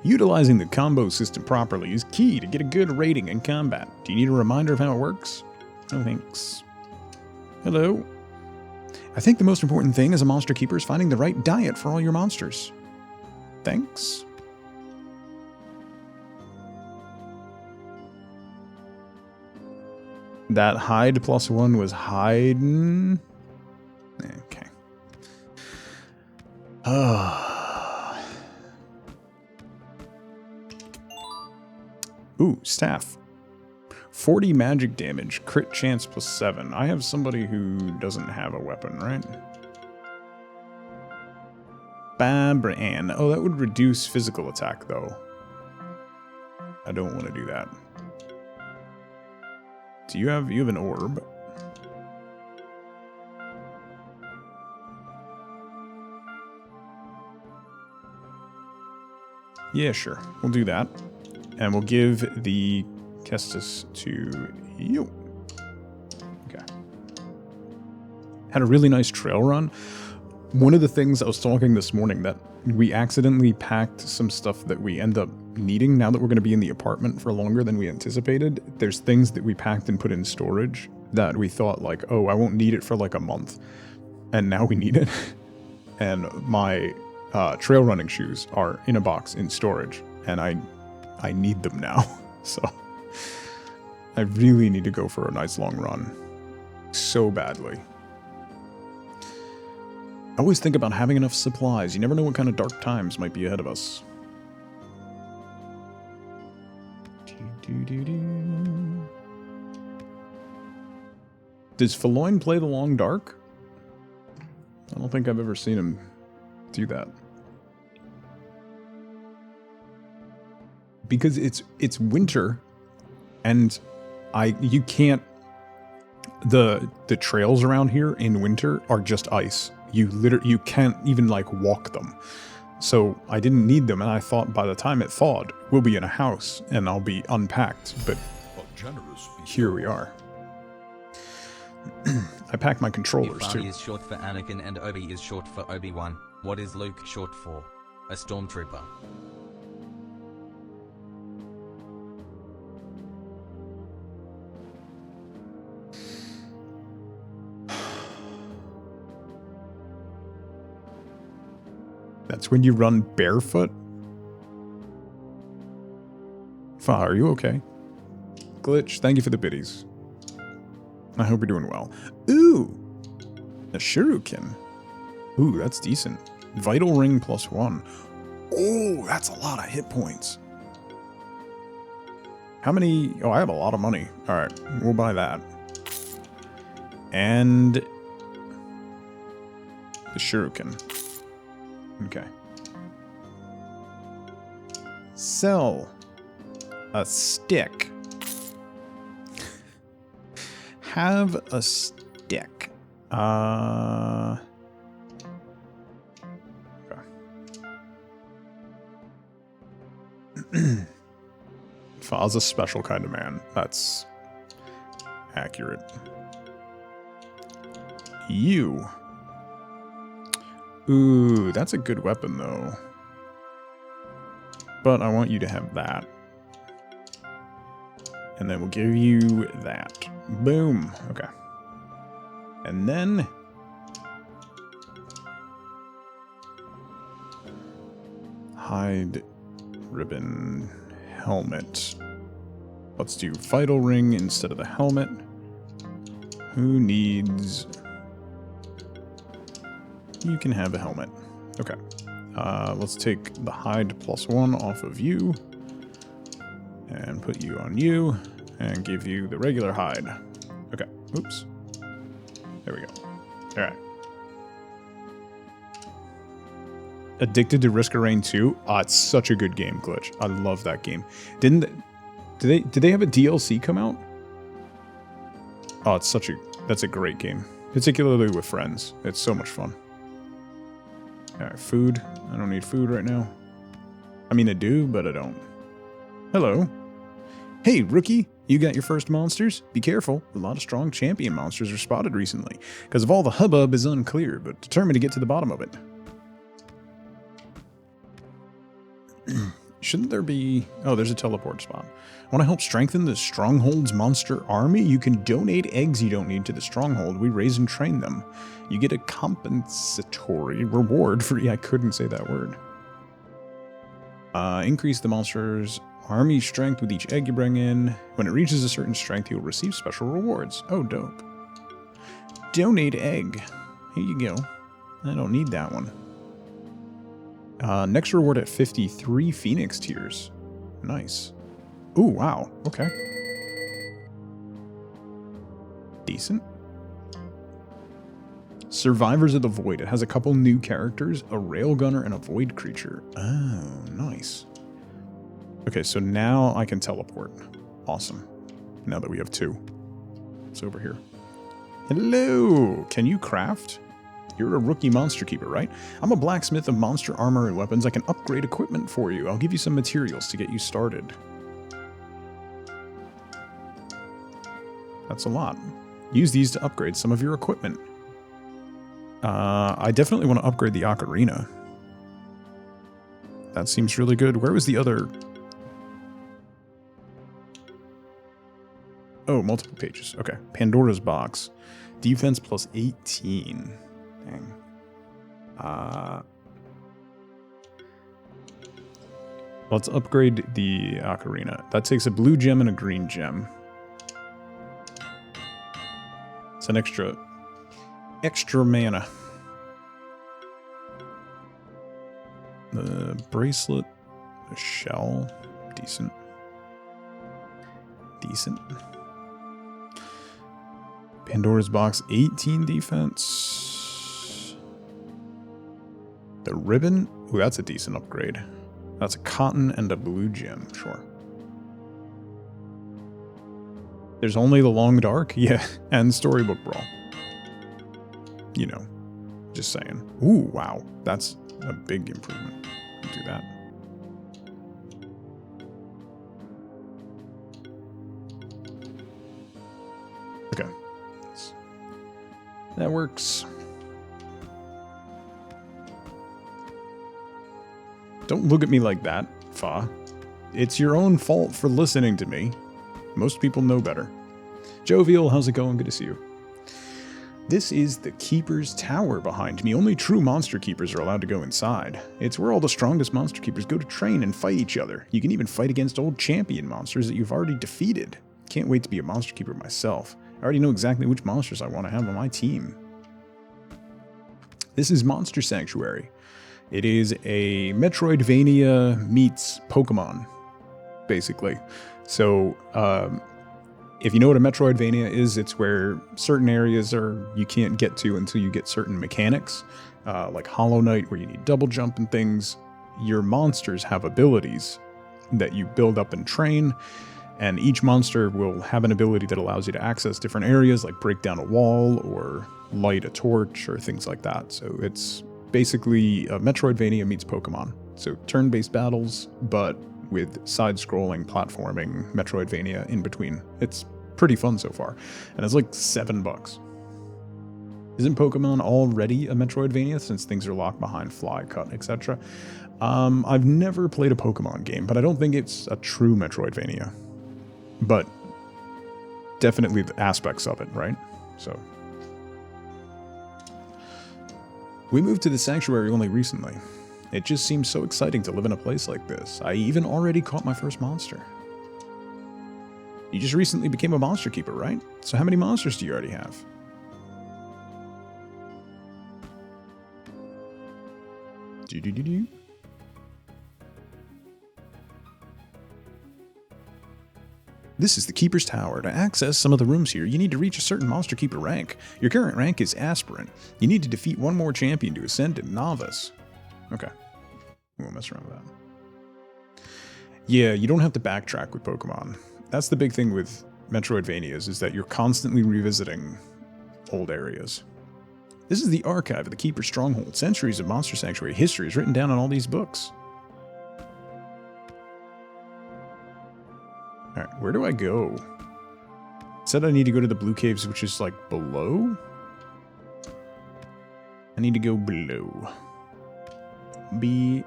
Utilizing the combo system properly is key to get a good rating in combat. Do you need a reminder of how it works? No thanks. Hello. I think the most important thing as a monster keeper is finding the right diet for all your monsters. Thanks. That hide +1 was hiding. Okay. Ooh, staff. 40 magic damage, crit chance +7. I have somebody who doesn't have a weapon, right? Babran. Oh, that would reduce physical attack, though. I don't want to do that. Do you have an orb? Yeah, sure. We'll do that. And we'll give the Kestis to you. Okay. Had a really nice trail run. One of the things I was talking this morning that we accidentally packed some stuff that we end up needing now that we're going to be in the apartment for longer than we anticipated. There's things that we packed and put in storage that we thought like, oh, I won't need it for like a month. And now we need it. And my trail running shoes are in a box in storage. And I need them now. So I really need to go for a nice long run. So badly. I always think about having enough supplies. You never know what kind of dark times might be ahead of us. Does Feloin play the Long Dark? I don't think I've ever seen him do that. Because it's winter, and you can't. The trails around here in winter are just ice. You can't even like walk them. So I didn't need them, and I thought by the time it thawed, we'll be in a house and I'll be unpacked. But here we are. I packed my If controllers Ari too. is short for Anakin and Obi is short for Obi-Wan, what is Luke short for? A stormtrooper. That's when you run barefoot? Fa, are you okay? Glitch, thank you for the biddies. I hope you're doing well. Ooh! A shuriken. Ooh, that's decent. Vital ring +1. Oh, that's a lot of hit points. How many? Oh, I have a lot of money. Alright, we'll buy that. And the shuriken. Okay. Sell a stick. Have a stick. Okay. Fa's a special kind of man. That's accurate. You. Ooh, that's a good weapon, though. But I want you to have that. And then we'll give you that. Boom. Okay. And then... hide, ribbon, helmet. Let's do vital ring instead of the helmet. Who needs... You can have a helmet. Okay. Let's take the hide +1 off of you. And put you on you. And give you the regular hide. Okay. Oops. There we go. Alright. Addicted to Risk of Rain 2? It's such a good game, Glitch. I love that game. Did they have a DLC come out? Oh, that's a great game. Particularly with friends. It's so much fun. Alright, food. I don't need food right now. I mean, I do, but I don't. Hello. Hey, rookie. You got your first monsters? Be careful. A lot of strong champion monsters are spotted recently. Because of all the hubbub is unclear, but determined to get to the bottom of it. Shouldn't there be... Oh, there's a teleport spot. Want to help strengthen the Stronghold's monster army? You can donate eggs you don't need to the Stronghold. We raise and train them. You get a compensatory reward for... Yeah, I couldn't say that word. Increase the monster's army strength with each egg you bring in. When it reaches a certain strength, you'll receive special rewards. Oh, dope. Donate egg. Here you go. I don't need that one. Next reward at 53 Phoenix tiers. Nice. Ooh, wow. Okay. Decent. Survivors of the Void. It has a couple new characters, a railgunner and a void creature. Oh, nice. Okay, so now I can teleport. Awesome. Now that we have two. It's over here. Hello! Can you craft? You're a rookie monster keeper, right? I'm a blacksmith of monster armor and weapons. I can upgrade equipment for you. I'll give you some materials to get you started. That's a lot. Use these to upgrade some of your equipment. I definitely want to upgrade the ocarina. That seems really good. Where was the other... Oh, multiple pages. Okay. Pandora's box. Defense plus 18. Dang. Let's upgrade the ocarina. That takes a blue gem and a green gem. It's an extra mana. The bracelet, the shell, decent. Pandora's box, 18 defense. The ribbon, ooh, that's a decent upgrade. That's a cotton and a blue gem, sure. There's only the long dark, yeah, and storybook brawl. You know, just saying. Ooh, wow, that's a big improvement. Do that. Okay. That works. Don't look at me like that, Fa. It's your own fault for listening to me. Most people know better. Jovial, how's it going? Good to see you. This is the Keeper's Tower behind me. Only true monster keepers are allowed to go inside. It's where all the strongest monster keepers go to train and fight each other. You can even fight against old champion monsters that you've already defeated. Can't wait to be a monster keeper myself. I already know exactly which monsters I want to have on my team. This is Monster Sanctuary. It is a Metroidvania meets Pokemon, basically. So, if you know what a Metroidvania is, it's where certain areas you can't get to until you get certain mechanics, like Hollow Knight, where you need double jump and things. Your monsters have abilities that you build up and train, and each monster will have an ability that allows you to access different areas, like break down a wall or light a torch or things like that. So it's basically a Metroidvania meets Pokemon. So turn-based battles, but with side-scrolling platforming Metroidvania in between. It's pretty fun so far, and it's like $7. Isn't Pokemon already a Metroidvania since things are locked behind fly, cut, etc.? I've never played a Pokemon game, but I don't think it's a true Metroidvania. But definitely the aspects of it, right? So we moved to the sanctuary only recently. It just seems so exciting to live in a place like this. I even already caught my first monster. You just recently became a monster keeper, right? So how many monsters do you already have? Do-do-do-do. This is the Keeper's Tower. To access some of the rooms here, you need to reach a certain Monster Keeper rank. Your current rank is Aspirant. You need to defeat one more champion to ascend to Novice. Okay. We won't mess around with that. Yeah, you don't have to backtrack with Pokemon. That's the big thing with Metroidvanias, is that you're constantly revisiting old areas. This is the archive of the Keeper's Stronghold. Centuries of Monster Sanctuary history is written down in all these books. Alright, where do I go? It said I need to go to the Blue Caves, which is like below? I need to go below. Below.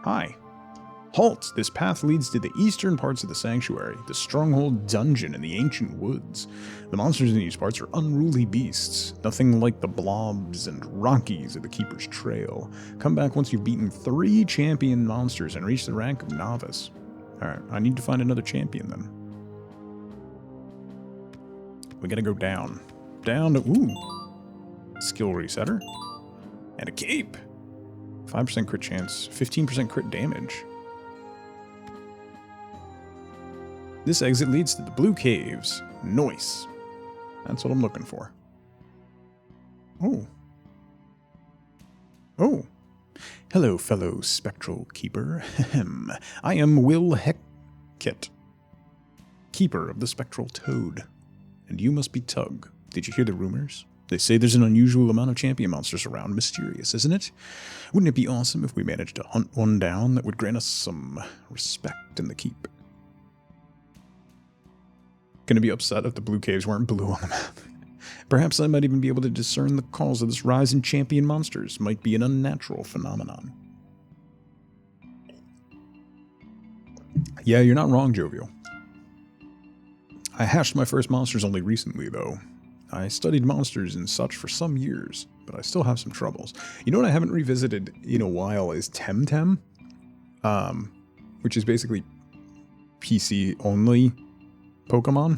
Hi. Halt! This path leads to the eastern parts of the sanctuary, the stronghold dungeon in the ancient woods. The monsters in these parts are unruly beasts, nothing like the blobs and rockies of the Keeper's Trail. Come back once you've beaten 3 champion monsters and reach the rank of Novice. Alright, I need to find another champion then. We gotta go down. Down to, ooh, skill resetter. And a cape! 5% crit chance, 15% crit damage. This exit leads to the Blue Caves. Nice. That's what I'm looking for. Oh. Oh. Hello, fellow Spectral Keeper. I am Will Heckett, Keeper of the Spectral Toad. And you must be Tug. Did you hear the rumors? They say there's an unusual amount of champion monsters around. Mysterious, isn't it? Wouldn't it be awesome if we managed to hunt one down that would grant us some respect in the keep? Gonna be upset if the Blue Caves weren't blue on the map. Perhaps I might even be able to discern the cause of this rise in champion monsters. Might be an unnatural phenomenon. Yeah, you're not wrong, Jovial. I hatched my first monsters only recently, though. I studied monsters and such for some years, but I still have some troubles. You know what I haven't revisited in a while is Temtem, which is basically PC-only Pokemon.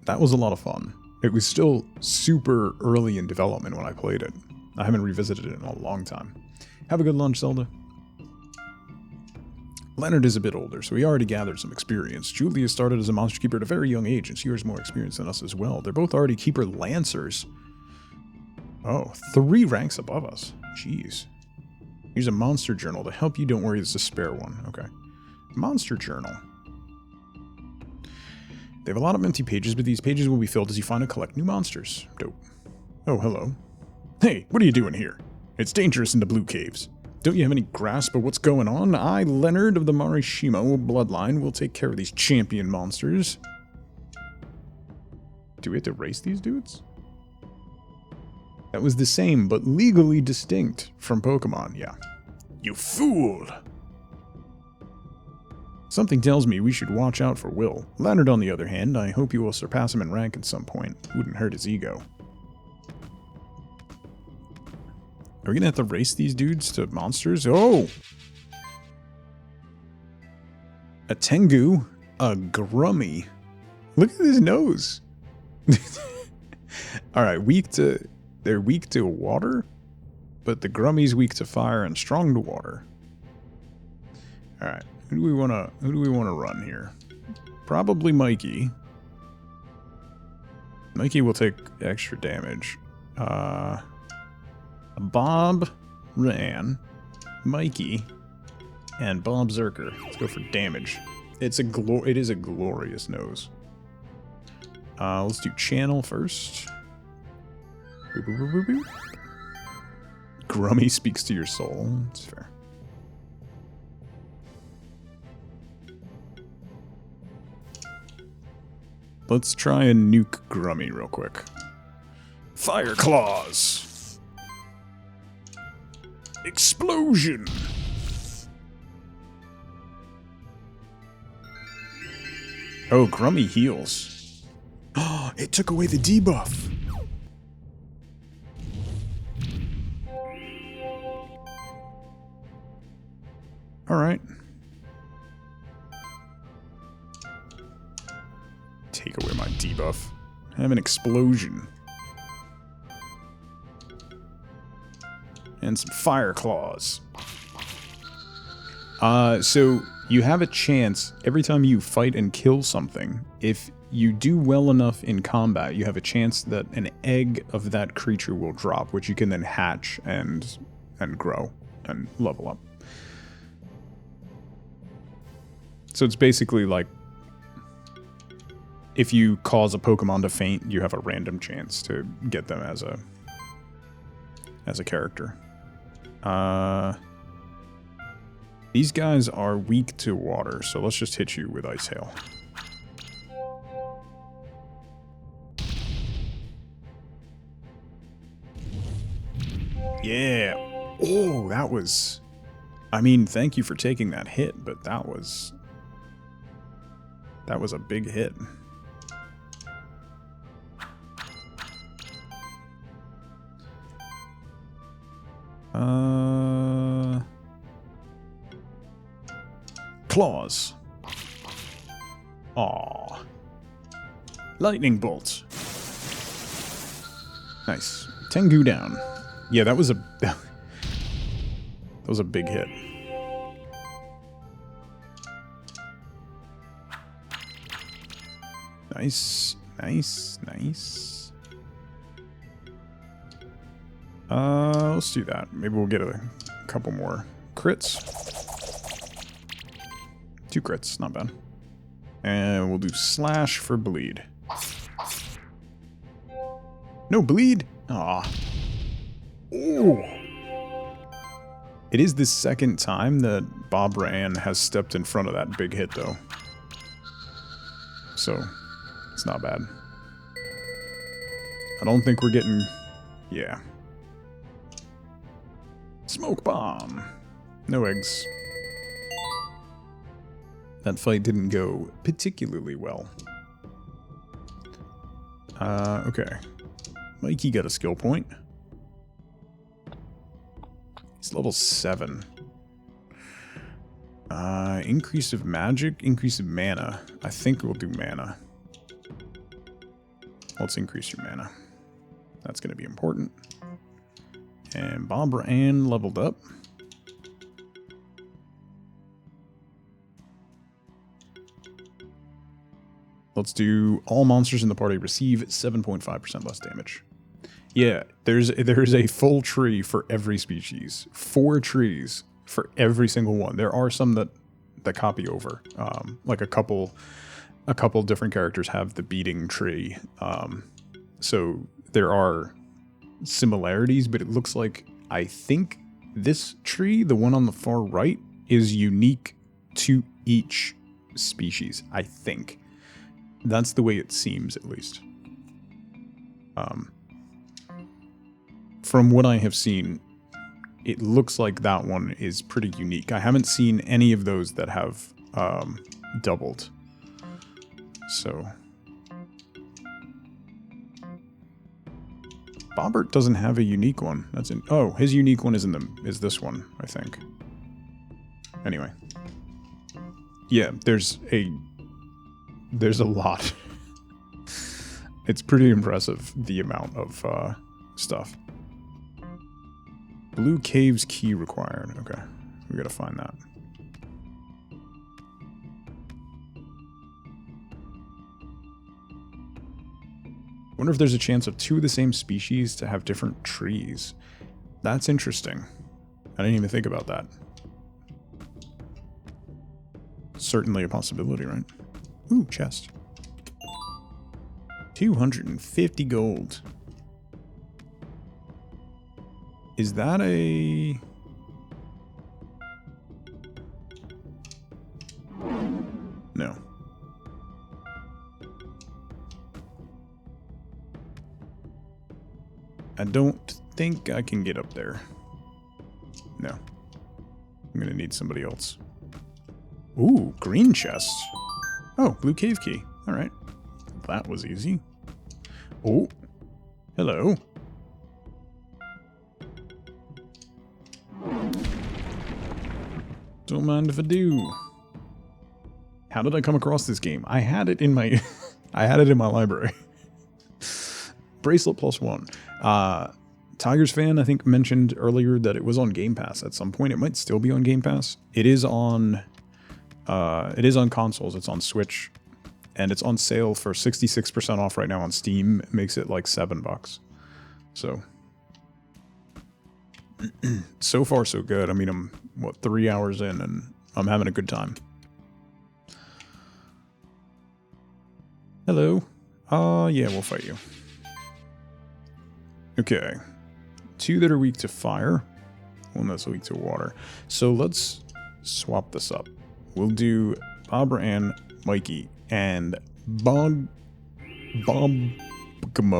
That was a lot of fun. It was still super early in development when I played it. I haven't revisited it in a long time. Have a good lunch, Zelda. Leonard is a bit older, so he already gathered some experience. Julia started as a monster keeper at a very young age, and she has more experience than us as well. They're both already keeper lancers. Oh, 3 ranks above us. Jeez. Here's a monster journal to help you. Don't worry, it's a spare one. Okay. Monster journal. They have a lot of empty pages, but these pages will be filled as you find and collect new monsters. Dope. Oh, hello. Hey, what are you doing here? It's dangerous in the Blue Caves. Don't you have any grasp of what's going on? I, Leonard of the Marishimo bloodline, will take care of these champion monsters. Do we have to race these dudes? That was the same, but legally distinct from Pokemon, yeah. You fool! Something tells me we should watch out for Will. Leonard, on the other hand, I hope you will surpass him in rank at some point. Wouldn't hurt his ego. Are we gonna have to race these dudes to monsters? Oh! A Tengu, a Grummy. Look at his nose. Alright, they're weak to water, but the Grummy's weak to fire and strong to water. Alright, who do we wanna run here? Probably Mikey. Mikey will take extra damage. Bob, Ran, Mikey, and Bob Zerker. Let's go for damage. It is a glorious nose. Let's do channel first. Boop, boop, boop, boop, boop. Grummy speaks to your soul. That's fair. Let's try and nuke Grummy real quick. Fire Claws! Explosion! Oh, Grummy heals. Oh, it took away the debuff. Alright. Take away my debuff. Have an explosion. And some fire claws. So you have a chance every time you fight and kill something. If you do well enough in combat, you have a chance that an egg of that creature will drop, which you can then hatch and grow and level up. So it's basically like if you cause a Pokemon to faint, you have a random chance to get them as a character. These guys are weak to water, so let's just hit you with Ice Hail. Yeah. Oh, that was... I mean, thank you for taking that hit, but that was a big hit. Claws. Aw. Lightning bolt. Nice. Tengu down. Yeah, that was a big hit. Nice, nice, nice. Let's do that. Maybe we'll get a couple more crits. 2 crits, not bad. And we'll do slash for bleed. No bleed? Aw. Ooh. It is the second time that Bob Ran has stepped in front of that big hit, though. So, it's not bad. I don't think we're getting... Yeah. Smoke bomb. No eggs. That fight didn't go particularly well. Okay. Mikey got a skill point. He's level 7. Increase of magic, increase of mana. I think we'll do mana. Let's increase your mana. That's going to be important. And Bob Ran leveled up. Let's do all monsters in the party receive 7.5% less damage. Yeah, there's a full tree for every species. 4 trees for every single one. There are some that copy over. Like a couple different characters have the beating tree. So there are similarities, but it looks like, I think this tree, the one on the far right, is unique to each species, I think. That's the way it seems, at least. From what I have seen, it looks like that one is pretty unique. I haven't seen any of those that have doubled. So Bobbert doesn't have a unique one. Oh, his unique one is this one, I think. Anyway. Yeah, there's a lot. It's pretty impressive, the amount of stuff. Blue Caves key required. Okay, we gotta find that. Wonder if there's a chance of 2 of the same species to have different trees. That's interesting. I didn't even think about that. Certainly a possibility, right? Ooh, chest. 250 gold. Is that a... No. I don't think I can get up there. No. I'm gonna need somebody else. Ooh, green chests. Oh, blue cave key. Alright. That was easy. Oh. Hello. Don't mind if I do. How did I come across this game? I had it in my I had it in my library. Bracelet +1. Tigers fan, I think, mentioned earlier that it was on Game Pass at some point. It might still be on Game Pass. It is on consoles. It's on Switch, and it's on sale for 66% off right now on Steam. It makes it like $7. So, so far so good. I mean, I'm, 3 hours in, and I'm having a good time. Hello. Yeah, we'll fight you. Okay. 2 that are weak to fire. 1 that's weak to water. So let's swap this up. We'll do Barbara and Mikey and Bombgama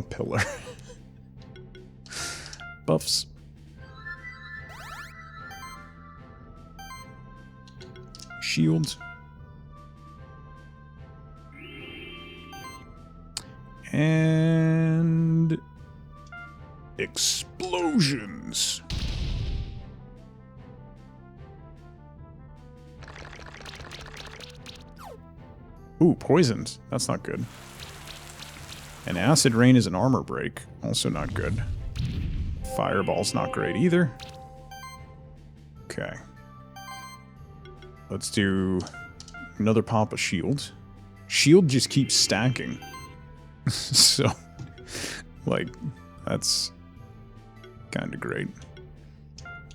Pillar. Buffs. Shield. And explosions. Ooh, poisoned. That's not good. And acid rain is an armor break. Also not good. Fireball's not great either. Okay. Let's do another pop of shield. Shield just keeps stacking. So, like, that's kind of great.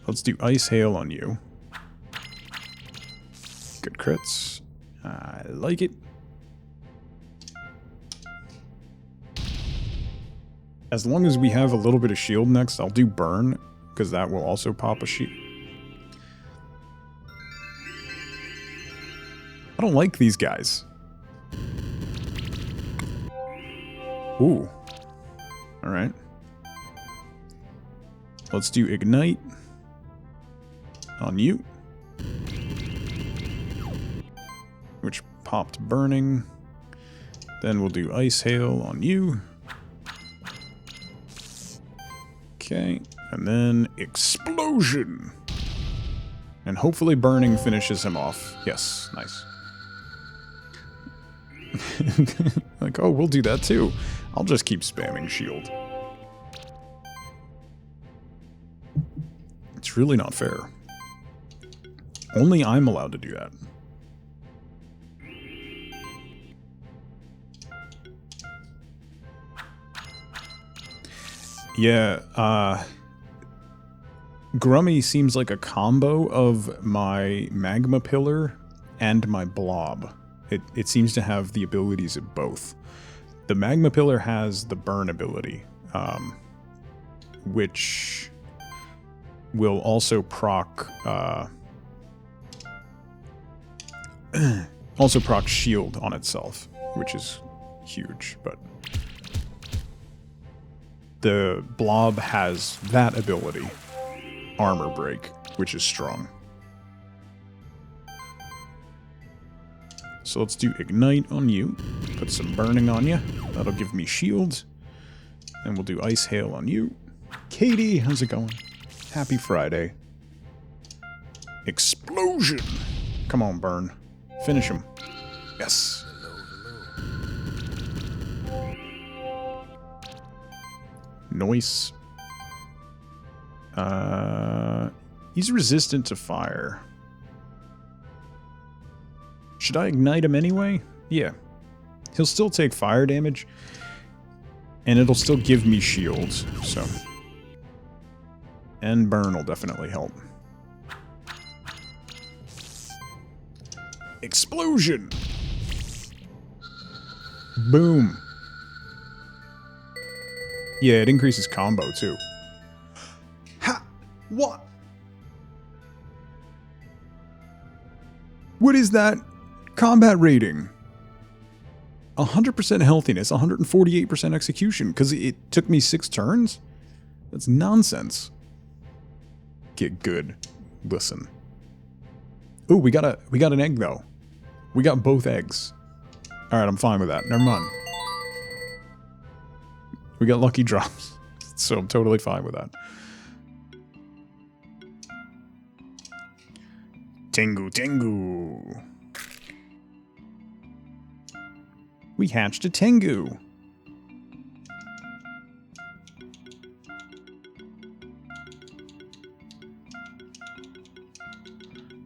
Let's do ice hail on you. Good crits. I like it. As long as we have a little bit of shield next, I'll do burn, because that will also pop a shield. I don't like these guys. Ooh. Alright. Let's do ignite on you. Which popped burning. Then we'll do ice hail on you. Okay. And then explosion. And hopefully burning finishes him off. Yes, nice. Like, oh, we'll do that too. I'll just keep spamming shield. It's really not fair. Only I'm allowed to do that. Yeah, Grummy seems like a combo of my magma pillar and my blob. It seems to have the abilities of both. The magma pillar has the burn ability, which will also proc shield on itself, which is huge, but the blob has that ability, armor break, which is strong. So let's do ignite on you, put some burning on you, that'll give me shield, and we'll do ice hail on you. Katie, how's it going? Happy Friday. Explosion! Come on, burn. Finish him. Yes. Noise. He's resistant to fire. Should I ignite him anyway? Yeah. He'll still take fire damage, and it'll still give me shields, so. And burn will definitely help. Explosion! Boom. Yeah, it increases combo, too. Ha! What? What is that combat rating? 100% healthiness, 148% execution, because it took me 6 turns? That's nonsense. Get good. Listen. Ooh, we got an egg, though. We got both eggs. Alright, I'm fine with that. Never mind. We got lucky drops, so I'm totally fine with that. Tengu, Tengu. We hatched a Tengu.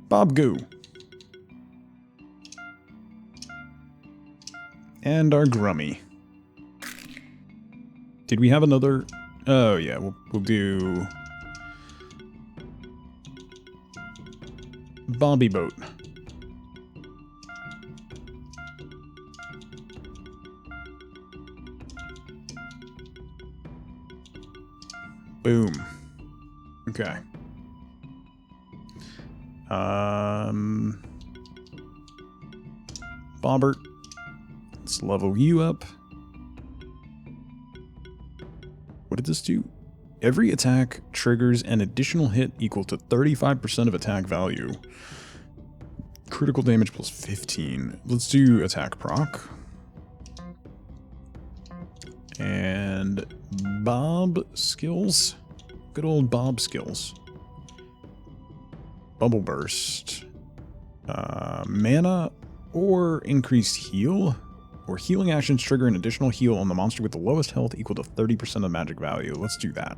Bob Goo. And our Grummy. Did we have another? Oh yeah, we'll do Bobby Boat. Boom. Okay. Bobbert. Let's level you up. What did this do? Every attack triggers an additional hit equal to 35% of attack value. Critical damage plus 15. Let's do attack proc. And Bob skills. Good old Bob skills. Bubble burst. Mana or increased heal. Or healing actions trigger an additional heal on the monster with the lowest health equal to 30% of magic value. Let's do that.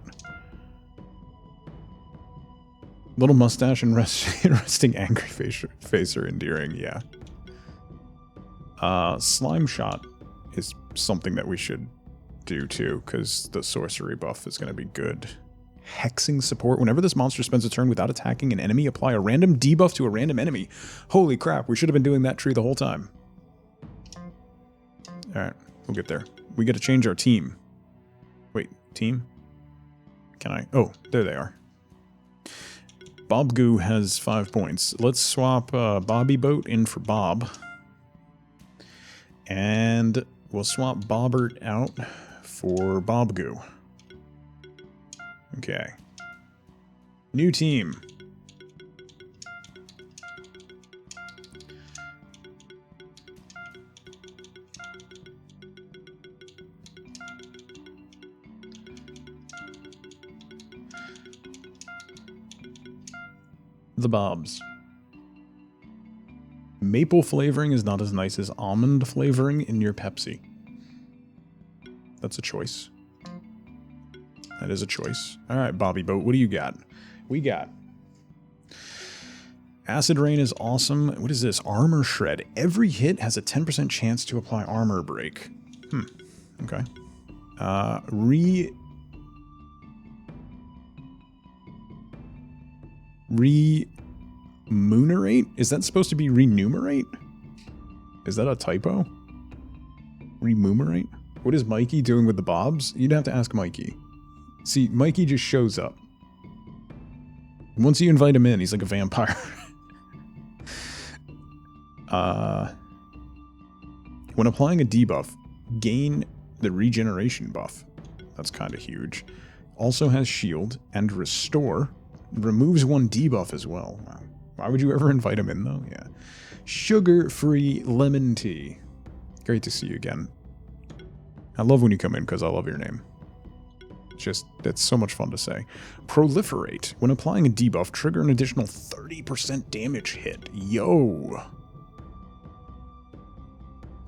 Little mustache and resting angry face are endearing, yeah. Slime shot is something that we should do too, because the sorcery buff is going to be good. Hexing support. Whenever this monster spends a turn without attacking an enemy, apply a random debuff to a random enemy. Holy crap, we should have been doing that tree the whole time. Alright, we'll get there. We got to change our team. Wait, team? Can I? Oh, there they are. Bob Goo has 5 points. Let's swap Bobby Boat in for Bob. And we'll swap Bobbert out for Bob Goo. Okay. New team. The Bobs. Maple flavoring is not as nice as almond flavoring in your Pepsi. That's a choice. That is a choice. Alright, Bobby Boat, what do you got? We got Acid Rain is awesome. What is this? Armor Shred. Every hit has a 10% chance to apply armor break. Okay. Remunerate? Is that supposed to be remunerate? Is that a typo? Remunerate? What is Mikey doing with the Bobs? You'd have to ask Mikey. See, Mikey just shows up. Once you invite him in, he's like a vampire. When applying a debuff, gain the regeneration buff. That's kind of huge. Also has shield and restore. Removes 1 debuff as well. Wow. Why would you ever invite him in, though? Yeah. Sugar-free lemon tea. Great to see you again. I love when you come in because I love your name. It's so much fun to say. Proliferate. When applying a debuff, trigger an additional 30% damage hit. Yo.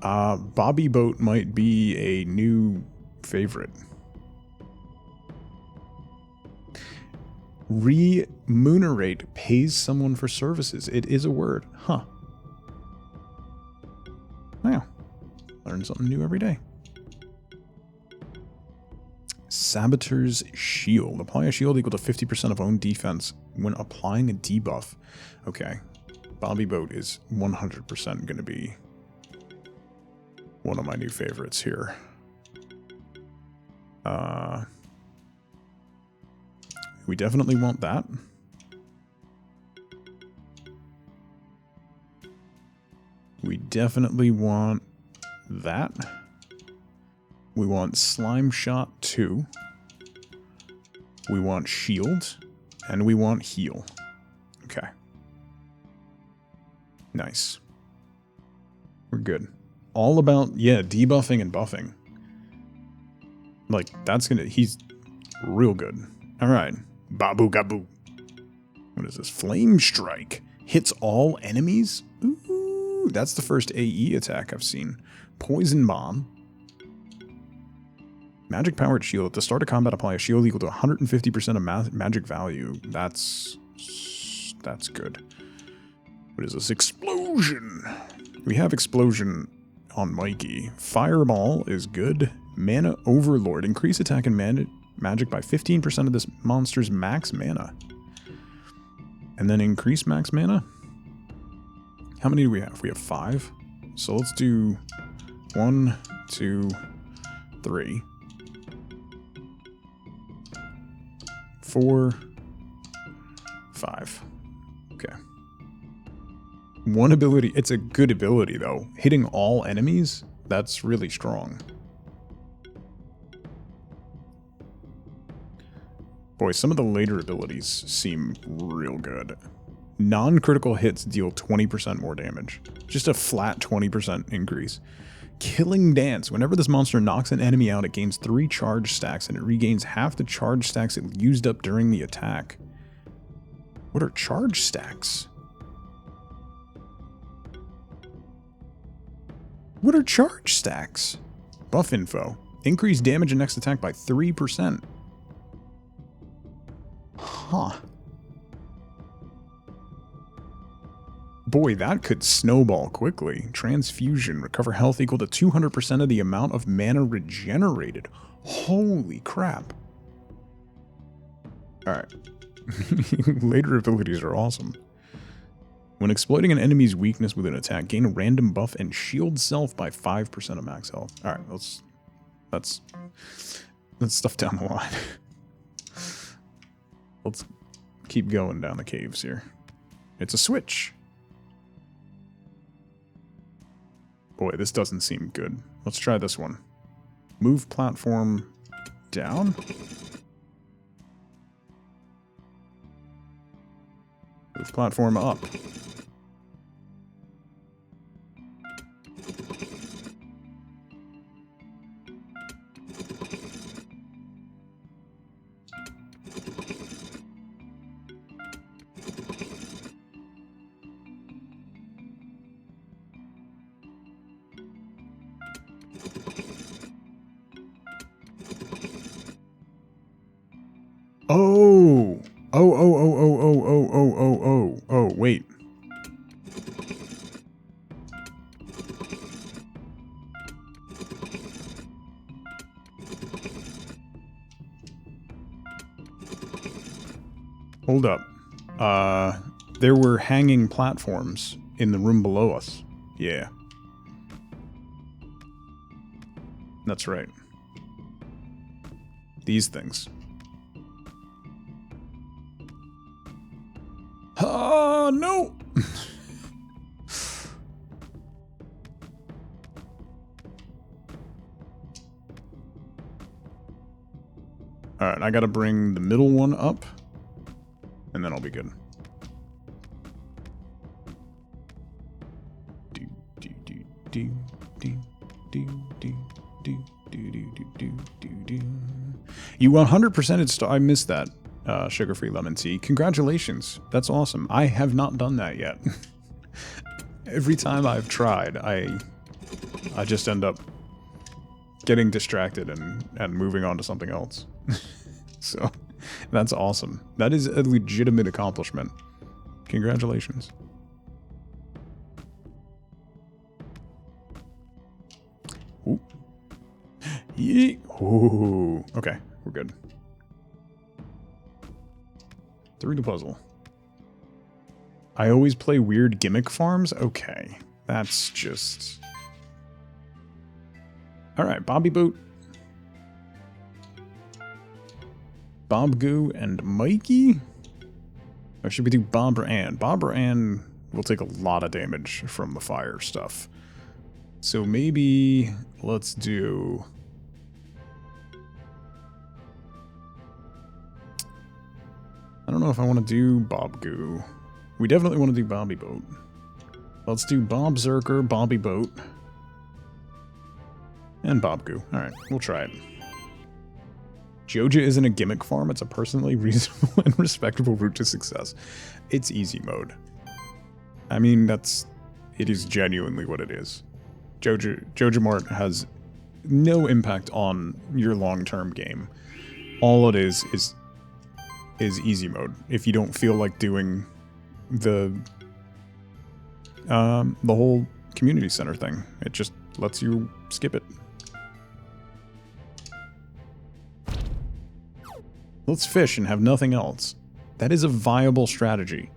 Bobby Boat might be a new favorite. Remunerate pays someone for services. It is a word. Huh. Wow. Learn something new every day. Saboteur's Shield. Apply a shield equal to 50% of own defense when applying a debuff. Okay. Bobby Boat is 100% going to be one of my new favorites here. We definitely want that. We definitely want that. We want Slime Shot 2. We want Shield. And we want Heal. Okay. Nice. We're good. All about, yeah, debuffing and buffing. Like, that's gonna, he's real good. Alright. Babu Gabu. What is this? Flame Strike. Hits all enemies? Ooh, that's the first AE attack I've seen. Poison Bomb. Magic Powered Shield. At the start of combat, apply a shield equal to 150% of magic value. That's good. What is this? Explosion. We have Explosion on Mikey. Fireball is good. Mana Overlord. Increase attack and magic by 15% of this monster's max mana. And then increase max mana. How many do we have? We have 5. So let's do 1, 2, 3, 4, 5. Okay. One ability. It's a good ability, though. Hitting all enemies, that's really strong. Boy, some of the later abilities seem real good. Non-critical hits deal 20% more damage. Just a flat 20% increase. Killing Dance. Whenever this monster knocks an enemy out, it gains 3 charge stacks, and it regains half the charge stacks it used up during the attack. What are charge stacks? What are charge stacks? Buff info. Increase damage in next attack by 3%. Huh. Boy, that could snowball quickly. Transfusion. Recover health equal to 200% of the amount of mana regenerated. Holy crap. Alright. Later abilities are awesome. When exploiting an enemy's weakness with an attack, gain a random buff and shield self by 5% of max health. Alright, that's stuff down the line. Let's keep going down the caves here. It's a switch. Boy, this doesn't seem good. Let's try this one. Move platform down. Move platform up. Oh, wait. Hold up. There were hanging platforms in the room below us. Yeah. That's right. These things. Oh, no! Alright, I gotta bring the middle one up. And then I'll be good. You 100%ed I missed that, sugar-free lemon tea. Congratulations. That's awesome. I have not done that yet. Every time I've tried, I just end up getting distracted and moving on to something else. So, that's awesome. That is a legitimate accomplishment. Congratulations. Ooh. Yee. Ooh. Okay, we're good. Through the puzzle. I always play weird gimmick farms? Okay. That's just... Alright, Bobby Boot. Bob Goo and Mikey? Or should we do Bob or Ann? Bob or Ann will take a lot of damage from the fire stuff. So maybe let's do... I don't know if I want to do Bob Goo. We definitely want to do Bobby Boat. Let's do Bob Zerker, Bobby Boat, and Bob Goo. Alright, we'll try it. Joja isn't a gimmick farm, it's a personally reasonable and respectable route to success. It's easy mode. I mean, it is genuinely what it is. Joja Mart has no impact on your long-term game. All it is easy mode. If you don't feel like doing the whole community center thing, it just lets you skip it. Let's fish and have nothing else. That is a viable strategy.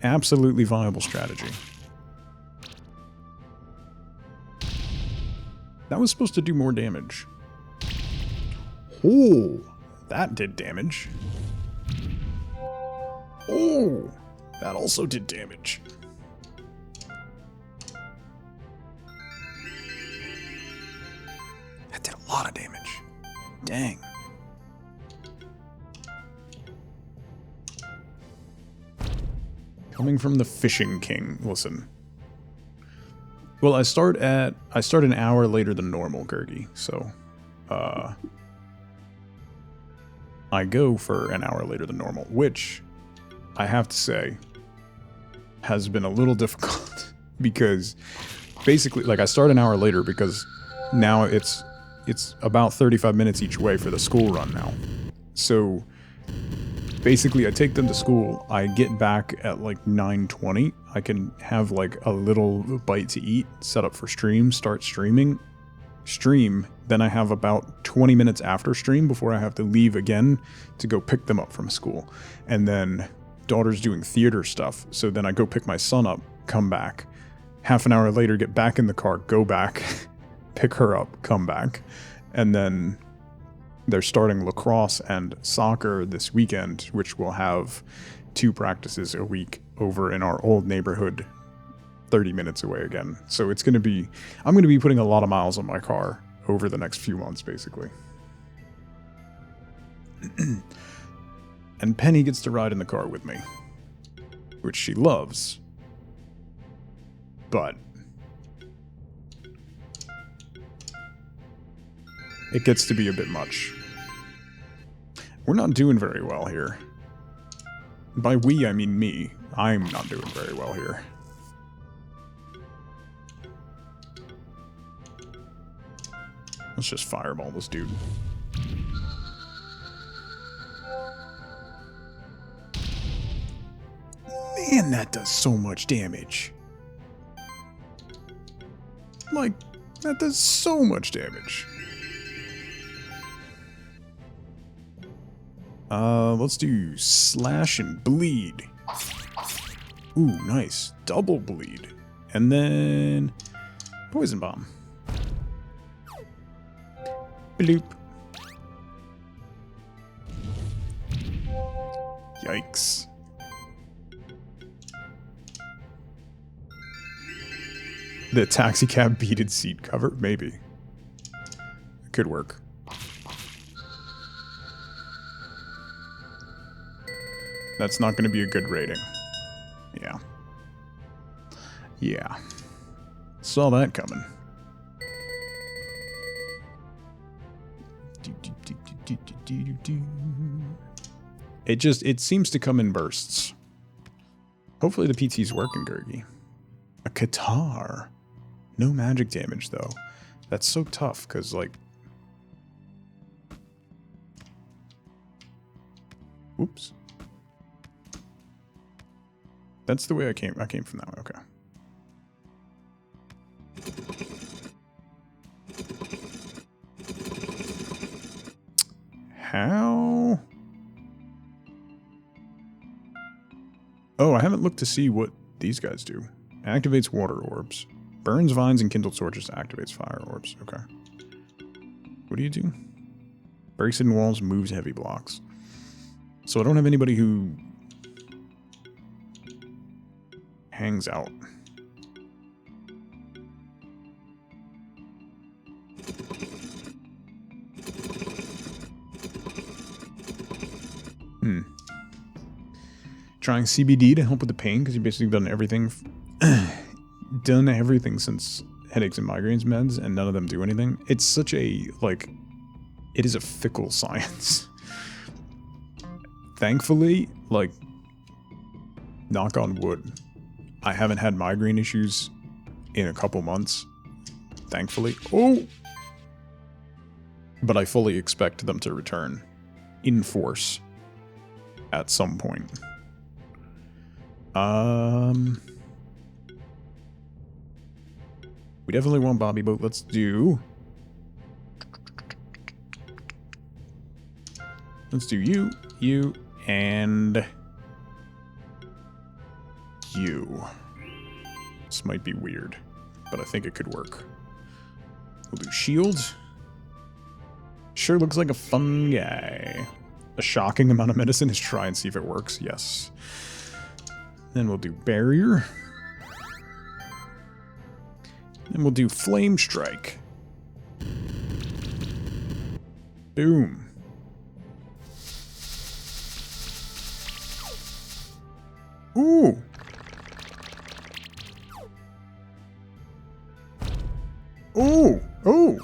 Absolutely viable strategy. That was supposed to do more damage. Oh, that did damage. Oh, that also did damage. That did a lot of damage. Dang. Coming from the Fishing King. Listen. Well, I start an hour later than normal, Gurgi. So, I go for an hour later than normal, which I have to say has been a little difficult because basically, like, I start an hour later because now it's about 35 minutes each way for the school run now. So basically, I take them to school, I get back at like 9:20, I can have like a little bite to eat, set up for stream, start stream, then I have about 20 minutes after stream before I have to leave again to go pick them up from school. And then daughter's doing theater stuff, so then I go pick my son up, come back, half an hour later get back in the car, go back, pick her up, come back, and then they're starting lacrosse and soccer this weekend, which will have 2 practices a week over in our old neighborhood 30 minutes away again. So it's going to be, I'm going to be putting a lot of miles on my car over the next few months, basically. And Penny gets to ride in the car with me, which she loves. But it gets to be a bit much. We're not doing very well here. By we, I mean me. I'm not doing very well here. Let's just fireball this dude. Man, that does so much damage. Like, that does so much damage. Let's do slash and bleed. Ooh, nice. Double bleed. And then poison bomb. Bloop. Yikes. The taxi cab beaded seat cover? Maybe. It could work. That's not going to be a good rating. Yeah. Yeah. Saw that coming. It seems to come in bursts. Hopefully the PT's working, Gurgi. A guitar. No magic damage, though. That's so tough, because, like... Oops. That's the way I came from that way, okay. How? Oh, I haven't looked to see what these guys do. Activates water orbs. Burns vines and kindles torches. Activates fire orbs. Okay. What do you do? Breaks hidden walls, moves heavy blocks. So I don't have anybody who hangs out. Trying CBD to help with the pain because you've basically done everything. Done everything since headaches and migraines meds, and none of them do anything. It's such a, like, it is a fickle science. Thankfully, like, knock on wood, I haven't had migraine issues in a couple months. Thankfully. Oh! But I fully expect them to return in force at some point. We definitely want Bobby Boat. Let's do you, and you. This might be weird, but I think it could work. We'll do shield. Sure looks like a fun guy. A shocking amount of medicine. Let's try and see if it works. Yes. Then we'll do barrier. Then we'll do flame strike. Boom. Ooh. Ooh. Ooh.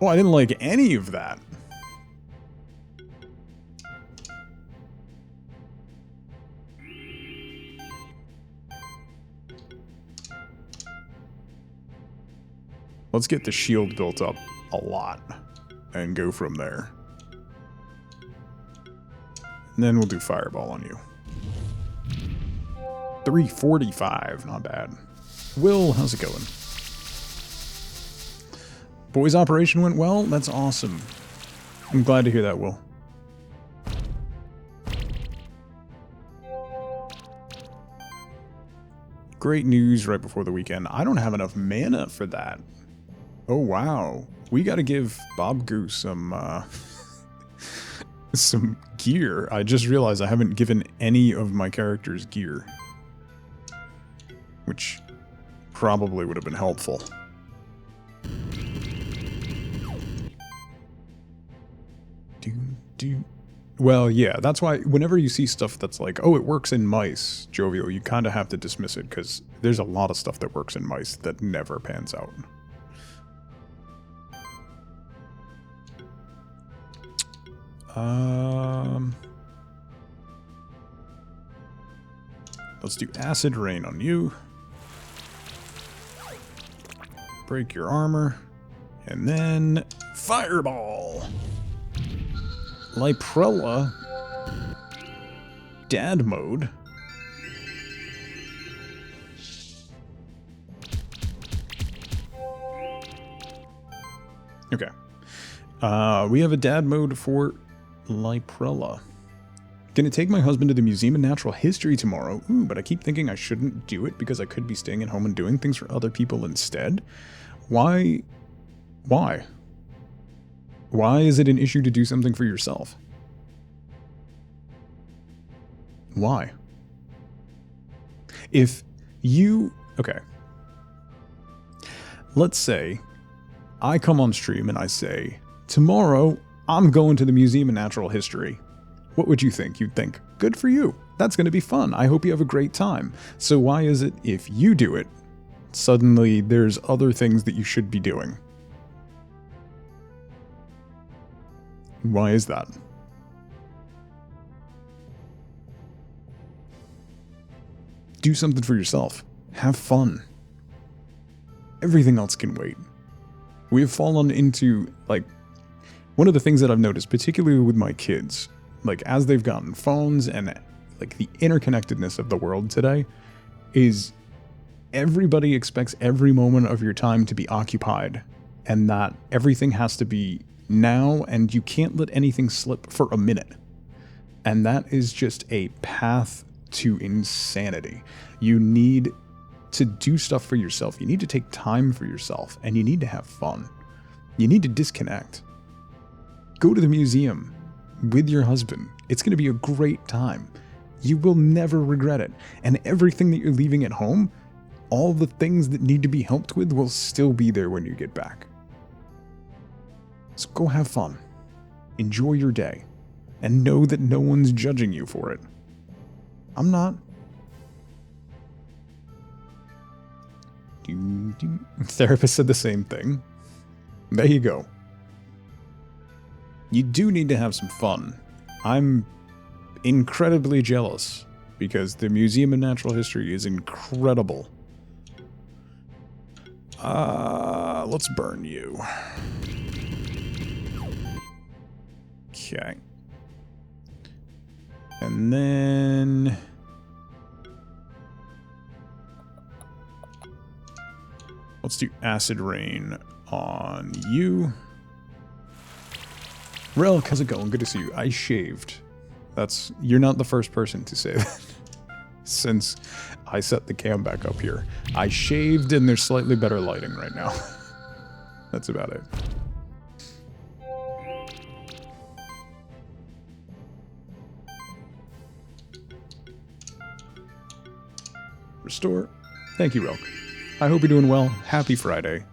Oh, I didn't like any of that. Let's get the shield built up a lot and go from there. And then we'll do fireball on you. 345, not bad. Will, how's it going? Boys operation went well? That's awesome. I'm glad to hear that, Will. Great news right before the weekend. I don't have enough mana for that. Oh, wow. We gotta give Bob Goose some, some gear. I just realized I haven't given any of my characters gear. Which probably would have been helpful. Well, yeah, that's why whenever you see stuff that's like, oh, it works in mice, Jovial, you kind of have to dismiss it, because there's a lot of stuff that works in mice that never pans out. Let's do acid rain on you. Break your armor. And then fireball. Liprella. Dad mode. Okay. We have a dad mode for Liprella. Gonna take my husband to the Museum of Natural History tomorrow. Ooh, but I keep thinking I shouldn't do it because I could be staying at home and doing things for other people instead. Why? Why? Why is it an issue to do something for yourself? Why? If you Okay. Let's say I come on stream and I say, tomorrow I'm going to the Museum of Natural History. What would you think? You'd think, good for you. That's going to be fun. I hope you have a great time. So why is it if you do it, suddenly there's other things that you should be doing? Why is that? Do something for yourself. Have fun. Everything else can wait. We have fallen into, like, one of the things that I've noticed, particularly with my kids, like, as they've gotten phones and, like, the interconnectedness of the world today, is everybody expects every moment of your time to be occupied, and that everything has to be now, and you can't let anything slip for a minute. And that is just a path to insanity. You need to do stuff for yourself. You need to take time for yourself, and you need to have fun. You need to disconnect. Go to the museum with your husband. It's going to be a great time. You will never regret it. And everything that you're leaving at home, all the things that need to be helped with will still be there when you get back. So go have fun. Enjoy your day. And know that no one's judging you for it. I'm not. Therapist said the same thing. There you go. You do need to have some fun. I'm incredibly jealous because the Museum of Natural History is incredible. Let's burn you. Okay. And then let's do acid rain on you. Relk, how's it going? Good to see you. I shaved. You're not the first person to say that since I set the cam back up here. I shaved and there's slightly better lighting right now. That's about it. Restore. Thank you, Relk. I hope you're doing well. Happy Friday.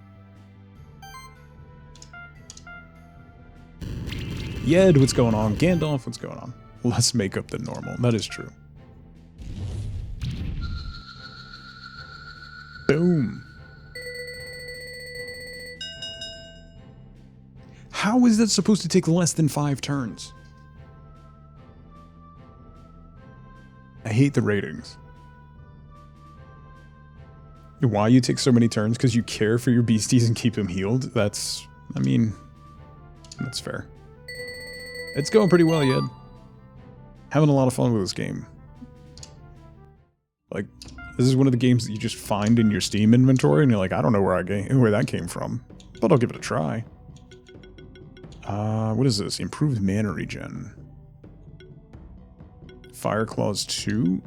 Yed, what's going on? Gandalf, what's going on? Less makeup than normal. That is true. Boom. How is that supposed to take less than 5 turns? I hate the ratings. Why you take so many turns? Because you care for your beasties and keep them healed? That's fair. It's going pretty well, Yed. Having a lot of fun with this game. Like, this is one of the games that you just find in your Steam inventory, and you're like, I don't know where that came from, but I'll give it a try. What is this? Improved mana regen. Fire Claws 2.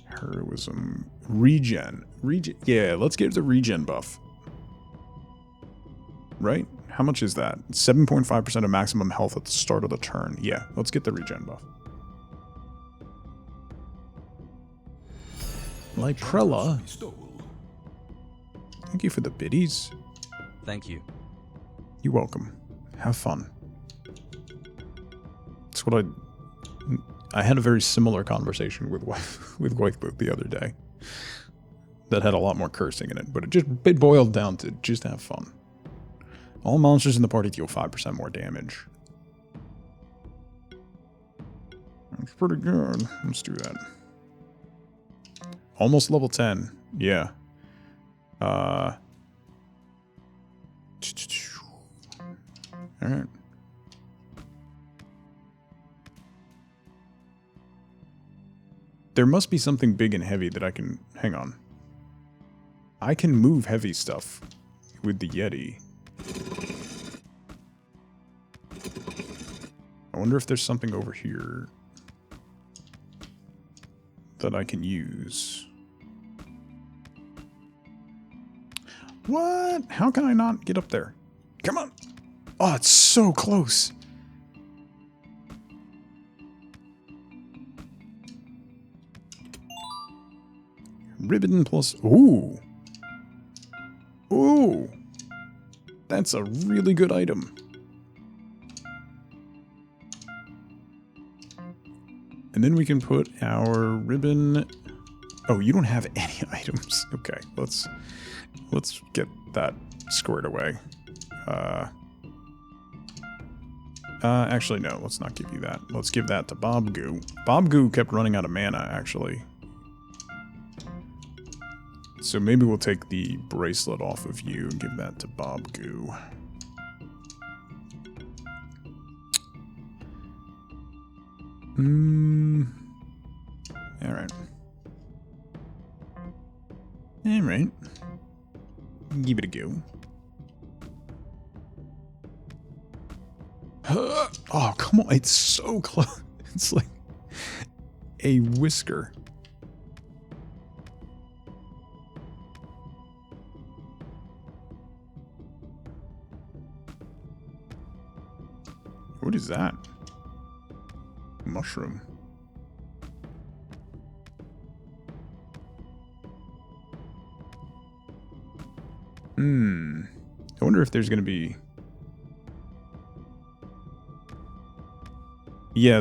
Heroism. Regen. Yeah, let's get the regen buff. Right? How much is that? 7.5% of maximum health at the start of the turn. Yeah, let's get the regen buff. Lyprella. Thank you for the biddies. Thank you. You're welcome. Have fun. That's what I had a very similar conversation with Wifeboot the other day. That had a lot more cursing in it, but it boiled down to just have fun. All monsters in the party deal 5% more damage. That's pretty good. Let's do that. Almost level 10. Yeah. Alright. There must be something big and heavy that I can... Hang on. I can move heavy stuff with the Yeti. I wonder if there's something over here that I can use. What? How can I not get up there? Come on! Oh, it's so close! Ribbon plus... Ooh! Ooh! That's a really good item. And then we can put our ribbon... Oh, you don't have any items. Okay, let's get that squared away. Actually, no, let's not give you that. Let's give that to Bob Goo. Bob Goo kept running out of mana, actually. So maybe we'll take the bracelet off of you and give that to Bob Goo. Alright. Alright. Give it a go. Oh, come on. It's so close. It's like a whisker. What is that? Mushroom. I wonder if there's going to be... Yeah,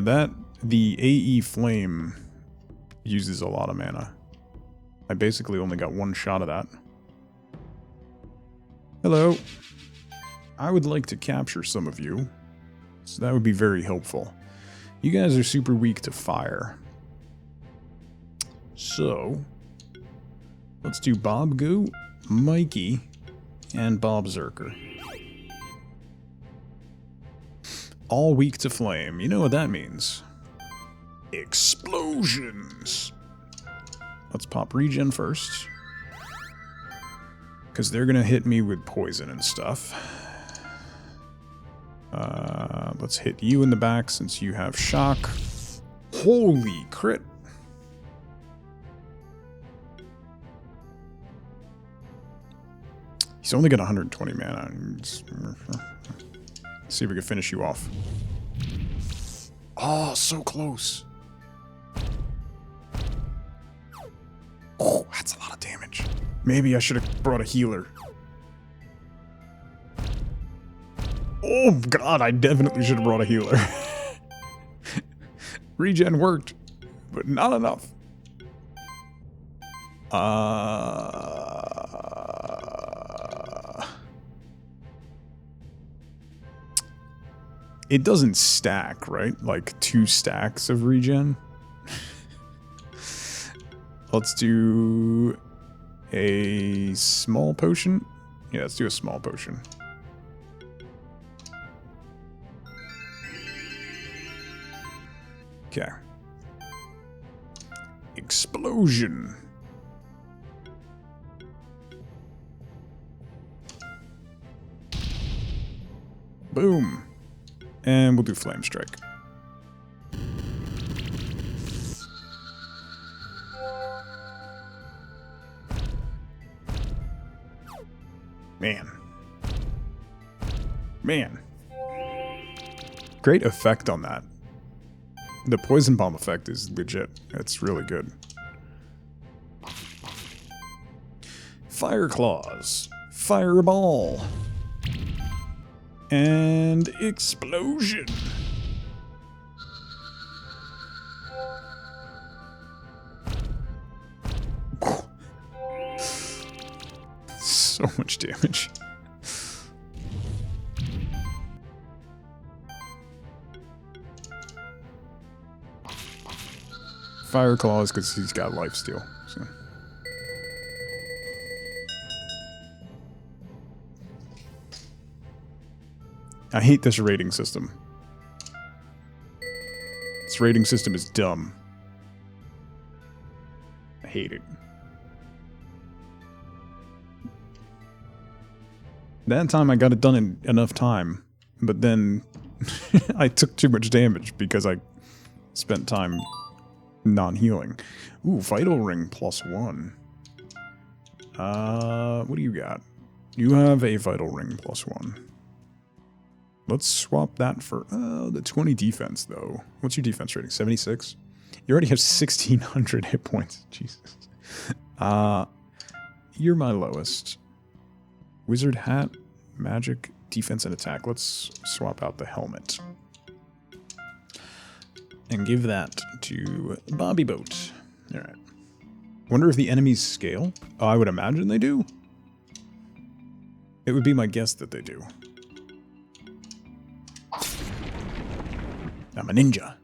the AE Flame uses a lot of mana. I basically only got one shot of that. Hello. I would like to capture some of you. So that would be very helpful. You guys are super weak to fire. So, let's do Bob Goo, Mikey, and Bob Zerker. All weak to flame. You know what that means. Explosions! Let's pop regen first. Because they're gonna hit me with poison and stuff. Let's hit you in the back since you have shock. Holy crit! He's only got 120 mana. Let's see if we can finish you off. Oh, so close. Oh, that's a lot of damage. Maybe I should have brought a healer. Oh god, I definitely should have brought a healer. Regen worked, but not enough. It doesn't stack, right? Like 2 stacks of regen. Let's do a small potion. Yeah, let's do a small potion. Okay. Explosion. Boom. And we'll do Flame Strike. Man. Man. Great effect on that. The Poison Bomb effect is legit. It's really good. Fire Claws. Fireball. And explosion. So much damage. Fire Claws because he's got lifesteal. So. I hate this rating system. This rating system is dumb. I hate it. That time I got it done in enough time, but then I took too much damage because I spent time non-healing. Ooh, Vital Ring +1. What do you got? You have a Vital Ring +1. Let's swap that for the 20 defense, though. What's your defense rating? 76? You already have 1,600 hit points. Jesus. You're my lowest. Wizard hat, magic, defense, and attack. Let's swap out the helmet. And give that to Bobby Boat. Alright. Wonder if the enemies scale? Oh, I would imagine they do. It would be my guess that they do. I'm a ninja.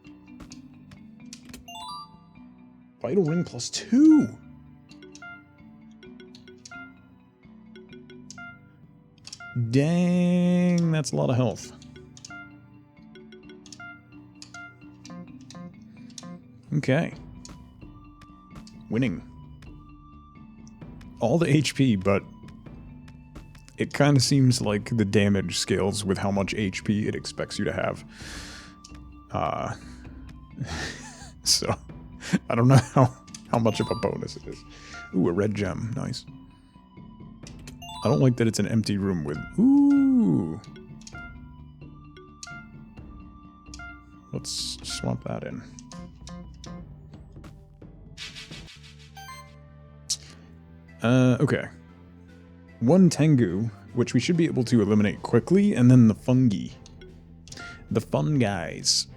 Vital ring +2. Dang, that's a lot of health. Okay. Winning. All the HP, but it kind of seems like the damage scales with how much HP it expects you to have. So, I don't know how much of a bonus it is. Ooh, a red gem. Nice. I don't like that it's an empty room with... Ooh! Let's swap that in. Okay. One Tengu, which we should be able to eliminate quickly, and then the fungi. The fun guys.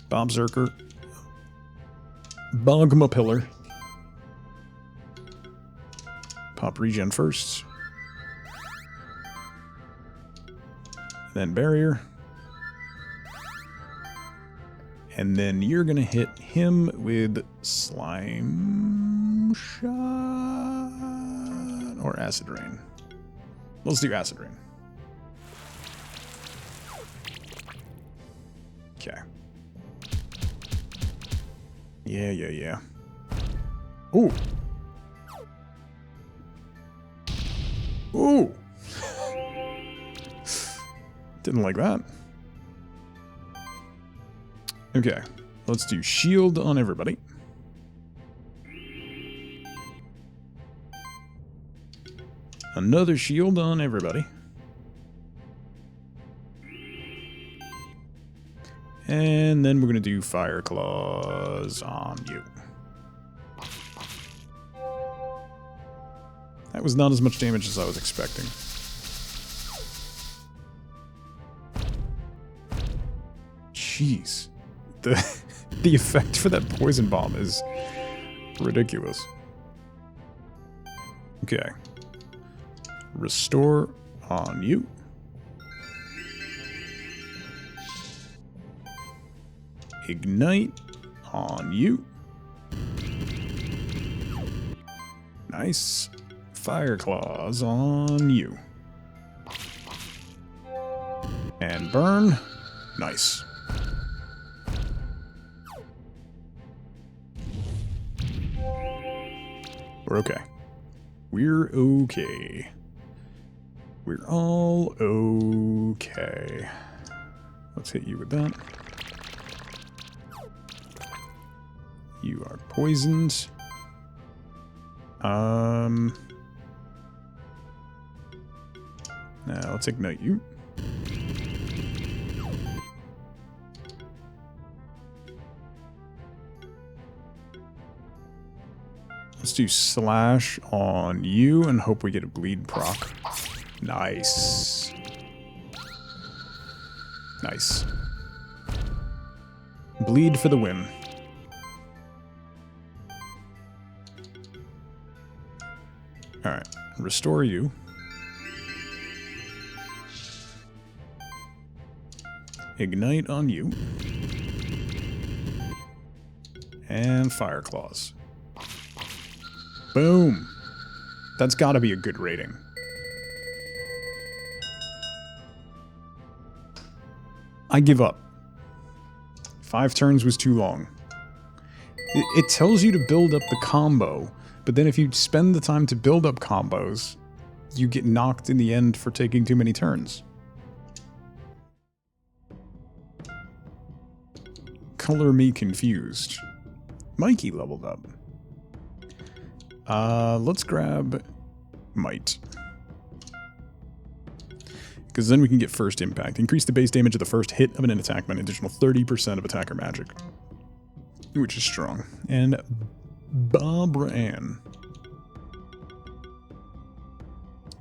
Bob Zerker. Bogma Pillar. Pop regen first. Then barrier. And then you're gonna hit him with slime shot or acid rain. Let's do acid rain. Okay. Yeah. Ooh. Ooh. Didn't like that. Okay, let's do shield on everybody. Another shield on everybody. And then we're going to do fire claws on you. That was not as much damage as I was expecting. Jeez. The effect for that poison bomb is ridiculous. Okay. Restore on you. Ignite on you. Nice. Fire claws on you. And burn. Nice. We're okay. We're okay. We're all okay. Let's hit you with that. You are poisoned. Now let's ignite you. Let's do slash on you and hope we get a bleed proc. Nice. Nice. Bleed for the win. Alright, restore you. Ignite on you. And fire claws. Boom. That's gotta be a good rating. I give up. 5 turns was too long. It tells you to build up the combo, but then if you spend the time to build up combos, you get knocked in the end for taking too many turns. Color me confused. Mikey leveled up. Let's grab Might. Because then we can get first impact. Increase the base damage of the first hit of an attack by an additional 30% of attacker magic. Which is strong. And Barbara Ann.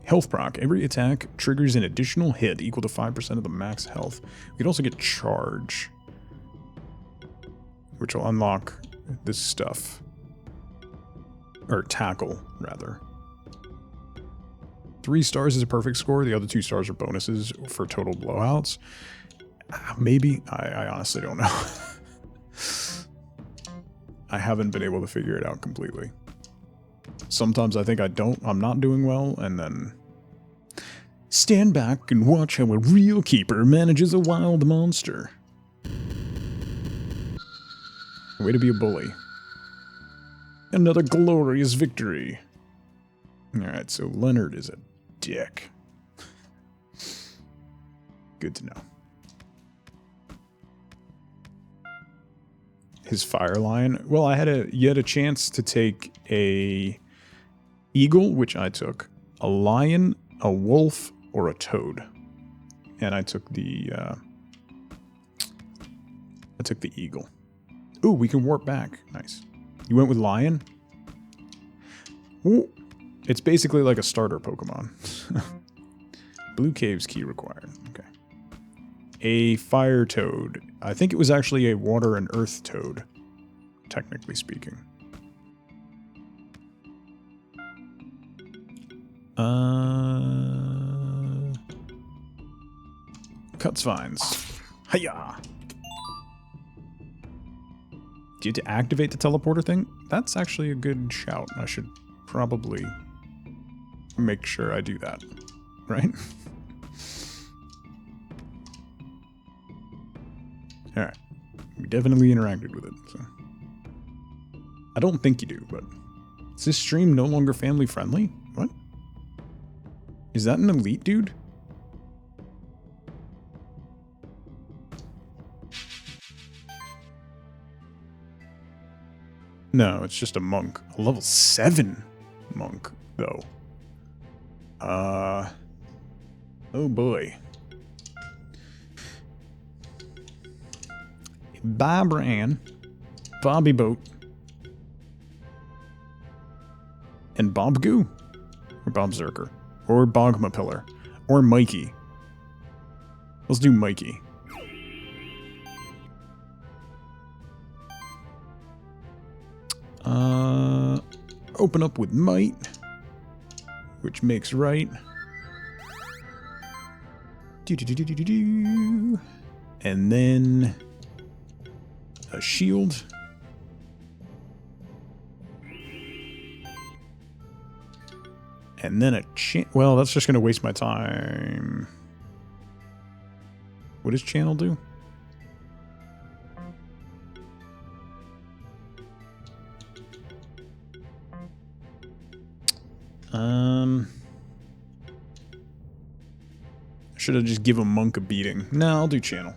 Health proc. Every attack triggers an additional hit equal to 5% of the max health. We could also get charge, which will unlock this stuff. Or tackle, rather. 3 stars is a perfect score. The other 2 stars are bonuses for total blowouts. Maybe. I honestly don't know. I haven't been able to figure it out completely. Sometimes I think I'm not doing well, and then stand back and watch how a real keeper manages a wild monster. Way to be a bully. Another glorious victory. Alright, so Leonard is a dick. Good to know. His fire lion. Well, I had yet a chance to take a eagle, which I took, a lion, a wolf, or a toad. And I took the eagle. Ooh, we can warp back. Nice. You went with lion? Ooh. It's basically like a starter Pokemon. Blue Caves key required. Okay. A fire toad. I think it was actually a water and earth toad, technically speaking. Cuts vines. Hiya! Do you have to activate the teleporter thing? That's actually a good shout. I should probably make sure I do that, right? Alright. We definitely interacted with it, so. I don't think you do, but... Is this stream no longer family friendly? What? Is that an elite dude? No, it's just a monk. A level 7 monk, though. Oh boy. Barbara Ann, Bobby Boat, and Bob Goo, or Bob Zerker, or Bogma Pillar, or Mikey. Let's do Mikey. Open up with Might, which makes right. And then a shield. And then a well, that's just going to waste my time. What does channel do? Should I just give a monk a beating? No, I'll do channel.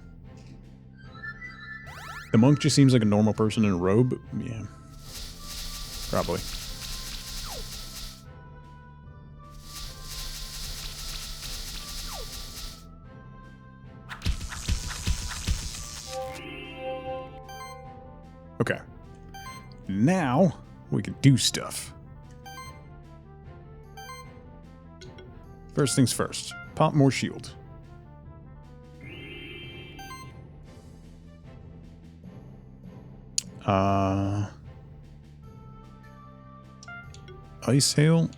The monk just seems like a normal person in a robe. Yeah. Probably. Okay. Now we can do stuff. First things first. Pop more shield. Ice Hail.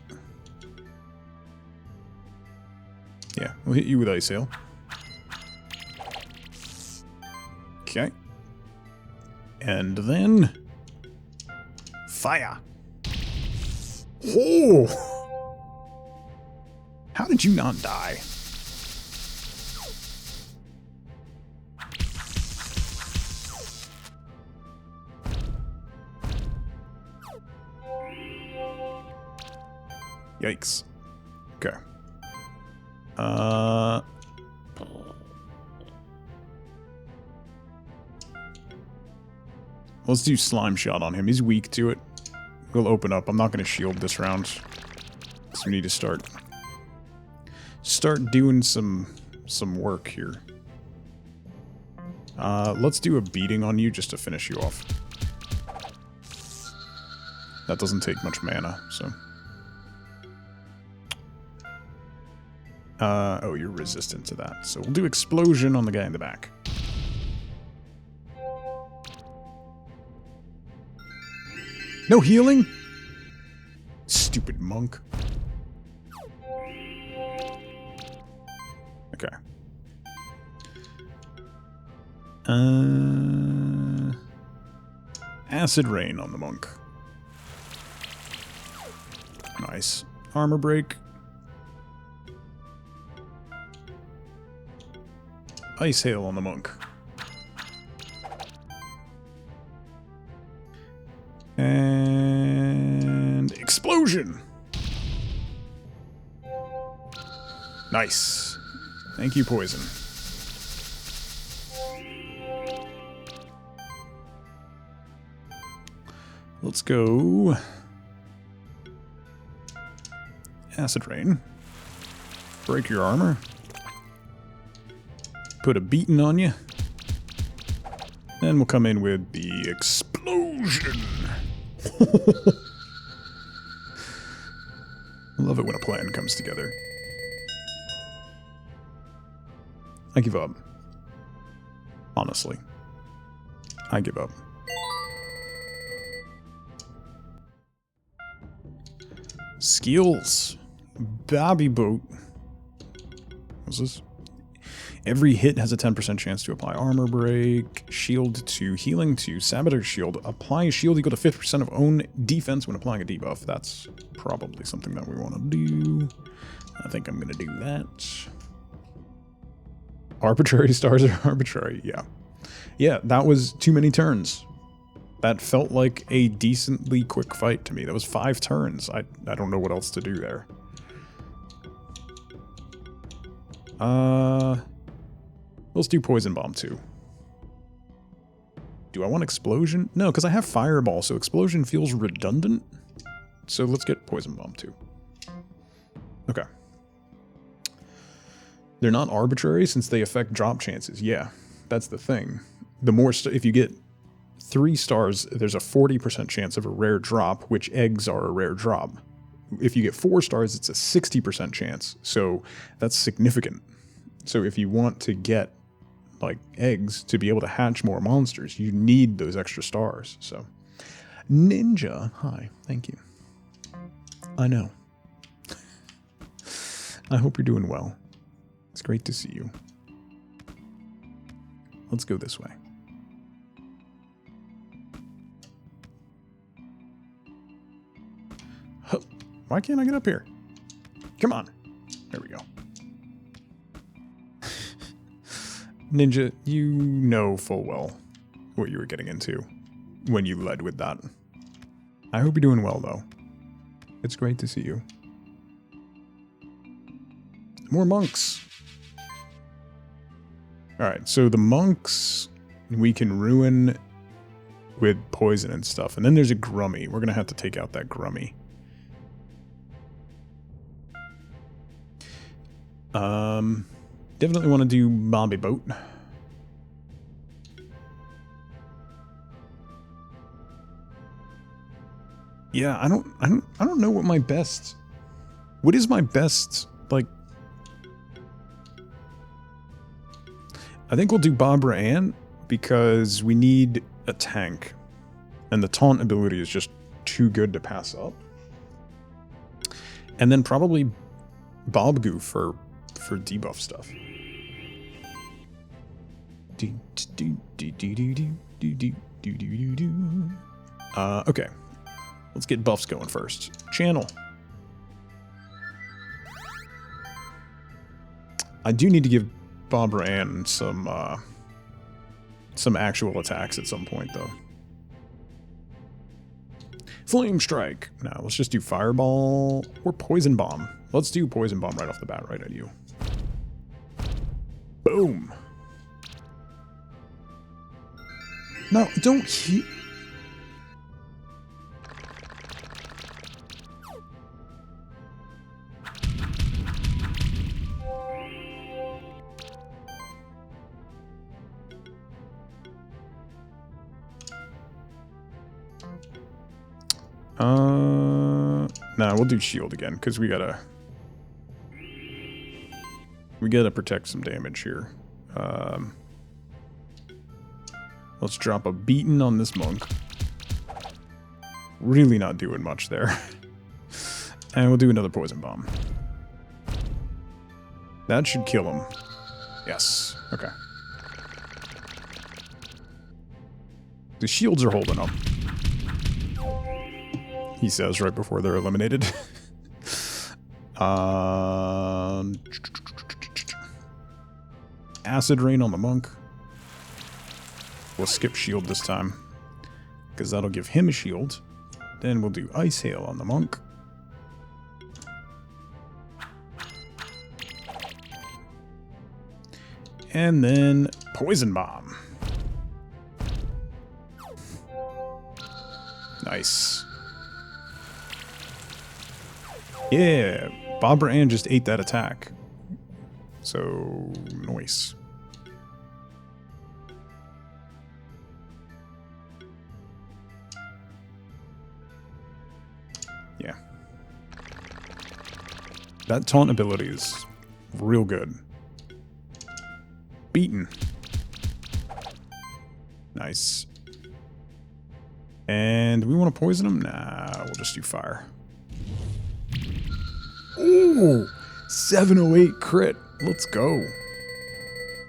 Yeah, we'll hit you with Ice Hail. Okay. And then... Fire! Oh! How did you not die? Yikes. Okay. Let's do Slime Shot on him. He's weak to it. We'll open up. I'm not going to shield this round. So we need to start doing some some work here. Let's do a beating on you just to finish you off. That doesn't take much mana, so... oh, you're resistant to that. So we'll do explosion on the guy in the back. No healing? Stupid monk. Okay. Acid rain on the monk. Nice. Armor break. Ice hail on the monk. And explosion. Nice. Thank you, poison. Let's go. Acid rain. Break your armor. Put a beating on you. Then we'll come in with the explosion. I love it when a plan comes together. I give up. Honestly. I give up. Skills. Bobby boat. What's this? Every hit has a 10% chance to apply armor break, shield to healing to saboteur shield. Apply a shield equal to 50% of own defense when applying a debuff. That's probably something that we want to do. I think I'm going to do that. Arbitrary stars are arbitrary, yeah. Yeah, that was too many turns. That felt like a decently quick fight to me. That was 5 turns. I don't know what else to do there. Let's do Poison Bomb too. Do I want Explosion? No, because I have Fireball, so Explosion feels redundant. So let's get Poison Bomb too. Okay. They're not arbitrary since they affect drop chances. Yeah, that's the thing. The more if you get 3 stars, there's a 40% chance of a rare drop, which eggs are a rare drop. If you get 4 stars, it's a 60% chance. So that's significant. So if you want to get like eggs to be able to hatch more monsters, you need those extra stars. So Ninja, hi, thank you. I know. I hope you're doing well. It's great to see you. Let's go this way. Huh. Why can't I get up here? Come on. There we go. Ninja, you know full well what you were getting into when you led with that. I hope you're doing well, though. It's great to see you. More monks. Alright, so the monks we can ruin with poison and stuff. And then there's a Grummy. We're going to have to take out that Grummy. Definitely want to do Bobby Boat. Yeah, I don't know what my best... What is my best, like... I think we'll do Barbara Ann, because we need a tank. And the taunt ability is just too good to pass up. And then probably Bob Goof for debuff stuff. Okay. Let's get buffs going first. Channel. I do need to give Barbara Ann some actual attacks at some point, though. Flame Strike. Now, let's just do Fireball or Poison Bomb. Let's do Poison Bomb right off the bat, right at you. Boom. No, don't he... Nah, we'll do shield again, because we gotta protect some damage here. Let's drop a beaten on this monk. Really not doing much there. And we'll do another poison bomb. That should kill him. Yes. Okay. The shields are holding up. He says right before they're eliminated. Acid rain on the monk. We'll skip shield this time, because that'll give him a shield. Then we'll do ice hail on the monk. And then poison bomb. Nice. Yeah, Barbara Ann just ate that attack. So, nice. Yeah. That taunt ability is real good. Beaten. Nice. And do we want to poison him? Nah, we'll just do fire. Ooh! 708 crit. Let's go.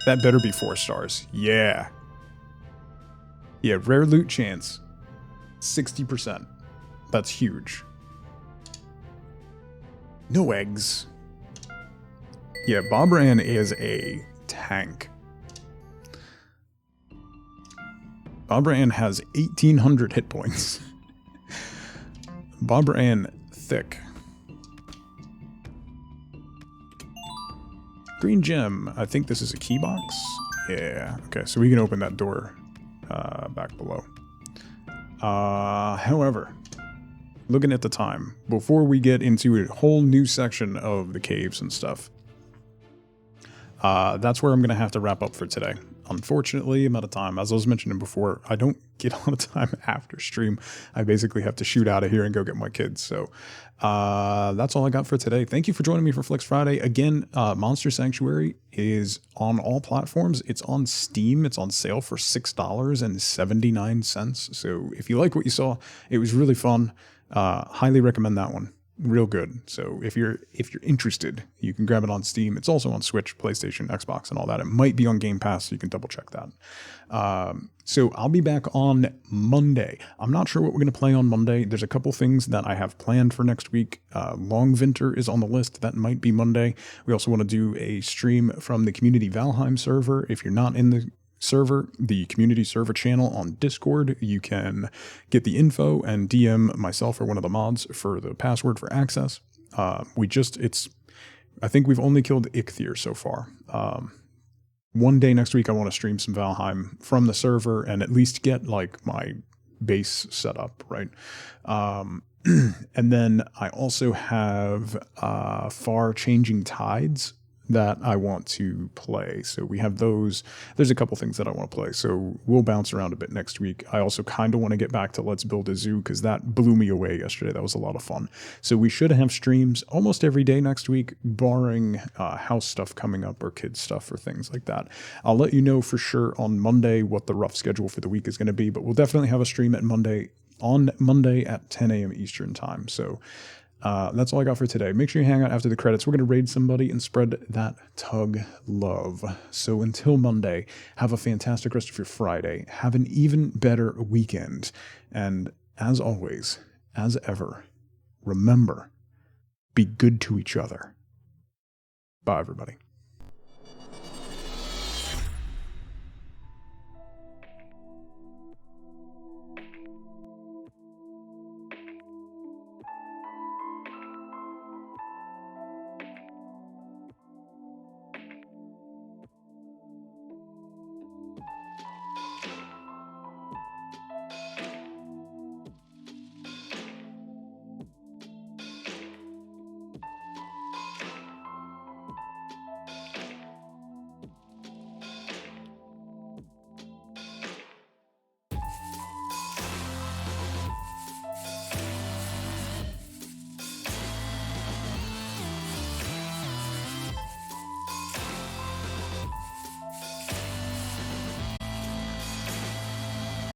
That better be 4 stars. Yeah. Yeah, rare loot chance. 60%. That's huge. No eggs. Yeah, Barbara Ann is a tank. Barbara Ann has 1,800 hit points. Barbara Ann thick. Green gem. I think this is a key box. Yeah. Okay, so we can open that door back below. However, looking at the time, before we get into a whole new section of the caves and stuff, that's where I'm going to have to wrap up for today. Unfortunately, I'm out of time. As I was mentioning before, I don't get a lot of time after stream. I basically have to shoot out of here and go get my kids. So that's all I got for today. Thank you for joining me for Flex Friday. Again, Monster Sanctuary is on all platforms. It's on Steam. It's on sale for $6.79. So if you like what you saw, it was really fun. Highly recommend that one. Real good. So if you're interested, you can grab it on Steam. It's also on Switch, PlayStation, Xbox, and all that. It might be on Game Pass, so you can double check that. So I'll be back on Monday. I'm not sure what we're going to play on Monday. There's a couple things that I have planned for next week. Longvinter is on the list. That might be Monday. We also want to do a stream from the Community Valheim server. If you're not in the server, the community server channel on Discord, you can get the info and DM myself or one of the mods for the password for access. I think we've only killed Ichthyr so far. One day next week I want to stream some Valheim from the server and at least get like my base set up, right? And then I also have Far Changing Tides that I want to play. So we have those. There's a couple things that I want to play. So we'll bounce around a bit next week. I also kind of want to get back to Let's Build a Zoo because that blew me away yesterday. That was a lot of fun. So we should have streams almost every day next week, barring house stuff coming up or kids stuff or things like that. I'll let you know for sure on Monday what the rough schedule for the week is going to be, but we'll definitely have a stream on Monday at 10 a.m. Eastern time. So that's all I got for today. Make sure you hang out after the credits. We're going to raid somebody and spread that tug love. So until Monday, have a fantastic rest of your Friday. Have an even better weekend. And as always, as ever, remember, be good to each other. Bye, everybody.